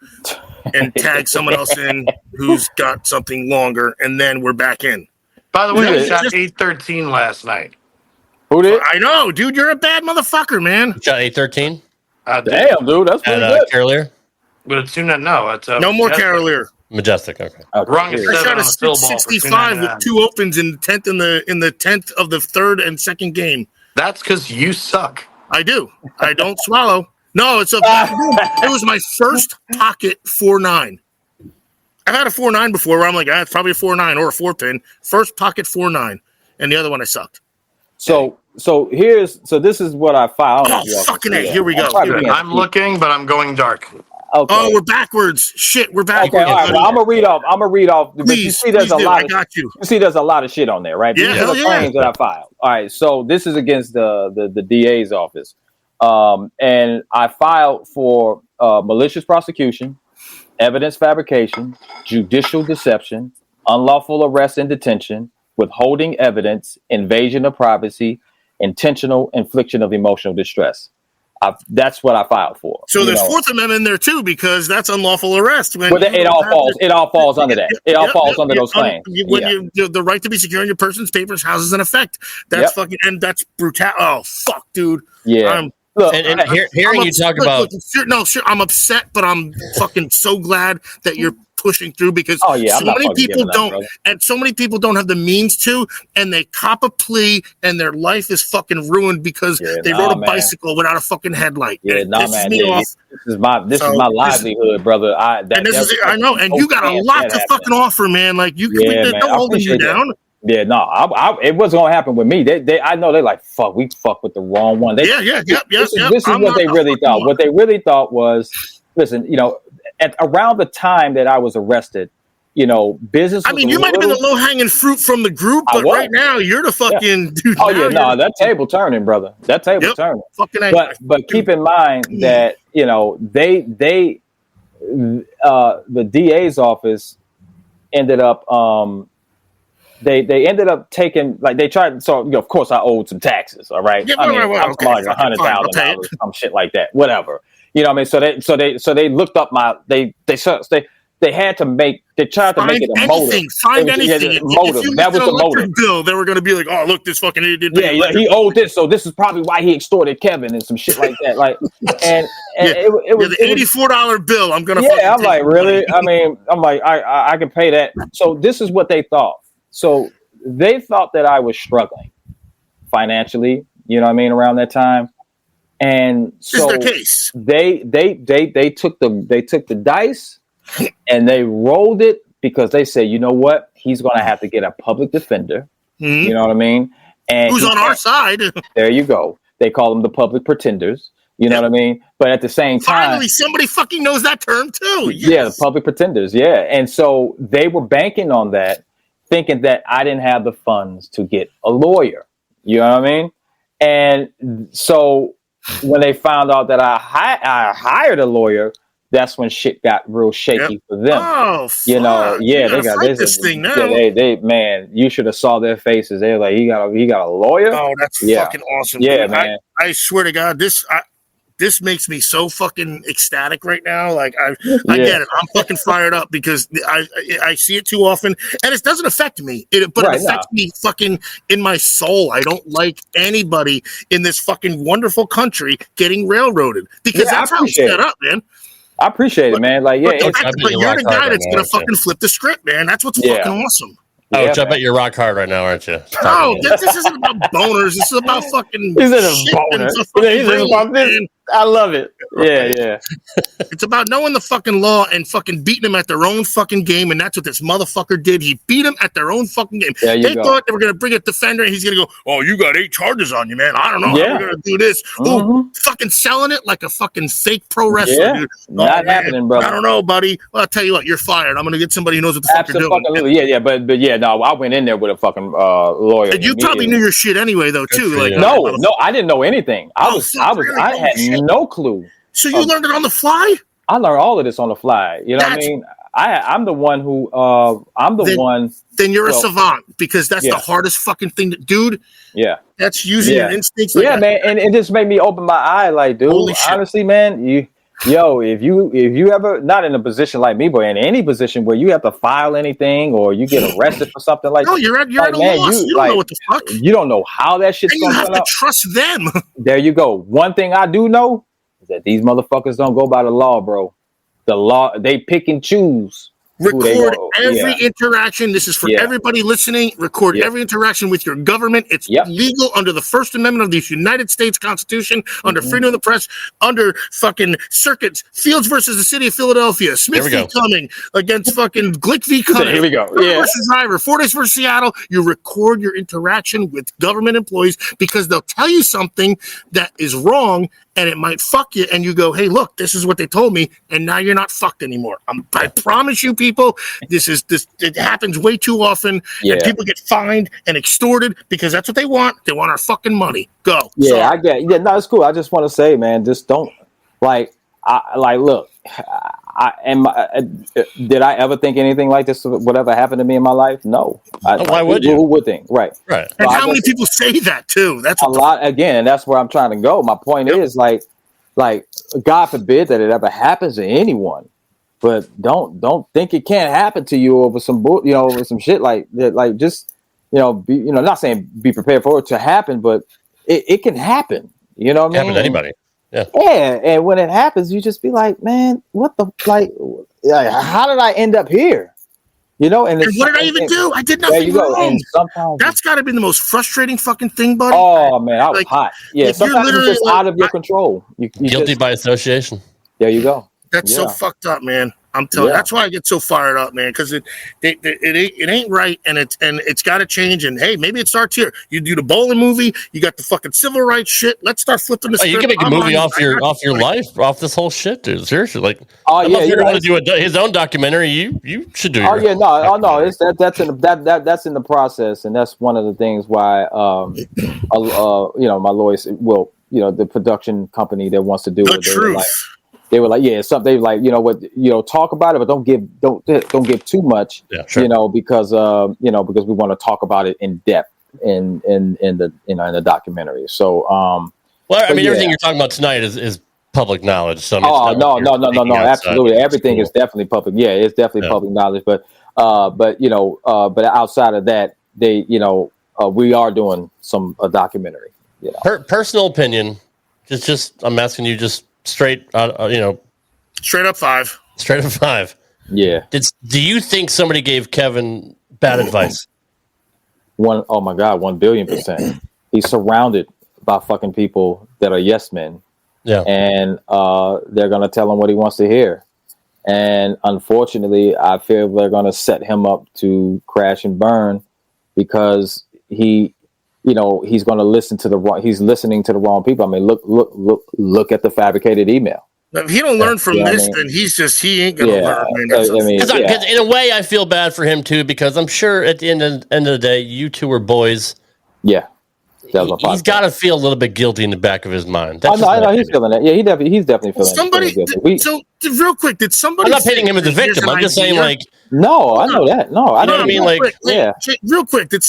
J: and tag someone else in who's got something longer, and then we're back in.
L: By the way, I shot 813 last night.
A: Who did?
J: I know, dude. You're a bad motherfucker, man.
C: You shot 813?
A: Damn, dude. That's pretty good.
C: Carolier?
L: But it's soon no. It's
J: no more Carolier.
C: Majestic. Okay.
L: Wrong.
J: I shot a 665 with 2 opens in the 10th in the 10th of the 3rd and 2nd game.
L: That's because you suck.
J: I do. I don't swallow. No, it was my first pocket 4.9. I've had a 4-9 before where I'm like, it's probably a 4-9 or a 4-pin. First pocket 4-9, and the other one I sucked.
A: So this is what I filed.
J: Oh, fucking A. Here we go.
L: I'm looking, but I'm going dark.
A: Okay.
J: Oh, we're backwards. Shit, we're backwards.
A: Okay, all right. Well, I'm gonna read off. But you see, there's a lot.
J: I got you.
A: You see, there's a lot of shit on there, right?
J: Yeah,
A: These are the claims that I filed. All right. So this is against the DA's office, and I filed for malicious prosecution, evidence fabrication, judicial deception, unlawful arrest and detention, withholding evidence, invasion of privacy, intentional infliction of emotional distress. That's what I filed for.
J: So there's Fourth Amendment in there too, because that's unlawful arrest.
A: But it all falls under that. It all falls under those claims.
J: When the right to be secure in your person's papers, houses, and effect. That's fucking, and that's brutal. Oh fuck, dude.
A: Yeah.
C: Look, hearing you talk about
J: I'm upset, but I'm fucking so glad that you're pushing through because so many people don't, and so many people don't have the means to, and they cop a plea, and their life is fucking ruined because they rode a bicycle without a fucking headlight.
A: Yeah, man. This is my livelihood, brother. I
J: know, and you got a lot to fucking offer, man. Like they're holding you down.
A: Yeah, no, it wasn't gonna happen with me. I know they're like, fuck, we fucked with the wrong one. This is what they really thought. What they really thought was, listen, at around the time that I was arrested, business.
J: I mean, you might have been the low hanging fruit from the group, but right now you're the fucking dude.
A: Oh yeah, no, that table turning, brother. That table turning. Fucking but keep in mind that the DA's office ended up they ended up taking, like, they tried. So of course I owed some taxes. All right,
J: yeah,
A: I'm like $100,000, some shit like that. Whatever. You know what I mean? So they looked up my they had to make, they tried to make it a motive.
J: Find anything.
A: Motive. That was the motive.
J: Bill, they were going to be like, oh, look, this fucking idiot.
A: Yeah, he owed this, so this is probably why he extorted Kevin and some shit like that. Like, and it was
J: the $84 bill. I'm gonna.
A: Yeah, I'm like, really? I mean, I'm like, I can pay that. So this is what they thought. So they thought that I was struggling financially. You know what I mean? Around that time. And so
J: their case.
A: They took the dice and they rolled it because they said, you know what, he's gonna have to get a public defender.
J: Mm-hmm.
A: You know what I mean? And
J: who's on our side?
A: There you go. They call them the public pretenders. You know what I mean? But at the same time,
J: finally somebody fucking knows that term too. Yes.
A: Yeah, the public pretenders. Yeah, and so they were banking on that, thinking that I didn't have the funds to get a lawyer. You know what I mean? And so when they found out that I hired a lawyer, that's when shit got real shaky for them.
J: Oh,
A: they got
J: this thing now.
A: They man, you should have saw their faces. They're like, he got a lawyer.
J: Oh, that's fucking awesome.
A: Yeah,
J: dude.
A: man.
J: I swear to God, this makes me so fucking ecstatic right now. Like I get it. I'm fucking fired up because I see it too often, and it doesn't affect me. It affects me fucking in my soul. I don't like anybody in this fucking wonderful country getting railroaded because that's how it's set up, man.
A: I appreciate it, man. Like, yeah,
J: but you're the guy that's gonna fucking flip the script, man. That's what's fucking awesome.
C: Oh, I bet you're rock hard right now, aren't you?
J: No, this isn't about boners. This is about fucking.
A: He's in a boner. He's about this. I love it. Yeah.
J: It's about knowing the fucking law and fucking beating them at their own fucking game, and that's what this motherfucker did. He beat them at their own fucking game. They thought they were gonna bring a defender, and he's gonna go, "Oh, you got 8 charges on you, man. I don't know how we're gonna do this." Ooh, fucking selling it like a fucking fake pro wrestler, dude.
A: Not happening, brother.
J: I don't know, buddy. Well, I'll tell you what, you're fired. I'm gonna get somebody who knows what the fuck you're doing.
A: Yeah, but yeah, no, I went in there with a fucking lawyer.
J: And you probably knew your shit anyway, though, too. Like,
A: no, I didn't know anything. I had no clue.
J: So you learned it on the fly?
A: I learned all of this on the fly. You know what I mean? I'm the one who
J: Then you're a savant because that's the hardest fucking thing dude.
A: Yeah.
J: That's using your instincts.
A: Like man, and it just made me open my eye. Like, dude, honestly, man, if you ever not in a position like me, but in any position where you have to file anything or you get arrested for something like,
J: you're at a loss. You don't know what the fuck.
A: You don't know how that shit's
J: going to
A: turn out.
J: You have to trust them.
A: There you go. One thing I do know is that these motherfuckers don't go by the law, bro. The law, they pick and choose
J: Record every interaction. This is for everybody listening. Record every interaction with your government. It's legal under the First Amendment of the United States Constitution, under freedom of the press, under fucking circuits. Fields versus the city of Philadelphia. Smith v. Cumming against fucking Glick v. Cumming.
X: Here we go.
J: Versus Driver. Fortis versus Seattle. You record your interaction with government employees because they'll tell you something that is wrong and it might fuck you. And you go, hey, look, this is what they told me. And now you're not fucked anymore. I promise you, people, it happens way too often. And people get fined and extorted because that's what they want. They want our fucking money. Go.
X: Yeah,
J: Sorry.
X: I get. Yeah, no, it's cool. I just want to say, man, just don't look. Did I ever think anything like this would ever happen to me in my life? No.
C: Why would you?
X: Who would think? Right.
J: And how many people say that too? That's
X: a lot. Again, and that's where I'm trying to go. My point is, like, God forbid that it ever happens to anyone, but don't think it can't happen to you over some over some shit like that. Like, just not saying be prepared for it to happen, but it can happen. You know what I mean?
C: Happen to anybody. Yeah.
X: And when it happens, you just be like, man, what the how did I end up here? And
J: what did I even do? I did nothing wrong. And sometimes that's got to be the most frustrating fucking thing, buddy.
X: Oh man, I was hot. Yeah, sometimes it's just out of your control. You
C: guilty by association.
X: There you go.
J: That's so fucked up, man. I'm telling you, that's why I get so fired up, man, because it ain't right, and it's got to change. And hey, maybe it starts here. You do the bowling movie, you got the fucking civil rights shit. Let's start flipping the script.
C: You can make a movie off your life, off this whole shit, dude. Seriously, like, if you're going to do his own documentary, you should do.
X: That's in the process, and that's one of the things why my lawyers, the production company that wants to do it. They were like, something like, talk about it, but don't give too much, because we want to talk about it in depth in the documentary. So,
C: everything you're talking about tonight is public knowledge. So
X: no, absolutely, everything is definitely public. Yeah, it's definitely public knowledge. But outside of that, we are doing some documentary.
C: Personal opinion, just I'm asking you just. Straight up
J: 5.
C: Straight up 5.
X: Yeah.
C: Do you think somebody gave Kevin bad advice?
X: 1,000,000,000%. He's surrounded by fucking people that are yes men.
C: Yeah.
X: And they're gonna tell him what he wants to hear. And unfortunately, I feel they're gonna set him up to crash and burn because he's going to listen to he's listening to the wrong people. I mean, look at the fabricated email.
J: If he don't learn from this, then he ain't going to learn.
C: Because in a way, I feel bad for him too, because I'm sure at the end of the day, you two were boys.
X: Yeah.
C: He's got to feel a little bit guilty in the back of his mind.
X: I know he's feeling that. Yeah, he's definitely feeling
J: it. So real quick, did somebody?
C: I'm not painting him as a victim. I'm just saying, like,
X: no, I know that. No, I know what I mean.
J: Like, real quick, do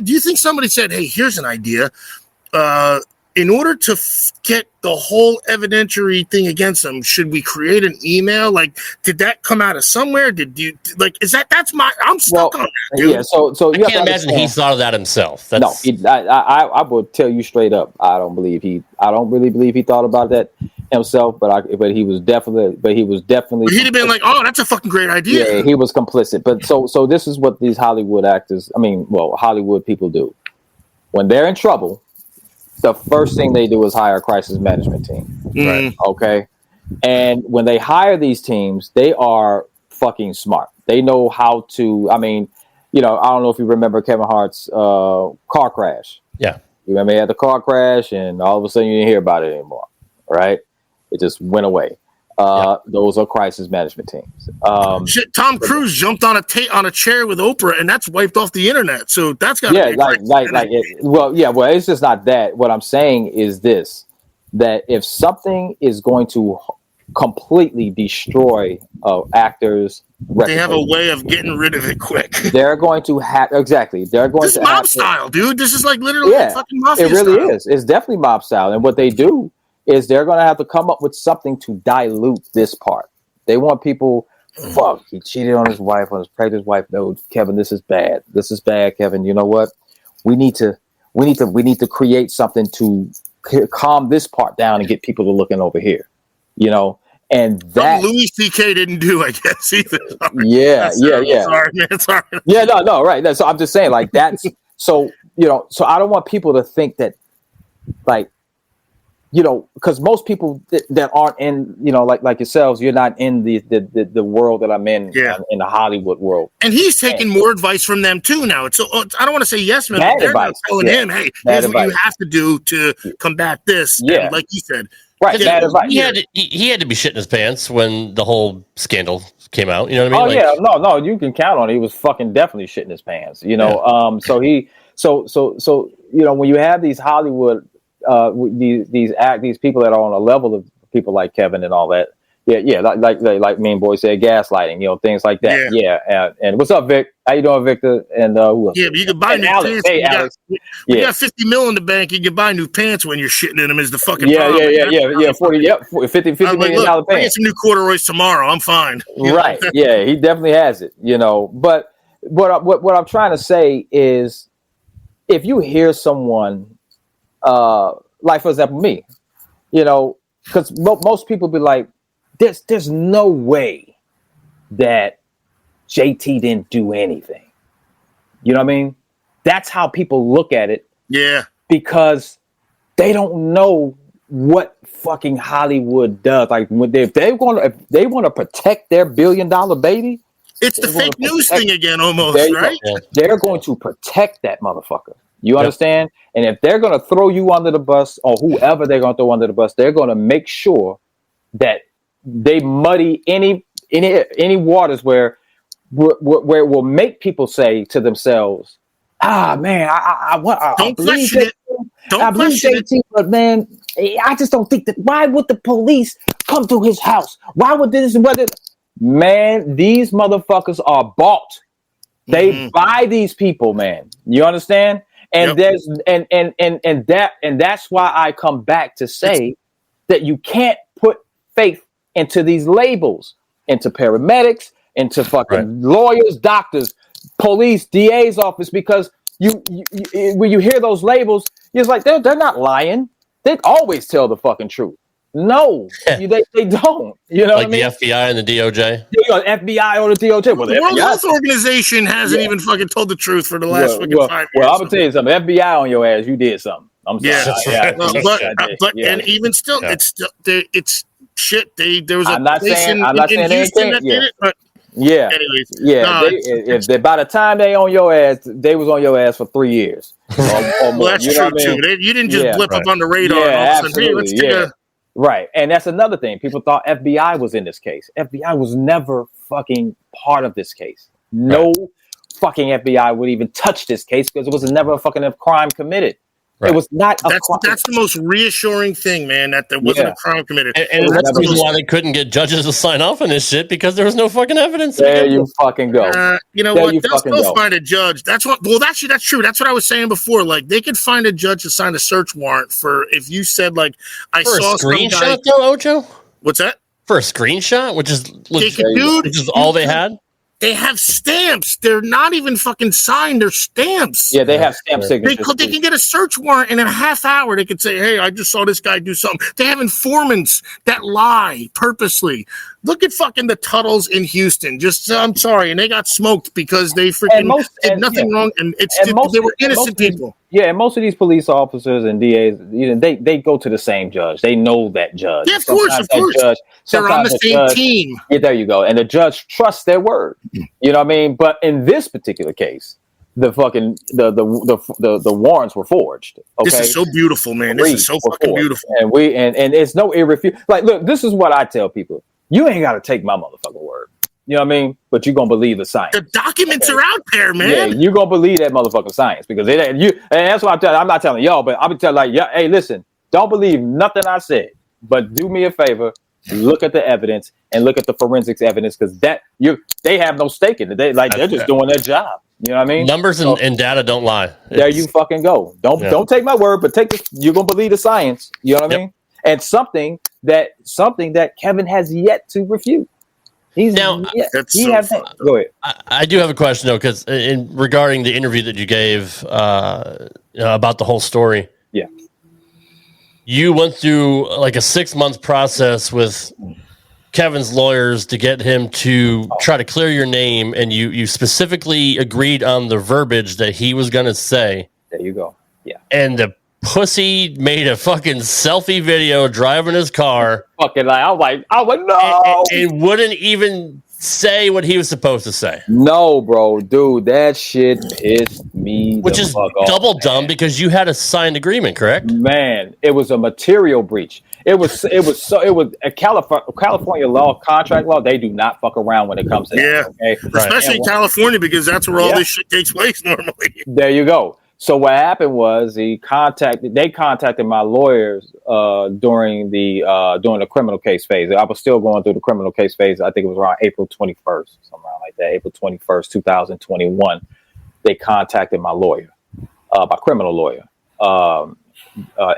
J: you think somebody said, "Hey, here's an idea"? In order to get the whole evidentiary thing against them, should we create an email? Like, did that come out of somewhere? Did you I'm stuck on that, dude.
X: Yeah, so
C: I can't imagine he thought of that himself.
X: No, I would tell you straight up, I don't really believe he thought about that himself, but he was definitely. But
J: he'd have been like, "Oh, that's a fucking great idea."
X: Yeah, he was complicit. But so this is what these Hollywood people do when they're in trouble. The first thing they do is hire a crisis management team. Right. Okay. And when they hire these teams, they are fucking smart. They know how to, I don't know if you remember Kevin Hart's car crash.
C: Yeah.
X: You remember he had the car crash and all of a sudden you didn't hear about it anymore. Right. It just went away. Those are crisis management teams.
J: Tom Cruise jumped on a chair with Oprah, and that's wiped off the internet. So that's got
X: it's just not that. What I'm saying is this: that if something is going to completely destroy actors,
J: they have a way of getting rid of it quick.
X: They're going to have exactly. They're going to
J: mob style, dude. This is like literally fucking mafia.
X: It really is. It's definitely mob style, and what they do is they're going to have to come up with something to dilute this part. They want people, he cheated on his pregnant wife. No, Kevin, this is bad. This is bad, Kevin. You know what? We need to create something to calm this part down and get people to looking over here.
A: And that
J: Louis C.K. didn't do, I guess, either.
A: Yeah.
J: Sorry, man. Sorry.
A: Yeah, no, right. So I'm just saying, like, that's so, so I don't want people to think that, like, because most people that aren't in, like yourselves, you're not in the world that I'm in, in the Hollywood world.
J: And he's taking more advice from them too now. I don't want to say yes, man. But they're not telling him, hey, here's what you have to do to combat this.
A: Yeah.
J: And like you said.
A: Right,
C: he had to be shitting his pants when the whole scandal came out. You know what I mean?
A: No, you can count on it. He was fucking definitely shitting his pants. So when you have these Hollywood, these people that are on a level of people like Kevin and all that, like Mean Boy said, gaslighting, things like that. Yeah. And what's up, Vic? How you doing, Victor? And who else?
J: Yeah, but you can buy new
A: Alex.
J: pants.
A: Hey, Alex.
J: You got 50 mil in the bank. You can buy new pants when you're shitting in them. Is the fucking
A: problem.
J: Yeah.
A: 50 million dollar pants.
J: I get some new corduroys tomorrow. I'm fine.
A: Right. Yeah, he definitely has it. But what I'm trying to say is, if you hear someone, like for example me, because most people be like, there's no way that JT didn't do anything. You know what I mean? That's how people look at it.
J: Yeah.
A: Because they don't know what fucking Hollywood does. Like, if they want to protect their $1 billion baby,
J: it's the fake news thing again, almost, right?
A: They're going to protect that motherfucker. You understand? And if they're going to throw you under the bus, or whoever they're going to throw under the bus, they're going to make sure that they muddy any waters where it will make people say to themselves, man, I believe it. I believe JT, but man, I just don't think that. Why would the police come to his house? Why would this and whether? Man, these motherfuckers are bought. They buy these people, man. You understand? And there's and that's why I come back to say that you can't put faith into these labels, into paramedics, into fucking lawyers, doctors, police, DA's office, because you when you hear those labels, you're like, they're not lying. They always tell the fucking truth. No, they don't. You know,
C: like the FBI and the DOJ.
A: FBI or the DOJ. Well,
J: the World Health Organization hasn't even fucking told the truth for the last 5 years.
A: Well, I'm gonna tell you something. FBI on your ass, you did something. I'm sorry.
J: And even still, it's shit. There was a
A: I'm not saying
J: in Houston that did it, but anyways,
A: if they, by the time they on your ass, they was on your ass for 3 years. Or more.
J: Well, that's true too. You didn't just blip up on the radar. And all of a sudden, hey, let's take a.
A: Right. And that's another thing. People thought FBI was in this case. FBI was never fucking part of this case. No fucking FBI would even touch this case because it was never a fucking crime committed. Right. It was not a crime.
J: That's the most reassuring thing, man, that there wasn't a crime committed.
C: And that's the reason why they couldn't get judges to sign off on this shit, because there was no fucking evidence.
A: There you fucking go.
J: You know what? They'll still find a judge. That's what. Well, actually, that's true. That's what I was saying before. Like, they could find a judge to sign a search warrant for if you said, like, I saw
C: a screenshot though, Ocho.
J: What's that?
C: For a screenshot, which is legit,
J: which
C: is all they had.
J: They have stamps. They're not even fucking signed. They're stamps.
A: Yeah, they have stamp signatures.
J: They can get a search warrant, and in a half hour, they could say, hey, I just saw this guy do something. They have informants that lie purposely. Look at fucking the Tuttles in Houston. I'm sorry. And they got smoked because they freaking did nothing wrong. And they were innocent people.
A: Yeah, and most of these police officers and DAs, they go to the same judge. They know that judge.
J: Yeah, of course. They're on the same team.
A: Yeah, there you go. And the judge trusts their word. You know what I mean? But in this particular case, the warrants were forged. Okay?
J: This is so beautiful, man. This is so fucking beautiful.
A: And it's no irrefutable. Like, look, this is what I tell people. You ain't got to take my motherfucking word. You know what I mean? But you're going to believe the science.
J: The documents are out there, man.
A: Yeah, you're going to believe that motherfucking science because and that's what I'm telling you. I'm not telling y'all, but I'm telling hey, listen, don't believe nothing I said, but do me a favor. Look at the evidence and look at the forensics evidence because they have no stake in it. They're just doing their job. You know what I mean?
C: Numbers and data don't lie.
A: There you fucking go. Don't take my word, but you're going to believe the science. You know what I mean? And something that Kevin has yet to refute. Go ahead.
C: I do have a question though, because regarding the interview that you gave about the whole story.
A: Yeah.
C: You went through like a 6 month process with Kevin's lawyers to get him to try to clear your name, and you specifically agreed on the verbiage that he was going to say.
X: There you go. Yeah.
C: And the pussy made a fucking selfie video driving his car.
X: Fucking like, I was like, no.
C: And wouldn't even say what he was supposed to say.
X: No, bro, dude, that shit pissed me.
C: Which is double dumb because you had a signed agreement, correct?
X: Man, it was a material breach. It was a California law, contract law. They do not fuck around when it comes to that. Okay?
J: Especially in California, because that's where all this shit takes place normally.
X: There you go. So what happened was they contacted my lawyers during the criminal case phase. I was still going through the criminal case phase. I think it was around April 21st, something around like that. April 21st, 2021. They contacted my lawyer, my criminal lawyer,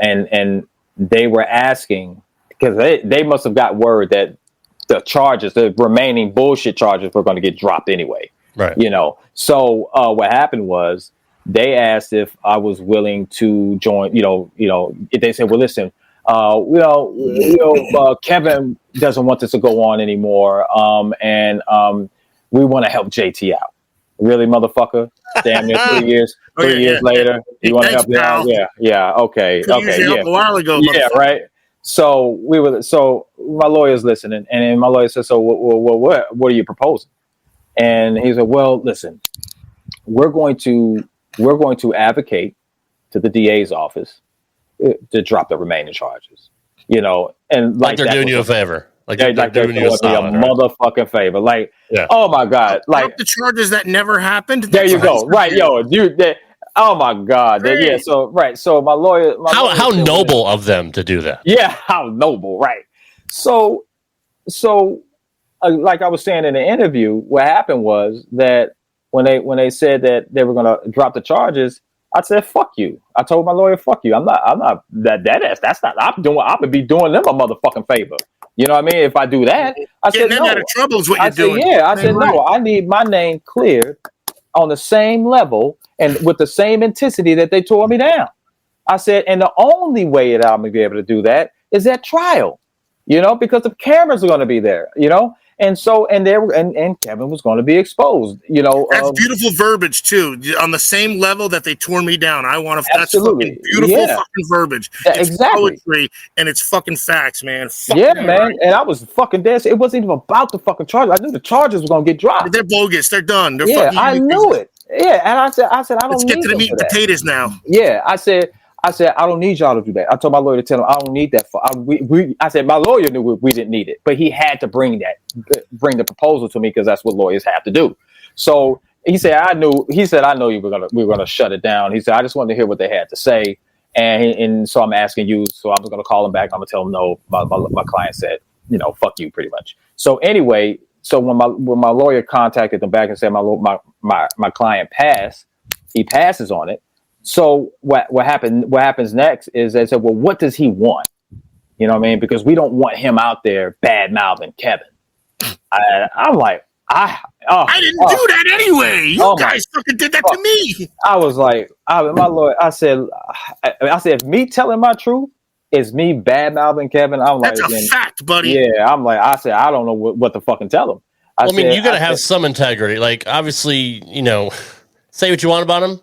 X: and they were asking because they must have got word that the remaining bullshit charges were going to get dropped anyway.
C: Right.
X: You know. So what happened was, they asked if I was willing to join. They said, "Well, listen, Kevin doesn't want this to go on anymore, and we want to help JT out." Really, motherfucker? Damn near 3 years. 3 years later, you want to help me out? Yeah. Okay.
J: A while ago.
X: Yeah. Right. So my lawyer's listening, and my lawyer said, "So, what are you proposing?" And he said, "Well, listen, we're going to advocate to the DA's office to drop the remaining charges, and
C: like they're doing you a favor, like they're doing you a
X: motherfucking favor. Like, oh my god, like
J: the charges that never happened.
X: There you go, right, oh my god, So my lawyer,
C: how noble of them to do that.
X: Yeah, how noble, right? So, like I was saying in the interview, what happened was that. When they said that they were gonna drop the charges, I said, "Fuck you." I told my lawyer, "Fuck you." I'm not that's not. I would be doing them a motherfucking favor. You know what I mean? If I do that, I said no.
J: Out of trouble is what you're doing.
X: I said no. I need my name cleared on the same level and with the same intensity that they tore me down. I said, and the only way that I'm gonna be able to do that is at trial. Because the cameras are gonna be there. And so, and Kevin was going to be exposed,
J: That's beautiful verbiage too. On the same level that they tore me down. That's fucking beautiful fucking verbiage. It's poetry and it's fucking facts, man.
X: Man. And I was fucking dead. It wasn't even about the fucking charges. I knew the charges were going to get dropped.
J: They're bogus. They're done.
X: I knew it. Yeah. And I said, I don't
J: Let's
X: need
J: get to the meat and potatoes now.
X: Yeah. I said, I don't need y'all to do that. I told my lawyer to tell him I don't need that. I said my lawyer knew we didn't need it, but he had to bring the proposal to me because that's what lawyers have to do. So he said, I know we were gonna shut it down. He said, I just wanted to hear what they had to say, and so I'm asking you. So I'm gonna call him back. I'm gonna tell him no. My client said, fuck you, pretty much. So anyway, when my lawyer contacted them back and said my client passed, he passes on it. So what happens next is they said, well, what does he want? You know what I mean? Because we don't want him out there bad-mouthing Kevin. I'm like, I
J: didn't do that anyway. You guys fucking did that to me.
X: I was like, my lawyer, I said, if me telling my truth is me bad-mouthing Kevin, I'm like,
J: that's a fact, buddy.
X: Yeah, I'm like, I said, I don't know what to fucking tell him.
C: You got to have some integrity. Like, obviously, say what you want about him.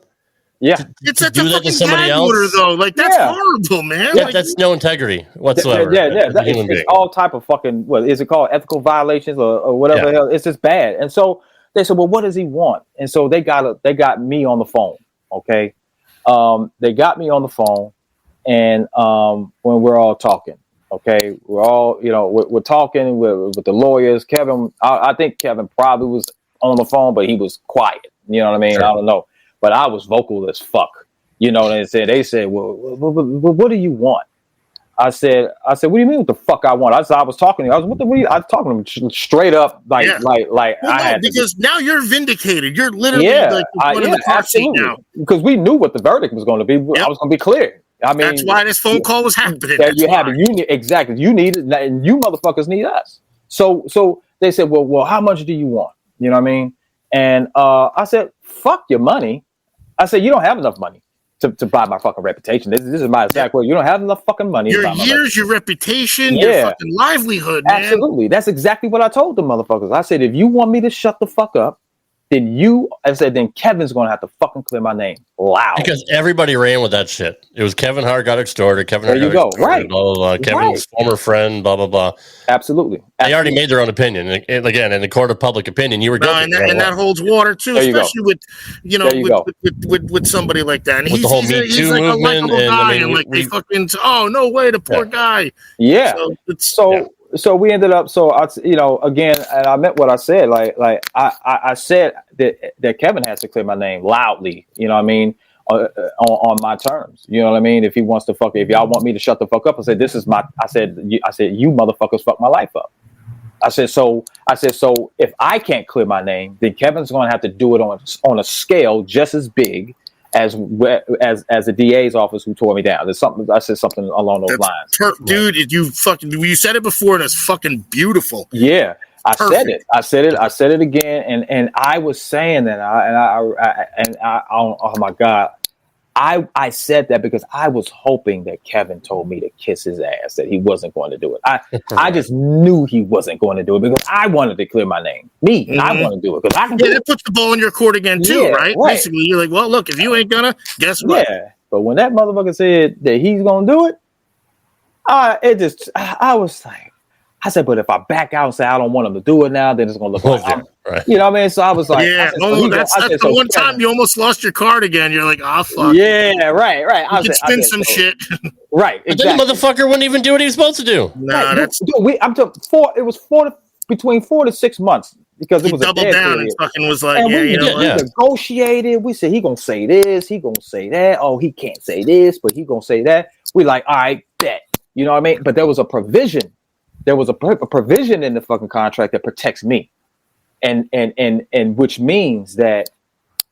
X: Yeah,
J: it's such a fucking somebody else order, though. Like that's horrible, man.
C: Yeah, that's no integrity whatsoever.
X: It's all type of fucking. What is it called? Ethical violations or whatever the hell. It's just bad. And so they said, well, what does he want? And so they got me on the phone. Okay, they got me on the phone, and when we're all talking, okay, we're all we're talking with the lawyers. Kevin, I think Kevin probably was on the phone, but he was quiet. You know what I mean? Sure. I don't know. But I was vocal as fuck. They said, well, what do you want? I said, what do you mean what the fuck I want? I was talking to you. I was talking to him straight up,
J: because now you're vindicated. You're literally in the hot seat now.
X: Because we knew what the verdict was going to be. I was going to be clear. I mean,
J: that's why this phone call was happening.
X: Exactly. You need it, and you motherfuckers need us. So they said, well, how much do you want? You know what I mean? And I said, fuck your money. I said, you don't have enough money.
A: to buy my fucking reputation. This is my exact word. You don't have enough fucking money.
J: Your
A: to buy my
J: years, your reputation, your fucking livelihood, man.
A: Absolutely. That's exactly what I told the motherfuckers. I said, if you want me to shut the fuck up, then Kevin's going to have to fucking clear my name loud.
C: Because everybody ran with that shit. It was Kevin Hart got extorted. Kevin Hart
A: there you
C: got
A: go.
C: extorted,
A: Right.
C: Blah, blah, blah. Kevin's former friend, blah, blah, blah.
A: Absolutely.
C: They already made their own opinion. And again, in the court of public opinion, you were guilty.
J: And that holds water too, especially with, with somebody like that. And
C: with the whole Me Too
J: like
C: movement.
J: A likable guy, and like they fucking, oh, no way, the poor guy.
A: Yeah. So we ended up. So again, and I meant what I said. I said that Kevin has to clear my name loudly. You know what I mean? On my terms. You know what I mean? If he wants to if y'all want me to shut the fuck up, I said you motherfuckers fucked my life up. I said so if I can't clear my name, then Kevin's going to have to do it on a scale just as big as the DA's office who tore me down. There's something I said something along those lines.
J: Dude, you said it before, and it's fucking beautiful.
A: Yeah, I said it again, and I was saying that, oh my God, I said that because I was hoping that Kevin told me to kiss his ass, that he wasn't going to do it. I just knew he wasn't going to do it because I wanted to clear my name. I want to do it because I can do it.
J: That puts the ball in your court again too, right? Basically, you're like, well, look, if you ain't gonna, guess what?
A: Yeah, but when that motherfucker said that he's gonna do it, I was like, I said, but if I back out and say I don't want him to do it now, then it's gonna look like right. You know what I mean? So I was like,
J: that's the one time you almost lost your card again. You're like, oh fuck.
A: Yeah, right.
J: You could spin some shit.
A: Right,
C: exactly. But then the motherfucker wouldn't even do what he was supposed to do.
J: Nah, that's
A: it was between 4 to 6 months because it was
J: doubled
A: a dead
J: down
A: period.
J: and fucking was like,
A: we negotiated. We said he gonna say this, he gonna say that. Oh, he can't say this, but he gonna say that. We like, all right, bet. You know what I mean? But there was a provision. There was a provision in the fucking contract that protects me, and which means that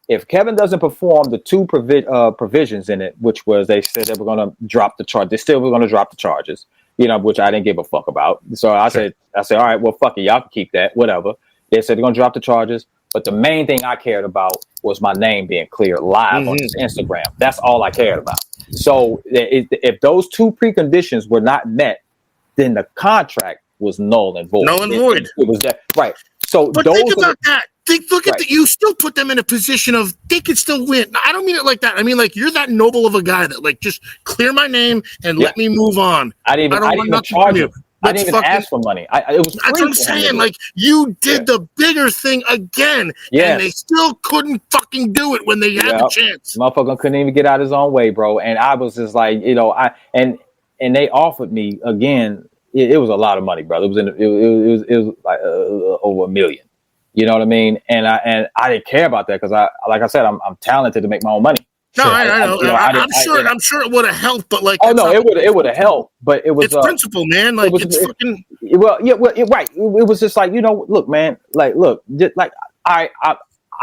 A: if Kevin doesn't perform the two provisions in it, which was they said they were going to drop the charge, they still were going to drop the charges, which I didn't give a fuck about. So I said, all right, well, fuck it, y'all can keep that, whatever. They said they're going to drop the charges, but the main thing I cared about was my name being cleared live on his Instagram. That's all I cared about. So if those two preconditions were not met, then the contract was null and void.
J: Null and void.
A: It was that right. So
J: but think about that. Look at you still put them in a position of they could still win. I don't mean it like that. I mean like you're that noble of a guy that like just clear my name and let me move on.
A: I didn't even charge you. I didn't even ask for money. It was
J: that's what I'm saying. Like you did the bigger thing again, and they still couldn't fucking do it when they had the chance.
A: Motherfucker couldn't even get out his own way, bro. And I was just like, and they offered me again. It was a lot of money, brother. It was like over $1 million. You know what I mean? And I didn't care about that because like I said, I'm talented to make my own money.
J: No, I know. I'm sure it would have helped, but like,
A: it would have helped, but it was
J: it's principle, man. Like it's fucking.
A: Right. It was just like look, man.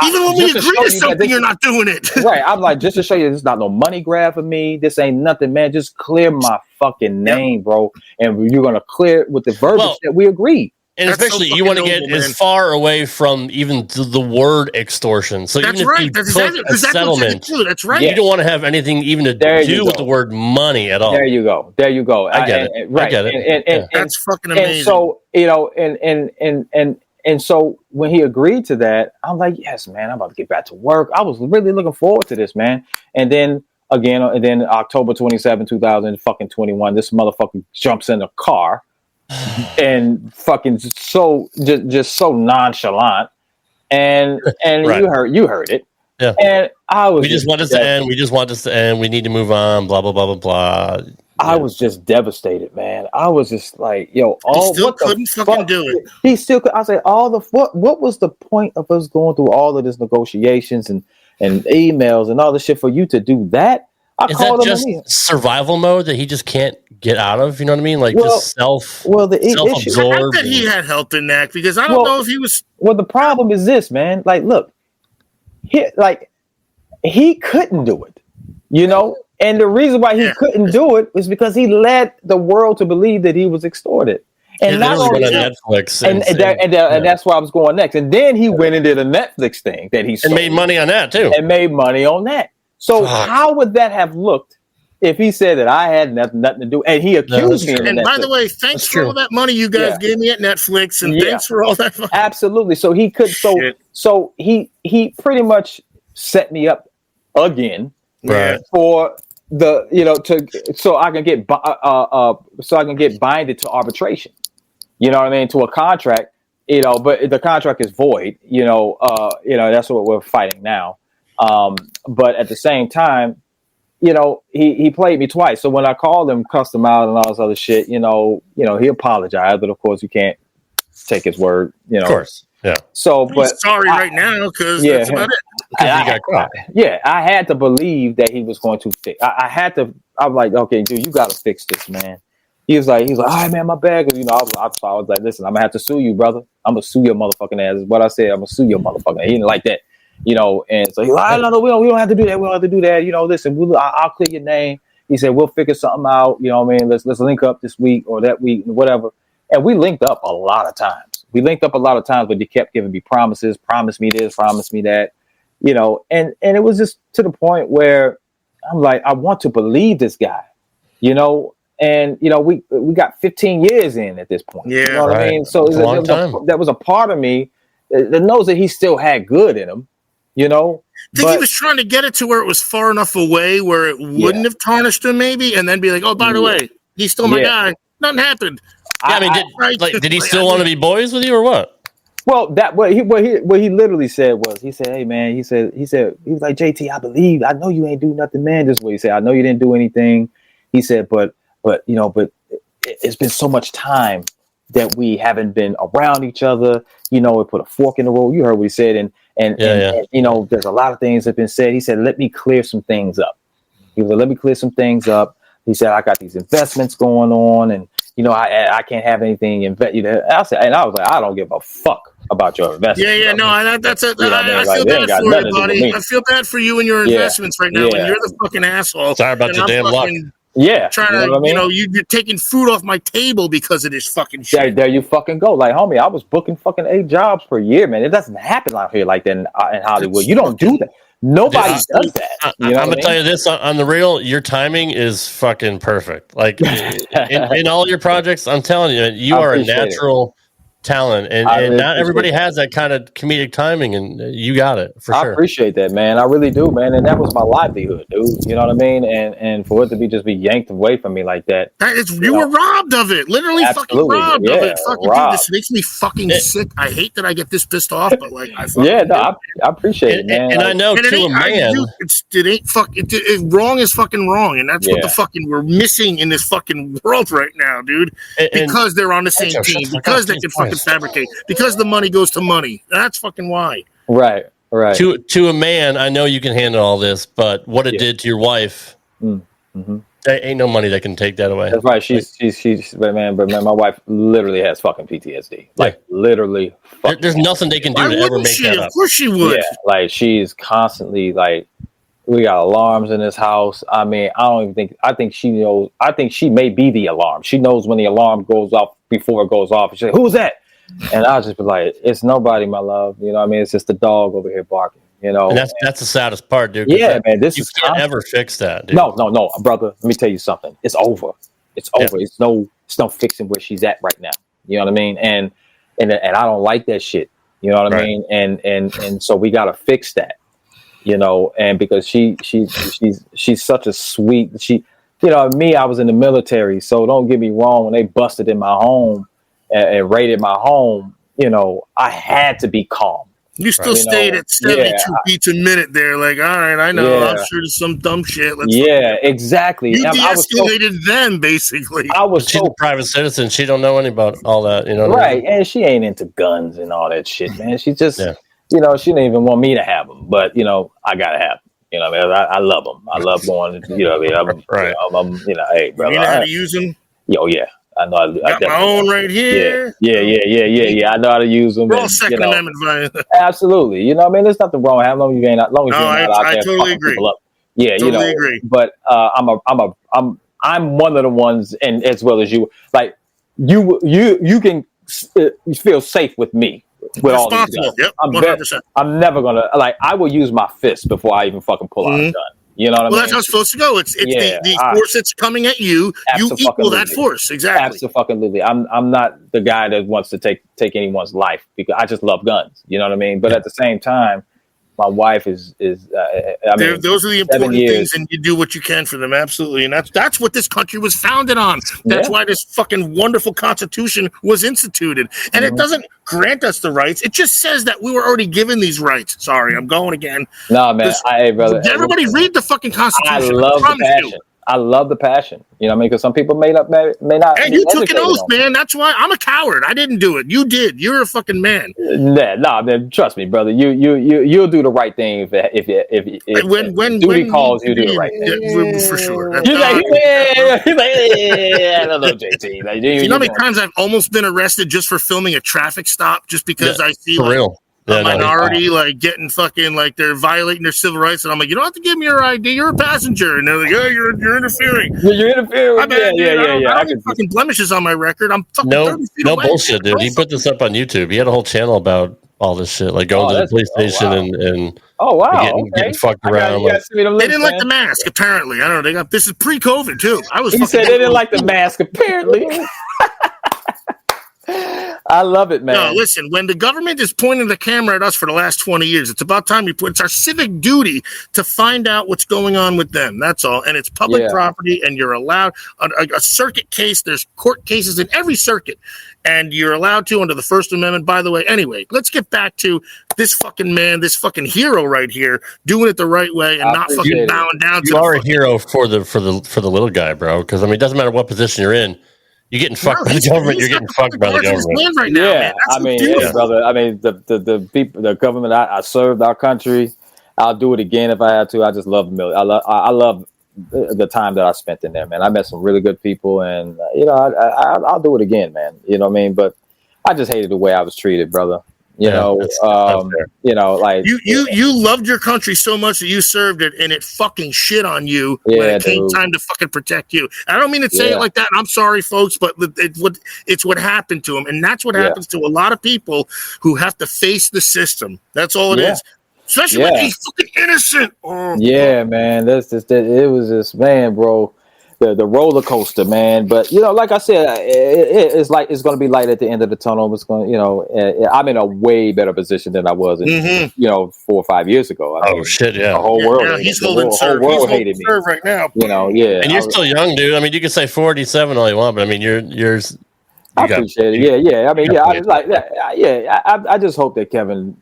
J: Even when we agree to something, you're not doing it.
A: Right. I'm like, just to show you, this is not no money grab for me. This ain't nothing, man. Just clear my fucking name, bro. And you're going to clear it with the verbiage that we agreed.
C: And
J: That's
C: especially,
J: so
C: you want to get
J: noble,
C: as far away from even the word extortion. So
J: that's
C: even
J: right.
C: if
J: That's
C: you
J: exactly.
C: put a settlement,
J: that's right.
C: You don't want to have anything even to do with the word money at all.
A: There you go.
C: I get it.
A: Right.
C: I get it.
A: And
J: that's fucking amazing.
A: And so, and so when he agreed to that, I'm like, yes, man, I'm about to get back to work. I was really looking forward to this, man. And then October 27, 2021, this motherfucker jumps in a car and fucking just so nonchalant. And right. you heard it.
C: Yeah.
A: And I was
C: we just want this to end. We just want this to end. We need to move on. Blah blah blah blah blah.
A: I was just devastated, man. I was just like, yo,
J: he still couldn't fucking do it.
A: He still could. I said, what was the point of us going through all of this negotiations and emails and all this shit for you to do that?
C: Is that just survival mode that he just can't get out of? You know what I mean? Like just self-absorbed.
J: I bet he had help in that because I don't know if he was.
A: Well, the problem is this, man. Like, look, he couldn't do it, you know? And the reason why he couldn't do it was because he led the world to believe that he was extorted. And not only
C: Netflix,
A: and that's why I was going next. And then he went and did a Netflix thing that he sold
C: and made money on that too.
A: And made money on that.
X: So how would that have looked if he said that I had nothing to do, and he accused me?
J: And by the way, thanks for all that money you guys gave me at Netflix, and thanks for all that.
X: Absolutely. So he could. So he pretty much set me up again for the so I can get binded to arbitration. You know what I mean? To a contract. But the contract is void. That's what we're fighting now. But at the same time, he played me twice. So when I called him, cussed him out and all this other shit, he apologized, but of course you can't take his word, Of
C: course. Yeah.
J: So, but sorry right now, because that's about it.
X: I had to believe that he was going to fix. I'm like, okay, dude, you got to fix this, man. He was like, all right, man, my bad. I was like, listen, I'm gonna have to sue you, brother. I'm gonna sue your motherfucking ass. Is what I said. I'm gonna sue your motherfucking ass. He didn't like that. And so he's like, no, we don't have to do that. We don't have to do that. Listen, I'll clear your name. He said, we'll figure something out. You know what I mean? Let's link up this week or that week, whatever. And we linked up a lot of times. But he kept giving me promises, promise me this, promise me that, and it was just to the point where I'm like, I want to believe this guy, and we got 15 years in at this point.
J: Yeah,
X: you know what I mean? So that was a part of me that knows that he still had good in him.
J: I think he was trying to get it to where it was far enough away where it wouldn't have tarnished him, maybe, and then be like, "Oh, by the way, he's still my guy." Nothing happened.
C: Yeah, did he still want to be boys with you or what?
X: Well, what he literally said was, he said, "Hey, man," he was like, "JT, I know you ain't do nothing, man." This is what he said. "I know you didn't do anything." He said, but it's been so much time that we haven't been around each other. It put a fork in the road. You heard what he said, and there's a lot of things that have been said. He said, "Let me clear some things up." He was like, "Let me clear some things up." He said, "I got these investments going on, and I can't have anything invested." I was like, "I don't give a fuck about your investments."
J: That's it. I feel bad for you, buddy. I feel bad for you and your investments right now, and you're the fucking asshole.
C: Sorry about your damn luck.
X: Yeah,
J: trying to, you're taking food off my table because of this fucking shit.
X: There you fucking go. Like, homie, I was booking fucking 8 jobs per year, man. It doesn't happen out here like that in Hollywood. You don't do that. Nobody does that.
C: I'm gonna tell you this on the real. Your timing is fucking perfect. Like in all your projects, I'm telling you, you are a natural talent, and not everybody has that kind of comedic timing, and you got it for sure.
X: I appreciate that, man. I really do, man. And that was my livelihood, dude. You know what I mean? And for it to be yanked away from me like that,
J: you were robbed of it. Literally, fucking robbed of it. Fucking dude, this makes me fucking sick. I hate that I get this pissed off, but like, I
X: appreciate it, man.
C: And I know to a man,
J: wrong is fucking wrong, and that's what the fucking we're missing in this fucking world right now, dude. Because they're on the same team, because they can fucking fabricate, because the money goes to money. That's fucking why.
X: Right.
C: To a man, I know you can handle all this, but what it did to your wife, there ain't no money that can take that away.
X: That's right. She's man, my wife literally has fucking PTSD. Like literally.
C: There's nothing they can do to ever make that up.
J: Of course she would.
X: Yeah, like she's constantly like, we got alarms in this house. I mean, I think she knows. I think she may be the alarm. She knows when the alarm goes off before it goes off. She's like, "Who's that?" And I'll just be like, "It's nobody, my love." You know what I mean? It's just the dog over here barking, And
C: that's the saddest part, dude.
X: Yeah, man.
C: You can't ever fix that, dude.
X: No, brother. Let me tell you something. It's over. It's over. It's no fixing where she's at right now. You know what I mean? And I don't like that shit. You know what I mean? And so we gotta fix that. And because she's such a sweet, me, I was in the military, so don't get me wrong, when they busted in my home and raided my home, I had to be calm.
J: You still stayed at 72 beats a minute there, like, all right, I know, I'm sure there's some dumb shit.
X: Exactly.
J: You de-escalated them, basically.
C: She's a private citizen. She don't know anything about all that,
X: Right, and she ain't into guns and all that shit, man. She just... she didn't even want me to have them, but I gotta have them. I love them. I love going. Hey, brother.
J: You know how to use them?
X: Oh yeah, I know. I
J: got my own right here.
X: Yeah. I know how to use them.
J: We're all Second Amendment violence.
X: Absolutely. There's nothing wrong with how long you ain't. As long as you're not out there
J: totally agree.
X: People up. Yeah,
J: totally agree.
X: But I'm one of the ones, and as well as you, like you can feel safe with me. With all these guns.
J: Yep,
X: I'm never gonna I will use my fist before I even fucking pull out a gun.
A: You know what I mean?
J: Well, that's how it's supposed to go. It's the force that's coming at you. You equal that force. Exactly.
A: Absolutely. I'm not the guy that wants to take anyone's life because I just love guns. You know what I mean? But at the same time, my wife is those are
J: the important things, and you do what you can for them. Absolutely. And that's what this country was founded on. That's why this fucking wonderful Constitution was instituted. And it doesn't grant us the rights. It just says that we were already given these rights. Sorry, I'm going again.
A: No, man. Brother.
J: Everybody read the fucking Constitution.
A: I love the passion. I love the passion. You know what I mean? Because some people may not.
J: And you took an oath, man. That's why I'm a coward. I didn't do it. You did. You're a fucking man.
A: Nah, man. Trust me, brother. You'll do the right thing if
J: when
A: duty calls, you do the right thing.
J: For sure.
A: He's like, I don't know, JT. Like,
J: you know how many times I've almost been arrested just for filming a traffic stop just because I see a minority like getting fucking like they're violating their civil rights, and I'm like, you don't have to give me your ID. You're a passenger, and they're like, oh, you're interfering.
A: You're interfering. I
J: don't have fucking blemishes on my record. I'm fucking 30 feet away.
C: Bullshit, dude. He put this up on YouTube. He had a whole channel about all this shit, like going to the police station and getting fucked around.
J: They didn't like the mask. Apparently, I don't know. This is pre-COVID too.
A: He said they didn't like the mask. Apparently. I love it, man.
J: No, listen, when the government is pointing the camera at us for the last 20 years, it's about time it's our civic duty to find out what's going on with them. That's all. And it's public property, and you're allowed a circuit case. There's court cases in every circuit, and you're allowed to under the First Amendment, by the way. Anyway, let's get back to this fucking man, this fucking hero right here, doing it the right way and not fucking bowing down to
C: you are a hero for the little guy, bro. Because, I mean, it doesn't matter what position you're in. You're getting fucked by the government. You're getting fucked by the government.
J: Right now, man.
A: I mean, brother. I mean, the people, the government. I served our country. I'll do it again if I had to. I just love the military. I love the time that I spent in there, man. I met some really good people, and I'll do it again, man. You know what I mean? But I just hated the way I was treated, brother. That's like
J: you loved your country so much that you served it, and it fucking shit on you when it came time to fucking protect you. And I don't mean to say it like that. I'm sorry, folks, but it's what happened to them, and that's what happens to a lot of people who have to face the system. That's all it is. Especially when he's fucking innocent.
A: Man. It was just, man, bro. The roller coaster, man. But like I said, it's like it's going to be light at the end of the tunnel. It's going, I'm in a way better position than I was, 4 or 5 years ago. I mean,
C: shit,
A: the whole world.
J: Yeah, he's holding serve.
A: Whole world hated me
J: right now.
C: And you're still young, dude. I mean, you can say 47 all you want, but I mean, yours.
A: I appreciate it. Yeah. I mean, I was like, I just hope that Kevin,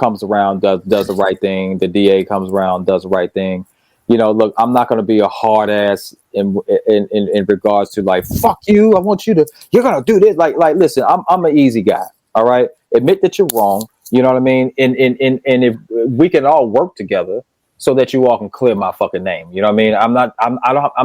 A: comes around, does the right thing. The DA comes around, does the right thing. Look, I'm not going to be a hard ass in regards to like, fuck you. I want you're going to do this. Like, listen, I'm an easy guy. All right. Admit that you're wrong. You know what I mean? And if we can all work together so that you all can clear my fucking name. You know what I mean? I'm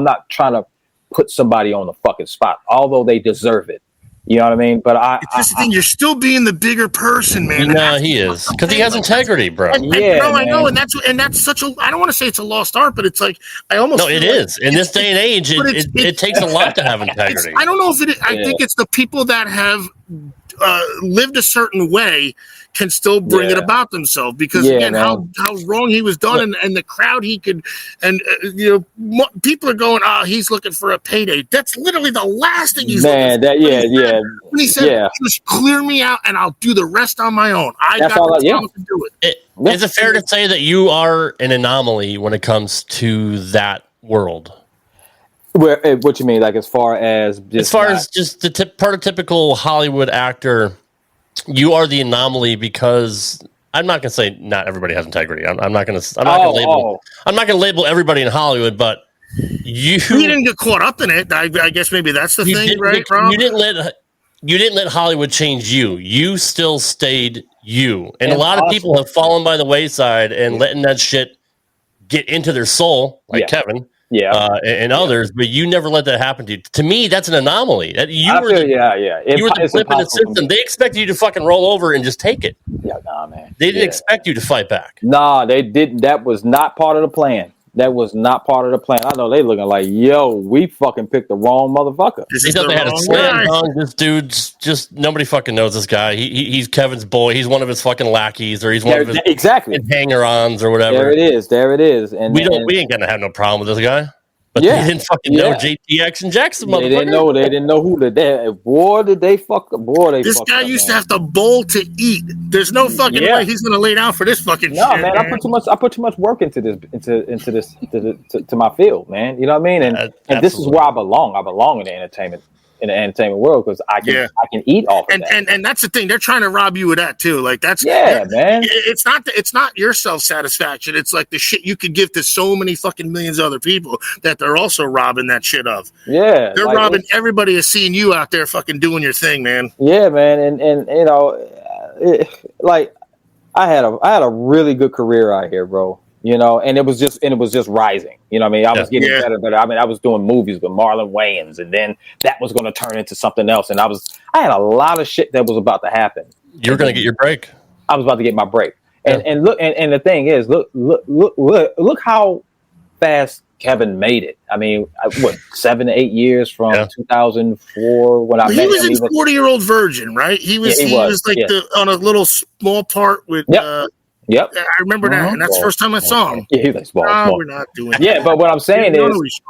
A: not trying to put somebody on the fucking spot, although they deserve it. You know what I mean? But
J: it's just the thing. You're still being the bigger person, man.
C: No, he is, because he has integrity, bro.
J: I know, and that's such a. I don't want to say it's a lost art, but it's like I almost.
C: No, it is. In this day and age, it takes a lot to have integrity.
J: I don't know if it. I think it's the people that have lived a certain way can still bring it about themselves, because again, how wrong he was done, and the crowd he could, and people are going, he's looking for a payday. That's literally the last thing he's
A: looking for.
J: When he said, just clear me out and I'll do the rest on my own. I got the talent to do it.
C: Is it fair to say that you are an anomaly when it comes to that world?
A: What you mean, like as far as the
C: prototypical Hollywood actor? You are the anomaly, because I'm not going to say not everybody has integrity. I'm not going to label everybody in Hollywood, but you
J: didn't get caught up in it. I guess maybe that's the thing, right, Rob?
C: You didn't let Hollywood change you. You still stayed you. And a lot of people have fallen by the wayside and letting that shit get into their soul, like Kevin. And others, but you never let that happen to you. To me, that's an anomaly. You were the flip in the system. They expected you to fucking roll over and just take it.
A: Yeah, nah, man.
C: They didn't expect you to fight back.
A: Nah, they didn't. That was not part of the plan.
X: That was not part of the plan. I know they looking like, yo, we fucking picked the wrong motherfucker.
C: They thought they had a slam dunk. This dude's just nobody fucking knows this guy. He's Kevin's boy. He's one of his fucking lackeys, or he's one of his hanger-ons or whatever.
X: There it is. And
C: we ain't gonna have no problem with this guy. But they didn't fucking know JT Action Jackson, motherfucker.
X: They didn't know who the boy did they fuck. Boy, they.
J: This guy used to have to bowl to eat. There's no fucking way he's gonna lay down for this fucking shit.
X: Man,
J: man.
X: I put too much work into this to my field, man. You know what I mean? And this is where I belong. I belong in the entertainment world because I can eat off of that.
J: And that's the thing. They're trying to rob you of that too. Like that's
X: man.
J: It's not your self satisfaction. It's like the shit you could give to so many fucking millions of other people that they're also robbing that shit of.
X: Yeah,
J: they're robbing everybody is seeing you out there fucking doing your thing, man.
X: Yeah, man, and you know, I had a really good career out here, bro. You know, and it was just rising. You know what I mean? I was getting better. I mean, I was doing movies with Marlon Wayans, and then that was going to turn into something else. And I had a lot of shit that was about to happen.
C: You were going to get your break.
X: I was about to get my break. And look, and the thing is, look how fast Kevin made it. I mean, 7 to 8 years from 2004 when I met him.
J: He was in 40-Year-Old Virgin, right? He was like on a little small part with.
X: Yep,
J: I remember that, and that's the first time I saw him.
X: Yeah, he was like small.
J: We're not doing that.
X: Yeah, but what I'm saying is,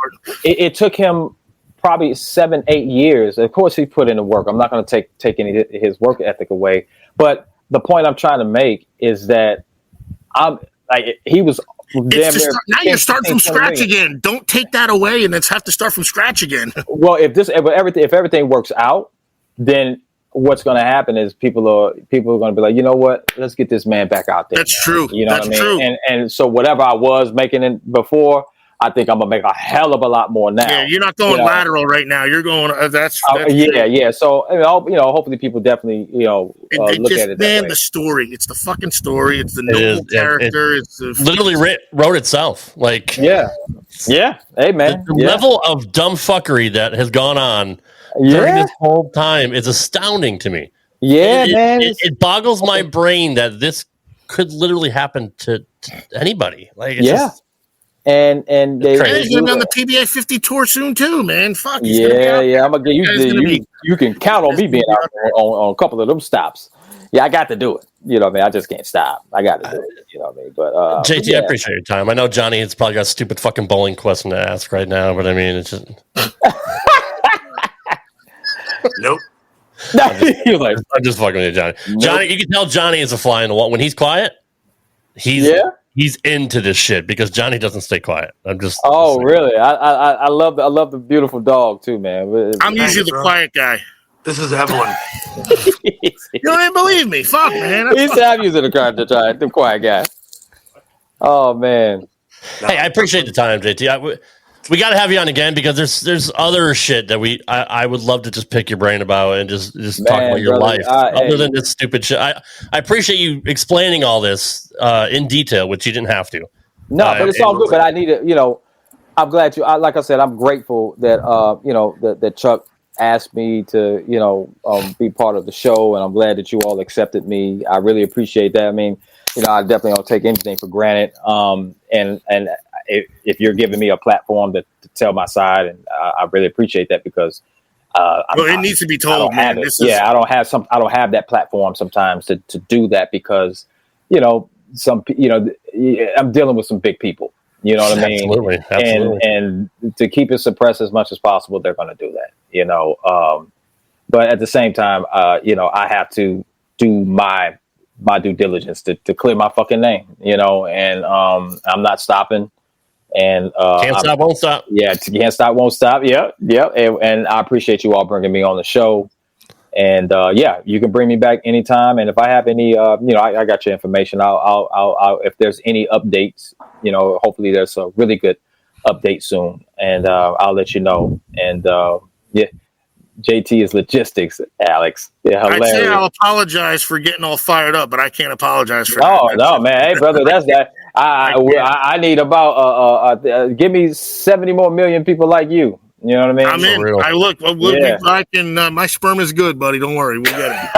X: it took him probably 7, 8 years. Of course, he put in the work. I'm not going to take any of his work ethic away. But the point I'm trying to make is that he was.
J: Now you're starting from scratch again. Don't take that away, and let's have to start from scratch again.
X: Well, if everything works out, then what's going to happen is people are going to be like, you know what? Let's get this man back out there.
J: That's true.
X: You know
J: what
X: I mean? True. And so whatever I was making it before, I think I'm gonna make a hell of a lot more now.
J: Yeah, you're not going lateral right now. You're going. That's
X: yeah. So hopefully people definitely look at it.
J: Man, the story. It's the fucking story. It's the noble character. It's
C: literally wrote itself. Like
X: yeah. Hey man,
C: the level of dumb fuckery that has gone on during this whole time is astounding to me.
X: Yeah, man.
C: It boggles my brain that this could literally happen to anybody. Like
X: And he's
J: gonna be on the PBA 50 tour soon too, man. Fuck.
X: I'm gonna get you. You can count on me being out there on a couple of them stops. Yeah, I got to do it. You know what I mean? I just can't stop. I got to do it. You know what I mean? But
C: JT, I appreciate your time. I know Johnny has probably got a stupid fucking bowling question to ask right now, but I mean, it's just
J: nope.
C: I'm just fucking with you, Johnny. Nope. Johnny, you can tell Johnny is a fly in the wall when he's quiet. He's into this shit because Johnny doesn't stay quiet. I'm just.
X: Oh, really? I love the beautiful dog too, man.
J: I'm usually the quiet guy.
L: This is Evelyn.
J: You don't even believe me. Fuck, man.
X: I'm using the quiet guy. Oh man.
C: Hey, I appreciate the time, JT. We got to have you on again because there's other shit that I would love to just pick your brain about and just talk about your life other than this stupid shit. I appreciate you explaining all this in detail, which you didn't have to.
X: No, but it's all good. But I need to, I'm glad like I said, I'm grateful that that Chuck asked me to be part of the show, and I'm glad that you all accepted me. I really appreciate that. I mean, I definitely don't take anything for granted. And if you're giving me a platform to tell my side, and I really appreciate that because
J: it needs to be told.
X: I don't have that platform sometimes to do that because I'm dealing with some big people. You know what I mean?
C: Absolutely.
X: And to keep it suppressed as much as possible, they're going to do that. But at the same time, I have to do my due diligence to clear my fucking name. And I'm not stopping. And
C: can't stop, won't stop.
X: Yeah, can't stop, won't stop. Yep. And I appreciate you all bringing me on the show. And you can bring me back anytime. And if I have any, I got your information. I'll if there's any updates, hopefully there's a really good update soon, and I'll let you know. And JT is logistics, Alex. Yeah, hilarious.
J: I'd say I'll apologize for getting all fired up, but I can't apologize for that.
X: No, man. Hey, brother, that's that. I need about give me 70 more million people like you. You know what I mean?
J: I'm in. We'll be back, and my sperm is good, buddy. Don't worry, we'll get it.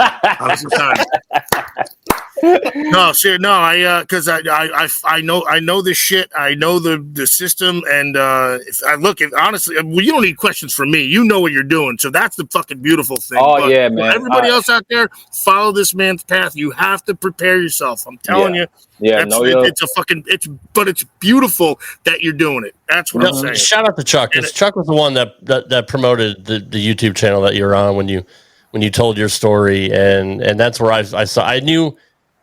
J: No, sir, no. Because I know this shit. I know the system, and honestly, well, you don't need questions from me. You know what you're doing, so that's the fucking beautiful thing.
X: Oh,
J: but
X: yeah, man.
J: Everybody else out there, follow this man's path. You have to prepare yourself. I'm telling you.
X: Yeah,
J: it's beautiful that you're doing it. That's what I'm saying.
C: Shout out to Chuck, because Chuck was the one that promoted the YouTube channel that you're on when you told your story, and that's where I knew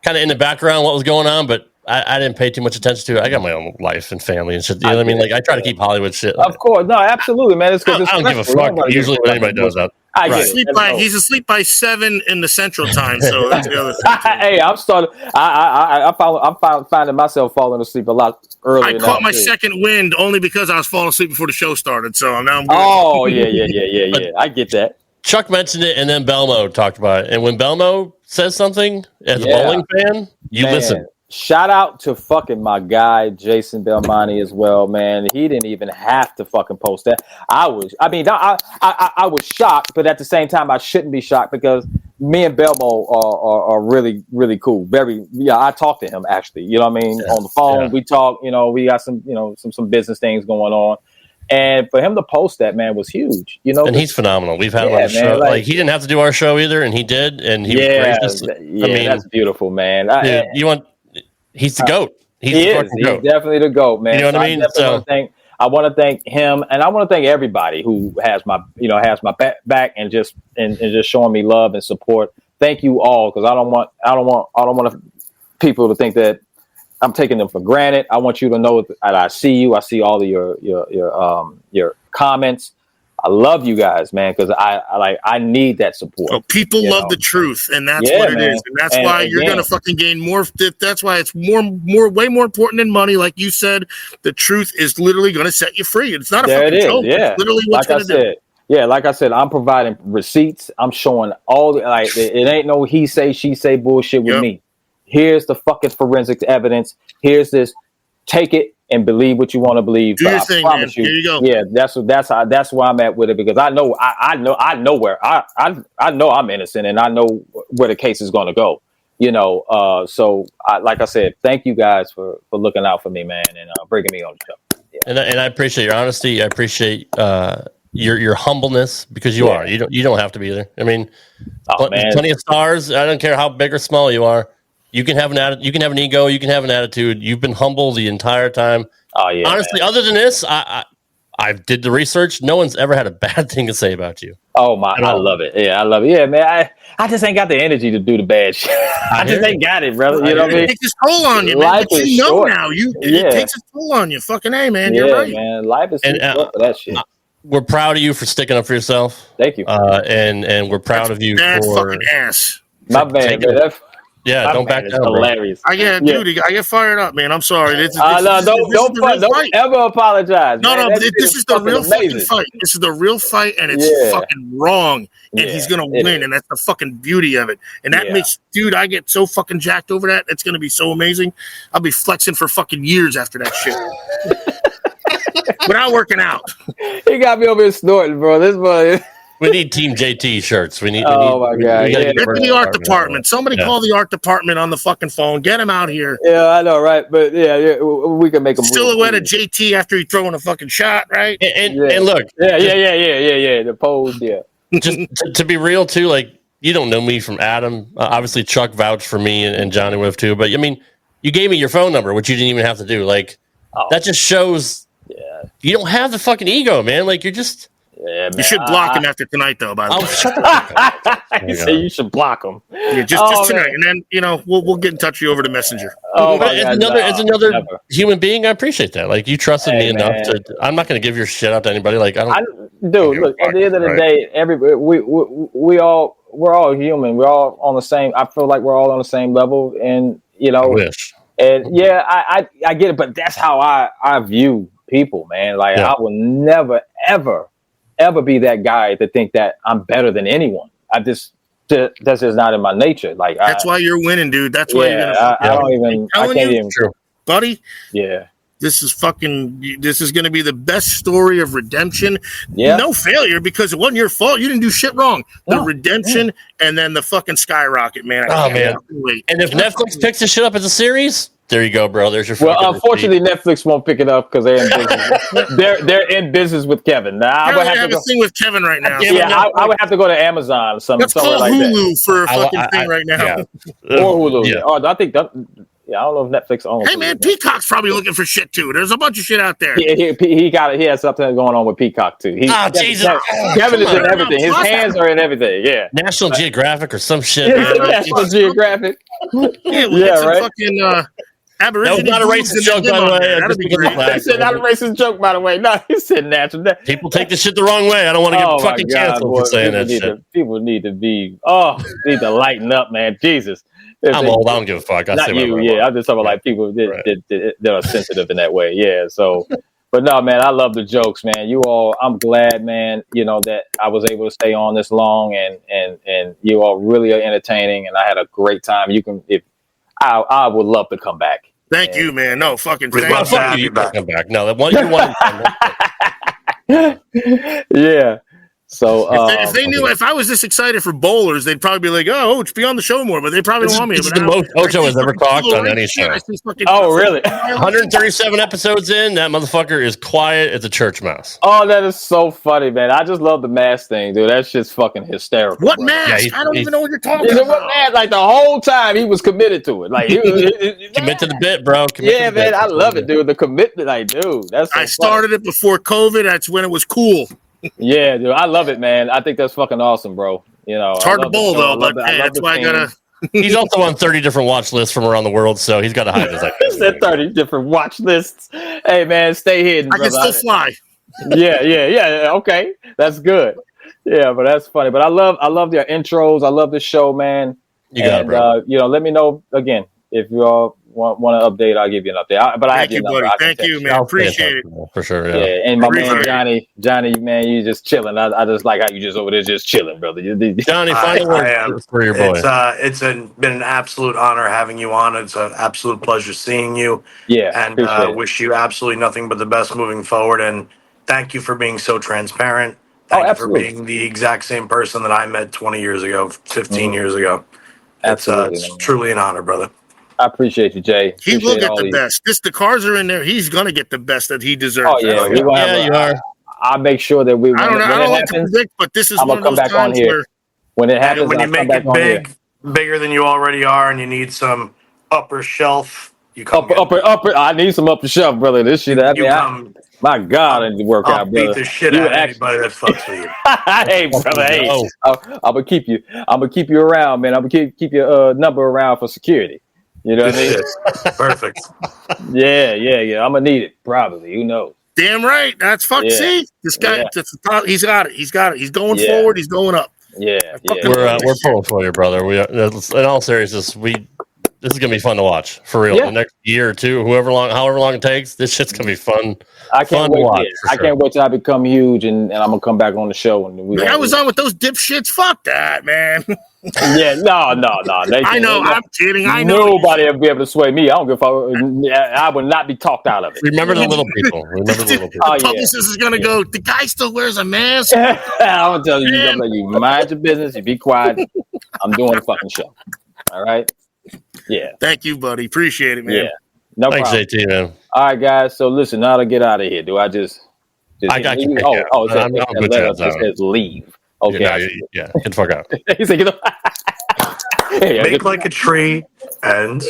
C: kind of in the background what was going on, but I didn't pay too much attention to it. I got my own life and family and shit. You know what I mean? Like, I try to keep Hollywood shit.
X: Of course, no, absolutely, man. It's because
C: I don't give a fuck usually when anybody does that.
J: He's asleep by 7 in the Central Time, so that's the other thing.
X: Hey, I'm starting. I'm finding myself falling asleep a lot earlier.
J: I caught my second wind only because I was falling asleep before the show started. So now I'm good.
X: Oh yeah. I get that.
C: Chuck mentioned it, and then Belmo talked about it. And when Belmo says something as a bowling fan, you listen.
X: Shout out to fucking my guy Jason Belmonte as well, man. He didn't even have to fucking post that. I was shocked, but at the same time, I shouldn't be shocked because me and Belmo are really, really cool. I talked to him actually. You know what I mean? On the phone, we talk. You know, we got some business things going on. And for him to post that, man, was huge. You know,
C: and he's phenomenal. We've had him on the show. Like, he didn't have to do our show either, and he did. And he was gracious. I mean,
X: that's beautiful, man.
C: He's the GOAT. He's
X: definitely the GOAT, man.
C: You know what I mean?
X: I want to thank him, and I want to thank everybody who has my back and just showing me love and support. Thank you all, because I don't want people to think that I'm taking them for granted. I want you to know that I see you. I see all of your comments. I love you guys, man, because I need that support.
J: Oh, people love the truth, and that's what it is, and that's why you're gonna fucking gain more. That's why it's way more important than money. Like you said, the truth is literally gonna set you free. It's not a fucking joke.
X: Yeah,
J: it's literally what's gonna do.
X: Yeah, like I said, I'm providing receipts. I'm showing all it ain't no he say she say bullshit with me. Here's the fucking forensic evidence. Here's this. Take it and believe what you want to believe.
J: Do your thing, man. Here you go.
X: Yeah, that's where I'm at with it, because I know I'm innocent, and I know where the case is going to go. You know, so like I said, thank you guys for looking out for me, man, and bringing me on the show. Yeah.
C: And I appreciate your honesty. I appreciate your humbleness, because you are. You don't have to be there. I mean, plenty of stars. I don't care how big or small you are. You can have an ego. You can have an attitude. You've been humble the entire time.
X: Oh yeah.
C: Honestly, other than this, I did the research. No one's ever had a bad thing to say about you.
X: Oh my! I love it. Yeah, I love it. Yeah, man. I just ain't got the energy to do the bad shit. I just ain't got it, brother. You know what I mean?
J: It takes its toll on you, man.
X: Life
J: But
X: is
J: you know
X: short.
J: now. It takes its toll on you. Fucking A, man. You're right.
X: Man. Life is too short for that shit.
C: We're proud of you for sticking up for yourself.
X: Thank you.
C: And we're proud of you for
J: fucking ass.
X: My man.
C: Yeah, don't back down.
X: Hilarious.
J: I get fired up, man. I'm sorry.
X: Don't ever apologize.
J: No,
X: man.
J: this is the real fucking fight. This is the real fight, and it's fucking wrong. And he's gonna win, and that's the fucking beauty of it. And that makes, dude, I get so fucking jacked over that. It's gonna be so amazing. I'll be flexing for fucking years after that shit. Without working out.
X: He got me over here snorting, bro. This boy.
C: We need Team JT shirts. We need.
X: Oh my god!
J: Get to the art department. Somebody call the art department on the fucking phone. Get him out here.
X: Yeah, I know, right? But yeah, we can make him
J: silhouette of JT after he throwing a fucking shot, right?
C: And look,
X: yeah. The pose,
C: Just to be real too, like, you don't know me from Adam. Obviously, Chuck vouched for me, and Johnny would have too. But I mean, you gave me your phone number, which you didn't even have to do. Like, that just shows. Yeah. You don't have the fucking ego, man. Like, you're just.
X: Yeah, man.
J: You should block him after tonight, though. By the way,
X: shut the You say you should block him.
J: Yeah, just tonight, and then we'll get in touch with you over the messenger.
C: As another human being, I appreciate that. Like, you trusted me enough to. I'm not going to give your shit out to anybody. Like, I don't.
X: Dude, look. At the end of the day, we're all human. We're all on the same. I feel like we're all on the same level, and
C: I wish.
X: And I get it, but that's how I view people, man. Like, I will never ever be that guy to think that I'm better than anyone. That's just not in my nature. Like,
J: that's why you're winning, dude. That's why you're gonna.
X: I can't even.
J: Buddy.
X: Yeah.
J: This is going to be the best story of redemption.
A: Yeah.
J: No failure because it wasn't your fault. You didn't do shit wrong. The redemption and then the fucking skyrocket, man.
C: Oh, man. And if Netflix picks this shit up as a series, there you go, bro. There's your
A: Well, unfortunately, Netflix won't pick it up because they're in business. they're in business with Kevin. Now, I would have
J: a thing with Kevin right now.
A: Yeah, I would have to go to Amazon or something.
J: Let's call
A: like
J: Hulu
A: that.
J: for a fucking thing right now.
A: Yeah. Or Hulu. Yeah. Oh, I think that. Yeah, I don't know if Netflix owns.
J: Hey man, Peacock's probably looking for shit too. There's a bunch of shit out there.
A: He has something going on with Peacock too.
C: Jesus!
A: Kevin is in everything. His hands are in everything. Yeah.
C: National Geographic or some shit.
A: National Geographic.
J: Yeah, right. Fucking Aborigine.
C: That was not a racist joke, by the way.
J: That'd be great.
A: He said not a racist joke, by the way. No, he said natural.
C: People take this shit the wrong way. I don't want to get fucking canceled for saying that shit.
A: People need to lighten up, man. Jesus.
C: I'm old. I don't give a fuck.
A: Not you, yeah. I'm just talking about like people that are sensitive in that way. Yeah. So, but no, man, I love the jokes, man. I'm glad, man. You know that I was able to stay on this long, and you all really are entertaining, and I had a great time. I would love to come back.
J: Thank you, man. No, fucking
C: fuck you. Come back. No, that one you want.
A: Yeah. So
J: if they knew if I was this excited for bowlers, they'd probably be like, "Oh, Ocho, be on the show more." But they probably don't want me.
C: This is the most Ocho has ever talked on any show.
A: Oh, really?
C: 137 episodes in, that motherfucker is quiet as a church mouse.
A: Oh, that is so funny, man. I just love the mask thing, dude. That shit's fucking hysterical.
J: What mask? I don't even know what you're talking about.
A: What mask? Like the whole time he was committed to it. Like he was,
C: commit to the bit, bro.
A: Yeah, man. I love it, dude. The commitment, like, dude. That's.
J: I started it before COVID. That's when it was cool.
A: Yeah, dude, I love it, man. I think that's fucking awesome, bro. You know,
J: it's hard to bowl though, but hey, that's why I gotta.
C: He's also on 30 different watch lists from around the world, so he's got to hide his
A: identity. He said 30 different watch lists. Hey, man, stay hidden.
J: I can still fly.
A: Yeah. Okay, that's good. Yeah, but that's funny. But I love their intros. I love the show, man.
C: You got it, bro.
A: Let me know again if you all want an update. I'll give you an update.
J: Thank you, buddy. Thank you, man. Appreciate it
C: for sure.
A: Yeah, and my man Johnny, man, you just chilling. I just like how you just over there just chilling, brother.
C: Johnny, find a word for your boy.
L: It's been an absolute honor having you on. It's an absolute pleasure seeing you.
A: Yeah,
L: and wish you absolutely nothing but the best moving forward. And thank you for being so transparent. Thank you for being the exact same person that I met 20 years ago, 15 years ago. It's truly an honor, brother.
A: I appreciate you, Jay.
J: He will get the best. The cards are in there. He's gonna get the best that he deserves.
A: Oh yeah, you are. I'll make sure that we.
J: I don't know. I don't like to predict, but this is one of those times where
A: when it happens,
L: when you make it bigger than you already are, and you need some upper shelf, you come
A: upper. I need some upper shelf, brother. This shit. My God, I need to work out, brother.
L: Beat the shit out of anybody that fucks with you.
A: Hey, brother. Hey, I'm gonna keep you. I'm gonna keep you around, man. I'm gonna keep your number around for security. You know what I mean?
L: Perfect.
A: Yeah. I'm gonna need it probably. Who knows?
J: Damn right. That's fuck. Yeah. See, this guy. He's got it. He's going forward. He's going up.
A: Yeah.
C: We're pulling for you, brother. We are, in all seriousness, this is gonna be fun to watch for real. The next year or two, however long it takes, this shit's gonna be fun.
A: I can't wait. I can't wait till I become huge and I'm gonna come back on the show. And
J: I was on with those dipshits. Fuck that, man.
A: Yeah, no.
J: I know. I'm kidding. I know.
A: Nobody will be able to sway me. I don't give a fuck. I would not be talked out of it.
C: Remember the little people.
J: The publicist is gonna go. The guy still wears a mask.
A: I'm gonna tell you. I'm gonna you mind your business. You be quiet. I'm doing a fucking show. All right. Yeah.
J: Thank you, buddy. Appreciate it, man.
A: Yeah. No
C: Thanks,
A: problem.
C: JT, man.
A: All right, guys. So listen, now to get out of here, do I just
C: I got you.
A: It says leave. Okay.
C: Yeah. Get the fuck out.
A: He said,
L: Make like a tree and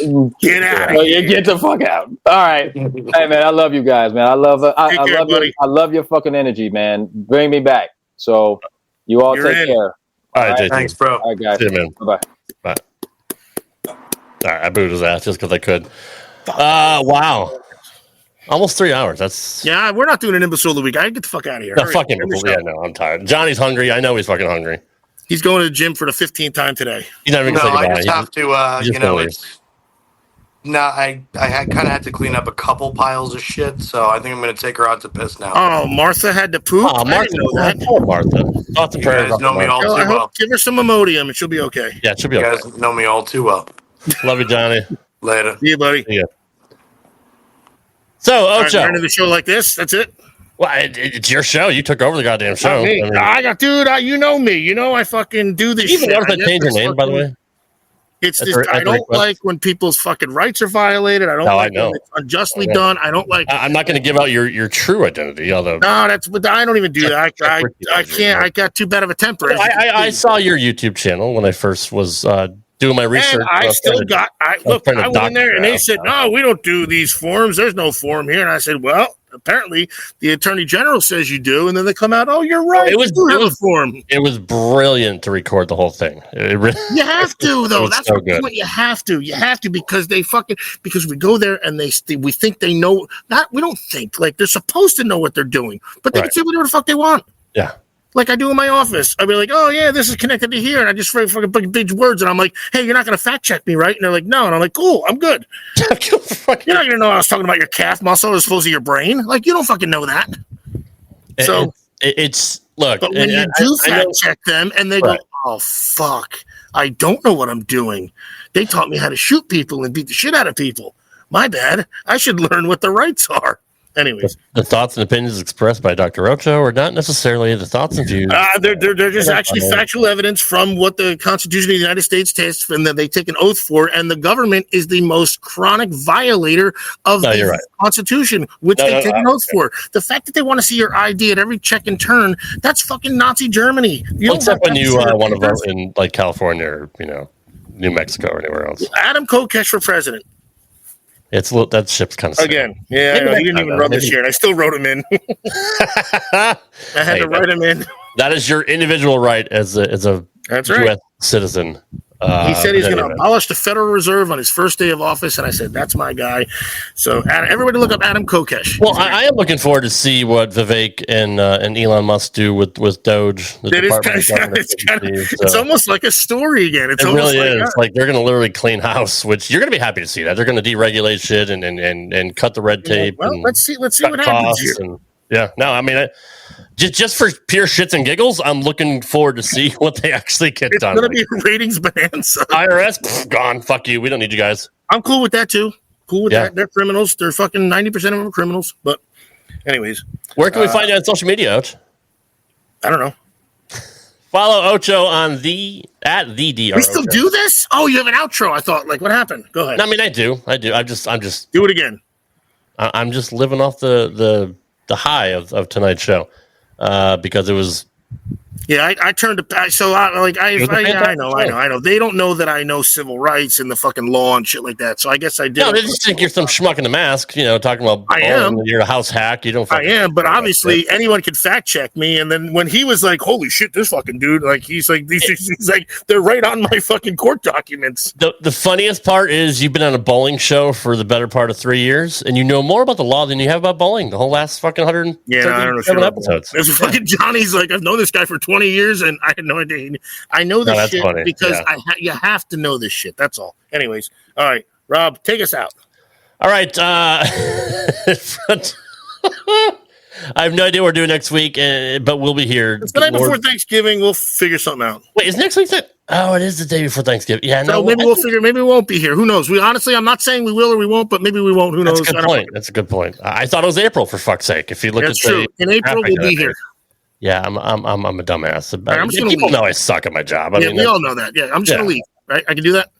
J: get out.
A: Get the fuck out. All right. Hey man, I love you guys, man. I love I love your fucking energy, man. Bring me back. So you all take care.
C: All right, JT.
L: Thanks, bro.
A: All right, guys.
C: See you, man.
A: Bye.
C: All right, I booed his ass just because I could. Wow. Almost 3 hours. That's
J: we're not doing an imbecile of the week. I get the fuck out of here.
C: No, fuck imbecile. Yeah, no, I'm tired. Johnny's hungry. I know he's fucking hungry.
J: He's going to the gym for the 15th time today.
C: He's not even gonna say goodbye.
L: I just have to. I kind of had to clean up a couple piles of shit, so I think I'm going to take her out to piss now.
J: Oh, Martha had to poop?
C: Oh, Martha.
J: I didn't know that.
C: Poor Martha. Thoughts and prayers.
L: You guys know me all too well.
J: Give her some Imodium and she'll be okay.
C: Yeah, she'll be okay.
L: You guys know me all too well.
C: Love you, Johnny.
J: Later. See you, buddy.
C: See ya. So, Ocho.
J: Running the show like this, that's it.
C: Well, it's your show. You took over the goddamn show.
J: Not me. You know me. You know I fucking do this.
C: You even
J: shit.
C: notice I changed your name, by the way?
J: It's this. I don't like when people's fucking rights are violated. I don't like when it's unjustly done. I don't like.
C: I'm not going to give out your true identity, although.
J: No, but I don't even do that. I can't. I got too bad of a temper.
C: I saw your YouTube channel when I first was doing my research.
J: And I went in there and they said, "No, we don't do these forms. There's no form here." And I said, "Well, apparently the Attorney General says you do." And then they come out, "Oh, you're right.
C: It was
J: a form."
C: It was brilliant to record the whole thing.
J: You have to, though. That's
C: so
J: the point. You have to because because we go there and we think they know. We don't think like they're supposed to know what they're doing, but they can say whatever the fuck they want.
C: Yeah.
J: Like I do in my office. I'll be like, "Oh yeah, this is connected to here," and I just write fucking big words, and I'm like, "Hey, you're not gonna fact check me, right?" And they're like, "No," and I'm like, "Cool, I'm good." You're not gonna know I was talking about your calf muscle as opposed to your brain. Like you don't fucking know that. So
C: it's look.
J: But when you do fact check them, and they go, "Oh fuck, I don't know what I'm doing. They taught me how to shoot people and beat the shit out of people. My bad. I should learn what the rights are." Anyways,
C: the thoughts and opinions expressed by Dr. Ocho are not necessarily the thoughts and views.
J: They're just actually factual evidence from what the Constitution of the United States tests and that they take an oath for. And the government is the most chronic violator of the Constitution, which they take an oath for. The fact that they want to see your ID at every check and turn, that's fucking Nazi Germany.
C: Except when you want to vote in like California or New Mexico or anywhere else.
J: Adam Kokesh for president.
C: That ship's kind of
J: again. Yeah, I know. He didn't even run this year, and I still wrote him in. I had to write him in.
C: That is your individual right as a U.S. citizen.
J: He said he's going to abolish the Federal Reserve on his first day of office, and I said that's my guy. So everybody, look up Adam Kokesh.
C: Well, I am looking forward to see what Vivek and Elon Musk do with Doge.
J: It's almost like a story again. It
C: really is. Like they're going to literally clean house, which you're going to be happy to see that. They're going to deregulate shit and cut the red tape.
J: Well, let's see what happens here.
C: I mean, just for pure shits and giggles, I'm looking forward to see what they actually get done.
J: It's going to be a ratings bonanza.
C: IRS, gone. Fuck you. We don't need you guys.
J: I'm cool with that too. Cool with that. They're criminals. They're fucking 90% of them are criminals. But anyways.
C: Where can we find you on social media, Och?
J: I don't know.
C: Follow Ocho on at the DR.
J: We still do this? Oh, you have an outro. I thought, like, what happened? Go ahead.
C: No, I mean, I do. I'm just
J: do it again.
C: I'm just living off the high of tonight's show because it was.
J: Yeah, I turned to I know. They don't know that I know civil rights and the fucking law and shit like that. So I guess I did.
C: No, they just think you're some schmuck in the mask, talking about.
J: I am.
C: You're a house hack. You don't.
J: I am, but obviously anyone can fact check me. And then when he was like, "Holy shit, this fucking dude!" Like he's like they're right on my fucking court documents.
C: The funniest part is you've been on a bowling show for the better part of 3 years, and you know more about the law than you have about bowling. The whole last fucking 137 episodes.
J: There's fucking Johnny's like, I've known this guy for 20 years and I had no idea. I know this shit because you have to know this shit. That's all. Anyways, all right, Rob, take us out.
C: All right. I have no idea what we're doing next week, but we'll be here.
J: It's the night before Thanksgiving. We'll figure something out.
C: Wait, is next week Oh, it is the day before Thanksgiving. Yeah,
J: so maybe we'll figure. Maybe we won't be here. Who knows? I'm not saying we will or we won't, but maybe we won't. Who knows?
C: That's a good point. That's a good point. I thought it was April, for fuck's sake. If you look at
J: true. In April, we'll be here.
C: Yeah, I'm a dumbass.
J: Right,
C: people know I suck at my job.
J: We all know that. Yeah, I'm just gonna leave. Right? I can do that.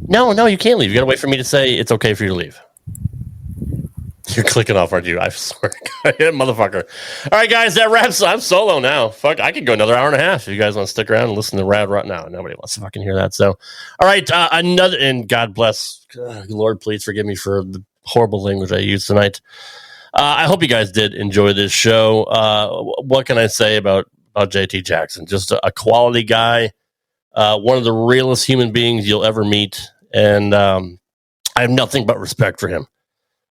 C: No, you can't leave. You gotta wait for me to say it's okay for you to leave. You're clicking off, aren't you? I swear, motherfucker. All right, guys, that wraps. I'm solo now. Fuck, I could go another hour and a half if you guys want to stick around and listen to Rad Rob. No, nobody wants to fucking hear that. So, all right, another. And God bless, Lord, please forgive me for the horrible language I used tonight. I hope you guys did enjoy this show. What can I say about JT Jackson? Just a quality guy, one of the realest human beings you'll ever meet, and I have nothing but respect for him,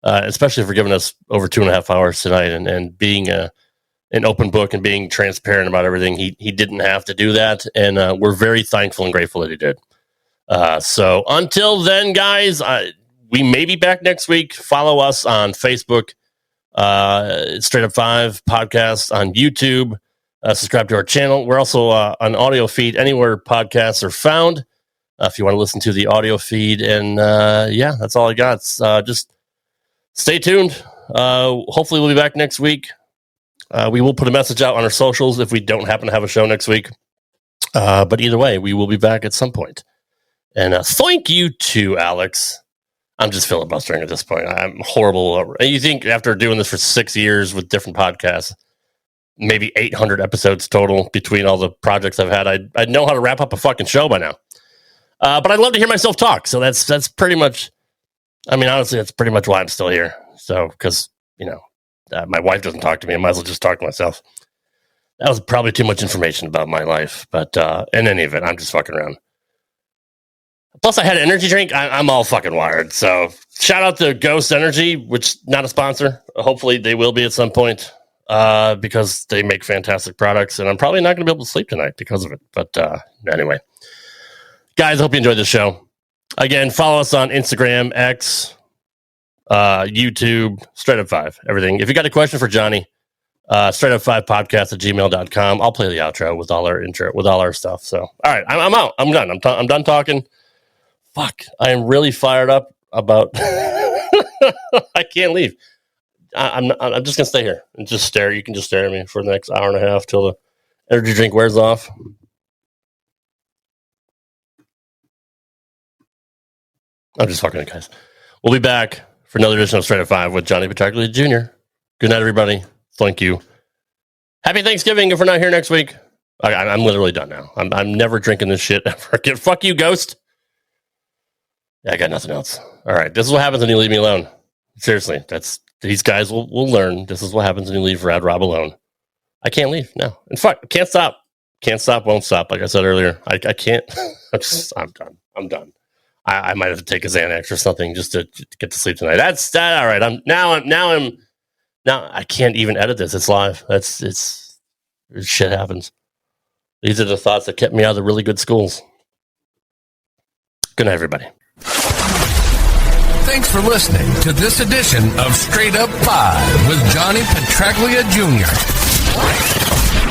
C: especially for giving us over 2.5 hours tonight and being an open book and being transparent about everything. He didn't have to do that, and we're very thankful and grateful that he did. So until then, guys, we may be back next week. Follow us on Facebook. Straight Up 5 podcast on YouTube. Subscribe to our channel. We're also on audio feed anywhere podcasts are found. If you want to listen to the audio feed, and that's all I got. Just stay tuned. Hopefully we'll be back next week. We will put a message out on our socials if we don't happen to have a show next week. But either way, we will be back at some point. And thank you to Alex. I'm just filibustering at this point. I'm horrible. You think after doing this for 6 years with different podcasts, maybe 800 episodes total between all the projects I've had, I'd know how to wrap up a fucking show by now. But I'd love to hear myself talk. So that's pretty much, I mean, honestly, that's pretty much why I'm still here. So, because, my wife doesn't talk to me. I might as well just talk to myself. That was probably too much information about my life. But in any event, I'm just fucking around. Plus, I had an energy drink. I'm all fucking wired. So, shout out to Ghost Energy, which not a sponsor. Hopefully, they will be at some point because they make fantastic products. And I'm probably not going to be able to sleep tonight because of it. But anyway, guys, I hope you enjoyed the show. Again, follow us on Instagram, X, YouTube, Straight Up 5, everything. If you got a question for Johnny, Straight Up 5 podcast at gmail.com. I'll play the outro with all our intro, with all our stuff. So, all right, I'm out. I'm done. I'm done talking. Fuck, I am really fired up about. I can't leave. I'm just gonna stay here and just stare. You can just stare at me for the next hour and a half till the energy drink wears off. I'm just fucking, guys. We'll be back for another edition of Straight Up 5 with Johnny Petraglia Jr. Good night, everybody. Thank you. Happy Thanksgiving if we're not here next week. I'm literally done now. I'm never drinking this shit ever again. Fuck you, Ghost. Yeah, I got nothing else. All right. This is what happens when you leave me alone. Seriously, these guys will learn. This is what happens when you leave Rad Rob alone. I can't leave. No. And fuck, can't stop. Can't stop, won't stop. Like I said earlier, I can't. I'm done. I'm done. I might have to take a Xanax or something just to get to sleep tonight. That's that. All right. Now I can't even edit this. It's live. Shit happens. These are the thoughts that kept me out of the really good schools. Good night, everybody.
B: Thanks for listening to this edition of Straight Up 5 with Johnny Petraglia Jr.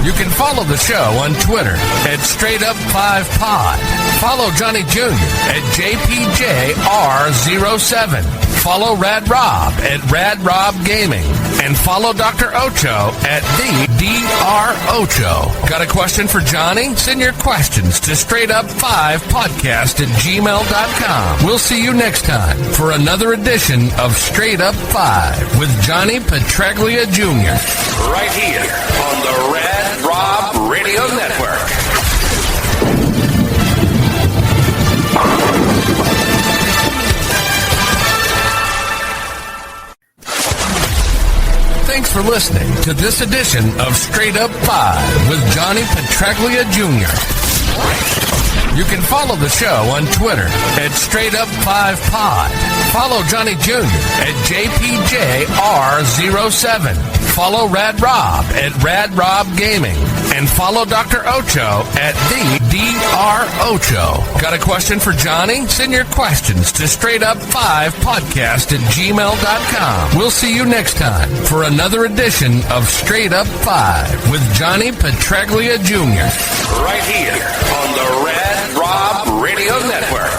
B: You can follow the show on Twitter at Straight Up 5 Pod. Follow Johnny Jr. at JPJR07. Follow Rad Rob at Rad Rob Gaming. And follow Dr. Ocho at the Dr. Ocho. Got a question for Johnny? Send your questions to straightup5podcast at gmail.com. We'll see you next time for another edition of Straight Up 5 with Johnny Petraglia Jr. Right here on the Rad Rob Radio Network. Thanks for listening to this edition of Straight Up 5 with Johnny Petraglia Jr. You can follow the show on Twitter at Straight Up 5 Pod. Follow Johnny Jr. at JPJR07. Follow Rad Rob at Rad Rob Gaming. And follow Dr. Ocho at the Dr. Ocho. Got a question for Johnny? Send your questions to straightup5podcast at gmail.com. We'll see you next time for another edition of Straight Up 5 with Johnny Petraglia Jr. Right here on the Rad Rob Radio Network.